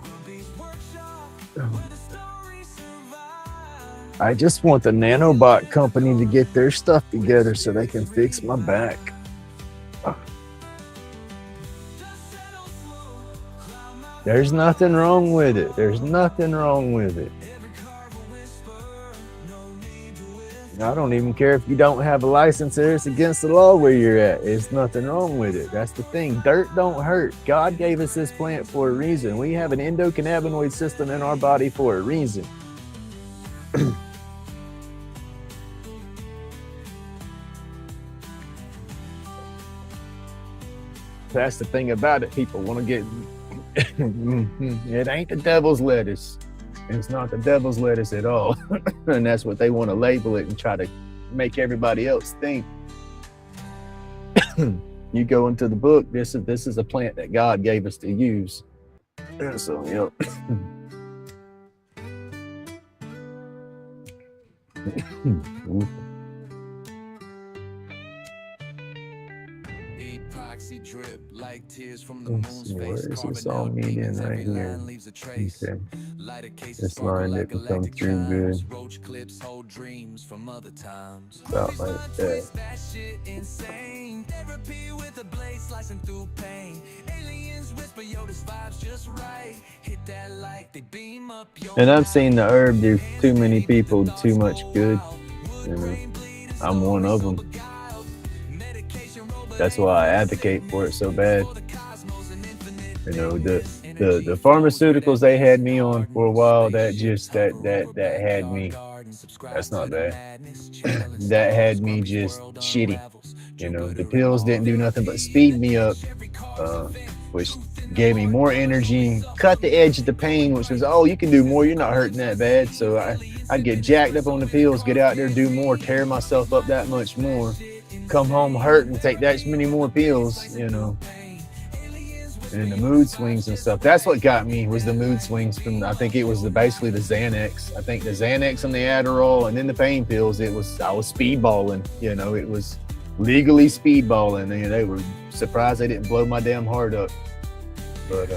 Grumpy's workshop, where the story survives. I just want the nanobot company to get their stuff together so they can fix my back. There's nothing wrong with it. There's nothing wrong with it. I don't even care if you don't have a license there. It's against the law where you're at. There's nothing wrong with it. That's the thing. Dirt don't hurt. God gave us this plant for a reason. We have an endocannabinoid system in our body for a reason. That's the thing about it. People want to get... It ain't the devil's lettuce. It's not the devil's lettuce at all. And that's what they want to label it and try to make everybody else think. You go into the book, this is a plant that God gave us to use. So, yep. Epoxy drip like tears from the Let's moon's see, where face. is this Carving all out meaning demons, right every here? line leaves a trace. Okay, Lighter cases this sparkle line like didn't come galactic through chimes. good. Roach clips hold dreams from other times. About like that. That shit insane. Therapy with a blade slicing through pain. Aliens whisper, yo, this vibe's just right. Hit that like they beam up your And I've seen the herb do too many people too much good. You know, I'm one of them. That's why I advocate for it so bad. You know, the pharmaceuticals they had me on for a while, that just that had me. That's not bad. That had me just shitty. You know, the pills didn't do nothing but speed me up, which gave me more energy, cut the edge of the pain, which was, oh, you can do more. You're not hurting that bad. So I'd get jacked up on the pills, get out there, do more, tear myself up that much more, come home hurting, take that many more pills, you know. And the mood swings and stuff. That's what got me, was the mood swings from, I think it was basically the Xanax. I think the Xanax and the Adderall and then the pain pills, I was speedballing, you know, it was legally speedballing. And they were surprised they didn't blow my damn heart up. But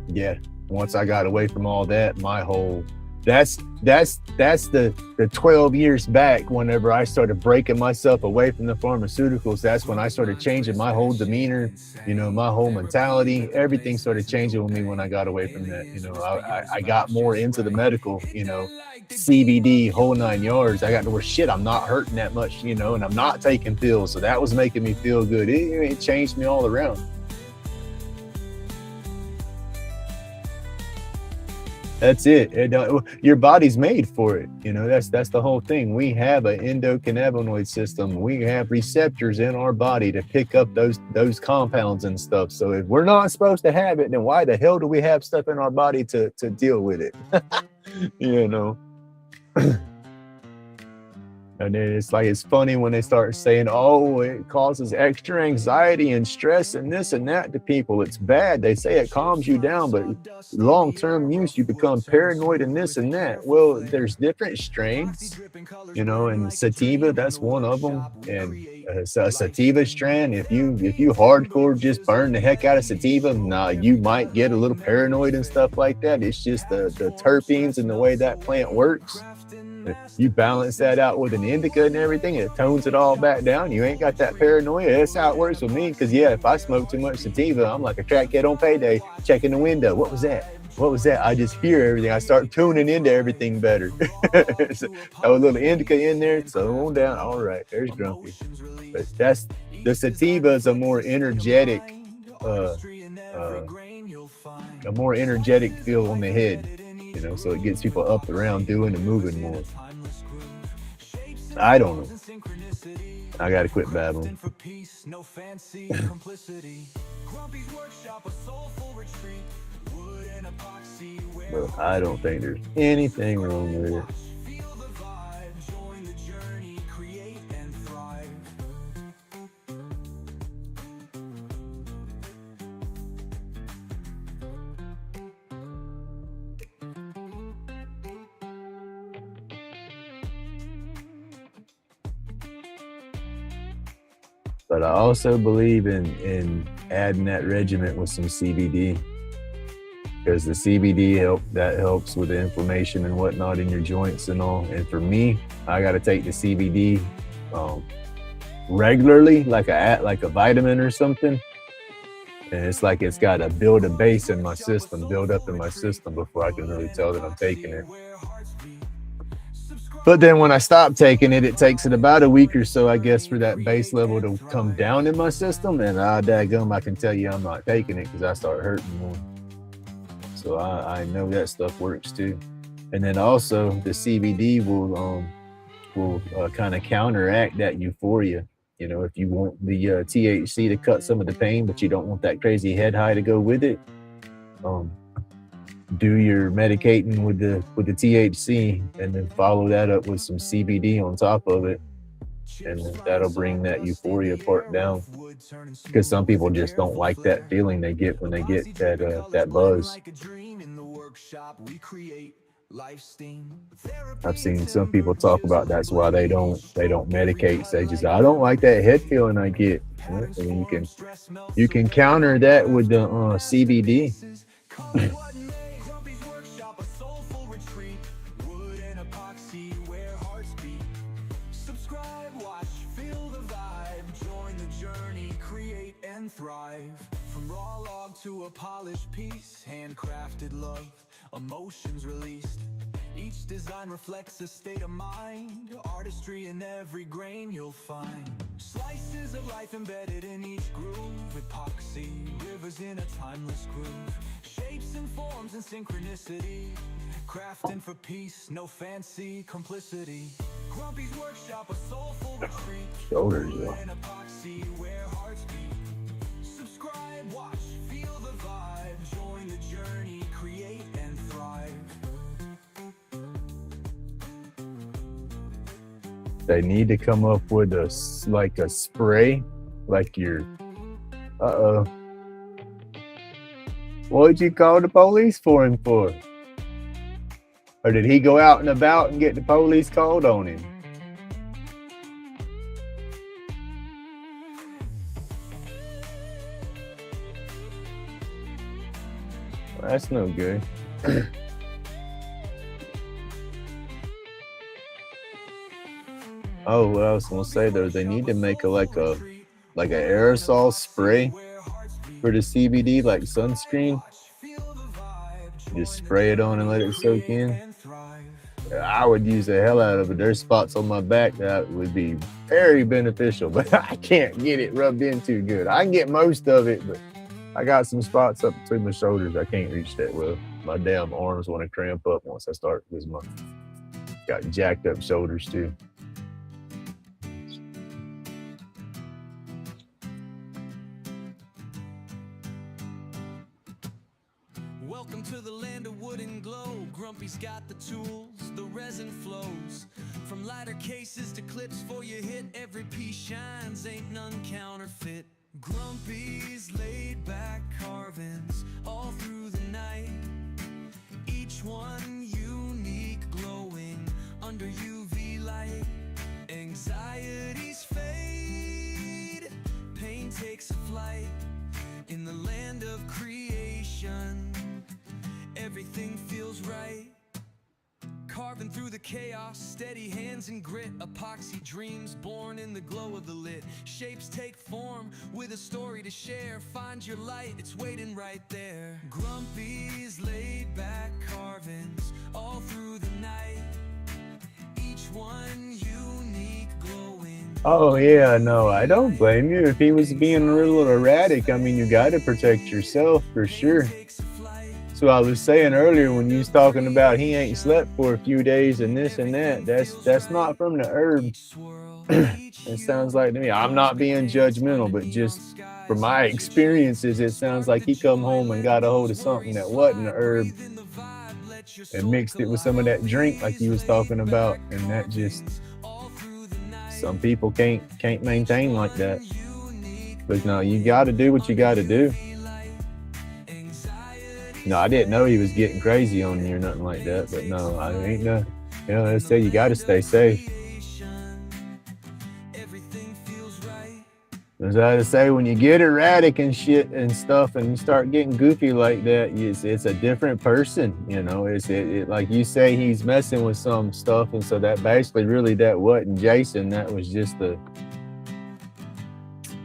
yeah, once I got away from all that, my whole, that's the 12 years back, whenever I started breaking myself away from the pharmaceuticals. That's when I started changing my whole demeanor, you know, my whole mentality. Everything started changing with me when I got away from that. You know, I got more into the medical, you know, CBD, whole 9 yards. I got to where, shit, I'm not hurting that much, you know, and I'm not taking pills. So that was making me feel good. It changed me all around. That's it. Your body's made for it. You know, that's the whole thing. We have an endocannabinoid system. We have receptors in our body to pick up those compounds and stuff. So if we're not supposed to have it, then why the hell do we have stuff in our body to deal with it? You know. And then it's like, it's funny when they start saying, oh, it causes extra anxiety and stress and this and that to people. It's bad. They say it calms you down, but long-term use, you become paranoid and this and that. Well, there's different strains, you know, and sativa, that's one of them. And a sativa strand, if you hardcore just burn the heck out of sativa, nah, you might get a little paranoid and stuff like that. It's just the terpenes and the way that plant works. If you balance that out with an indica and everything, it tones it all back down. You ain't got that paranoia. That's how it works with me. Because yeah, if I smoke too much sativa, I'm like a crackhead on payday, checking the window. What was that? What was that? I just hear everything. I start tuning into everything better. So, a little indica in there, so on down. All right, there's grumpy. But that's, the sativa is a more energetic, a more energetic feel on the head. You know, so it gets people up around doing and moving more. I don't know. I gotta quit babbling. But I don't think there's anything wrong with it. But I also believe in adding that regimen with some CBD, because the CBD helps with the inflammation and whatnot in your joints and all. And for me, I got to take the CBD regularly, like a vitamin or something. And it's like it's got to build a base in my system, build up in my system before I can really tell that I'm taking it. But then when I stop taking it, it takes it about a week or so, I guess, for that base level to come down in my system. And daggum, I can tell you I'm not taking it because I start hurting more. So I know that stuff works too. And then also the CBD will kind of counteract that euphoria. You know, if you want the THC to cut some of the pain, but you don't want that crazy head high to go with it, do your medicating with the THC, and then follow that up with some CBD on top of it, and that'll bring that euphoria part down. Because some people just don't like that feeling they get when they get that buzz. Life's theme. I've seen some people talk about that's why they don't medicate. They just, I don't like that head feeling I get. Well, I mean, you can counter that with the CBD. Call it what may. Grumpy's workshop, a soulful retreat. Wood and epoxy, where hearts beat. Subscribe, watch, feel the vibe. Join the journey, create and thrive. From raw log to a polished piece, handcrafted love, emotions released. Each design reflects a state of mind. Artistry in every grain you'll find. Slices of life embedded in each groove. Epoxy, rivers in a timeless groove. Shapes and forms and synchronicity. Crafting for peace, no fancy complicity. Grumpy's workshop, a soulful retreat. Shoulders, Wood yeah. and epoxy, where hearts beat. Subscribe, watch, feel the vibe. Join the journey, create and thrive. They need to come up with a spray, like your. What'd you call the police for him for? Or did he go out and about and get the police called on him? Well, that's no good. Oh, what I was gonna say though, they need to make like a aerosol spray for the CBD, like sunscreen. Just spray it on and let it soak in. I would use the hell out of it. There's spots on my back that would be very beneficial, but I can't get it rubbed in too good. I can get most of it, but I got some spots up between my shoulders I can't reach that well. My damn arms want to cramp up once I start, because my got jacked up shoulders too. Welcome to the land of wood and glow. Grumpy's got the tools, the resin flows. From lighter cases to clips for your hit, every piece shines, ain't none counterfeit. Grumpy's laid back carvings all through the night. Each one unique, glowing under UV light. Anxieties fade, pain takes a flight. In the land of creation, everything feels right. Carving through the chaos, steady hands and grit. Epoxy dreams born in the glow of the lit. Shapes take form with a story to share. Find your light, it's waiting right there. Grumpy's laid back carvings all through the night. Each one unique, glowing. Oh yeah, no, I don't blame you. If he was being a little erratic, I mean, you got to protect yourself for sure. So I was saying earlier when you was talking about he ain't slept for a few days and this and that, that's not from the herb. It sounds like to me, I'm not being judgmental, but just from my experiences, it sounds like he come home and got a hold of something that wasn't the herb and mixed it with some of that drink like he was talking about, and that just, some people can't maintain like that. But no, you got to do what you got to do. No, I didn't know he was getting crazy on you or nothing like that. But no, I ain't no. You know, they say you got to stay safe. As I say, when you get erratic and shit and stuff, and you start getting goofy like that, it's a different person. You know, it like you say, he's messing with some stuff, and so that basically really that wasn't Jason. That was just the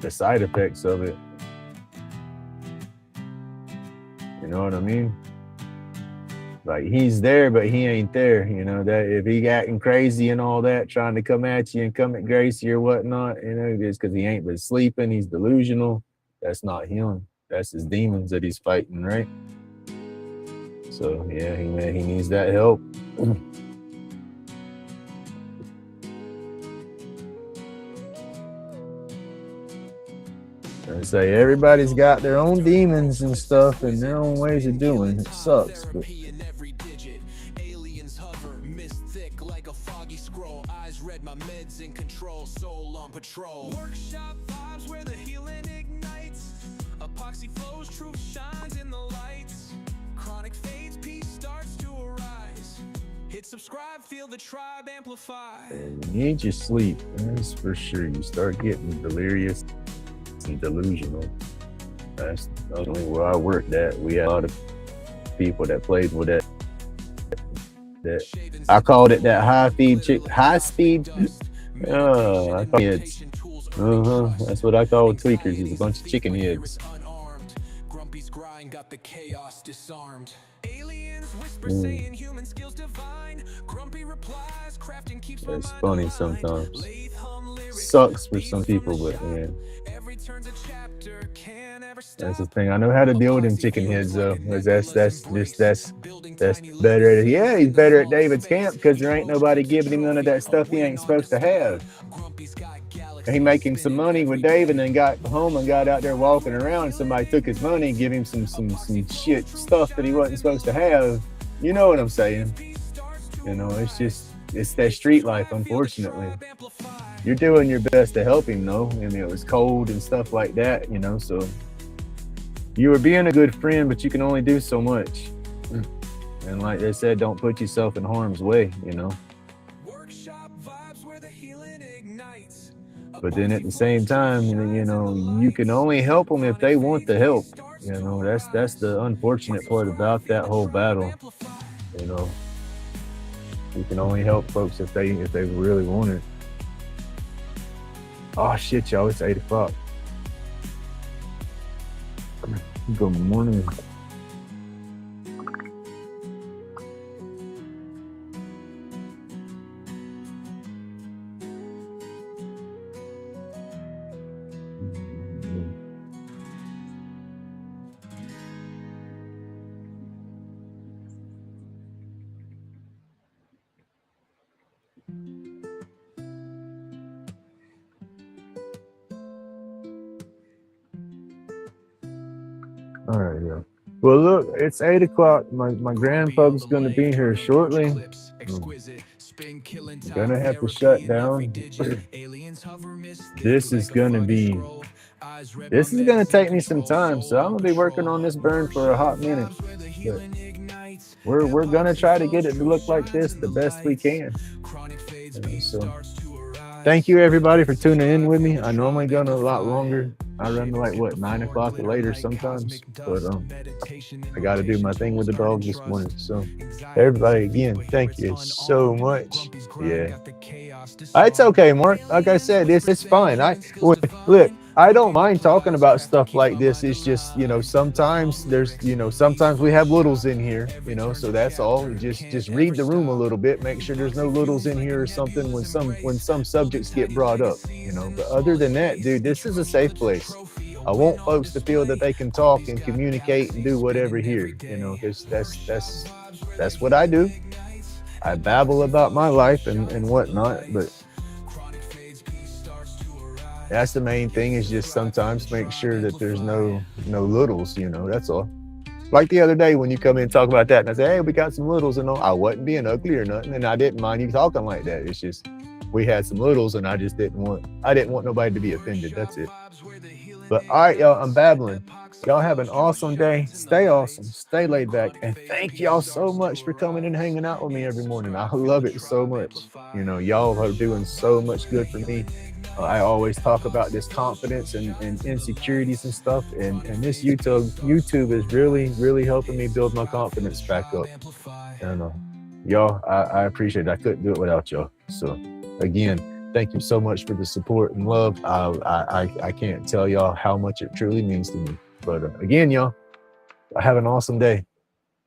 side effects of it. You know what I mean? Like he's there, but he ain't there. You know, that if he acting crazy and all that, trying to come at you and come at Gracie or whatnot, you know, just because he ain't been sleeping, he's delusional. That's not him. That's his demons that he's fighting, right? So yeah, he needs that help. I say everybody's got their own demons and stuff and their own ways of doing. It sucks, but aliens hover, mist thick like a foggy scroll. Eyes red, my meds in control, soul on patrol. Workshop vibes where the healing ignites. Epoxy flows, truth shines in the lights. Chronic fades, peace starts to arise. Subscribe, feel the tribe amplify. And you need your sleep, that's for sure. You start getting delirious and delusional. That's only where I worked at. We had a lot of people that played with that. I called it that high speed. I call heads. That's what I call tweakers. Is a bunch of chicken heads. Grumpy's grind got the chaos disarmed. Aliens whisper saying human skills divine. Grumpy replies, crafting keeps my It's mind funny aligned. sometimes. Lathe hum lyrics, Sucks for some people, but man, every turn's a chapter, can't ever stop. that's the thing. I know how to deal with them chicken heads though. 'Cause that's better. Yeah, he's better at David's camp because there ain't nobody giving him none of that stuff he ain't supposed to have. He making some money with Dave and then got home and got out there walking around and somebody took his money and give him some shit stuff that he wasn't supposed to have. You know what I'm saying? You know, it's that street life, unfortunately. You're doing your best to help him though. I mean, it was cold and stuff like that, you know, so you were being a good friend, but you can only do so much. And like they said, don't put yourself in harm's way, you know. But then at the same time, you know, you can only help them if they want the help. You know, that's the unfortunate part about that whole battle. You know, you can only help folks if they really want it. Oh shit, y'all! It's 8 o'clock. Good morning. All right, yeah. Well, look, it's 8 o'clock. My grandpa's going to be here shortly. I'm gonna have to shut down. This is gonna take me some time, so I'm gonna be working on this burn for a hot minute. But we're gonna try to get it to look like this the best we can. So thank you everybody for tuning in with me. I normally go a lot longer. I run to like what 9 o'clock or later sometimes, but I got to do my thing with the dog this morning. So everybody, again, thank you so much. Yeah, it's okay, Mark. Like I said, it's fine. Look, I don't mind talking about stuff like this. It's just, you know, sometimes sometimes we have littles in here, you know, so that's all. Just read the room a little bit, make sure there's no littles in here or something when some subjects get brought up, you know. But other than that, dude, this is a safe place. I want folks to feel that they can talk and communicate and do whatever here, you know, because that's what I do. I babble about my life and whatnot, but that's the main thing, is just sometimes make sure that there's no littles, you know, that's all. Like the other day when you come in and talk about that and I say, hey, we got some littles, and I wasn't being ugly or nothing, and I didn't mind you talking like that. It's just we had some littles and I didn't want nobody to be offended. That's it. But all right, y'all, I'm babbling. Y'all have an awesome day. Stay awesome. Stay laid back. And thank y'all so much for coming and hanging out with me every morning. I love it so much. You know, y'all are doing so much good for me. I always talk about this confidence and insecurities and stuff. And this YouTube is really, really helping me build my confidence back up. And y'all, I appreciate it. I couldn't do it without y'all. So again, thank you so much for the support and love. I can't tell y'all how much it truly means to me. But again, y'all, have an awesome day.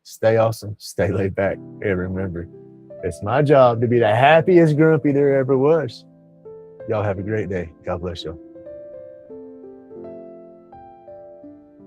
Stay awesome. Stay laid back. And remember, it's my job to be the happiest grumpy there ever was. Y'all have a great day. God bless y'all.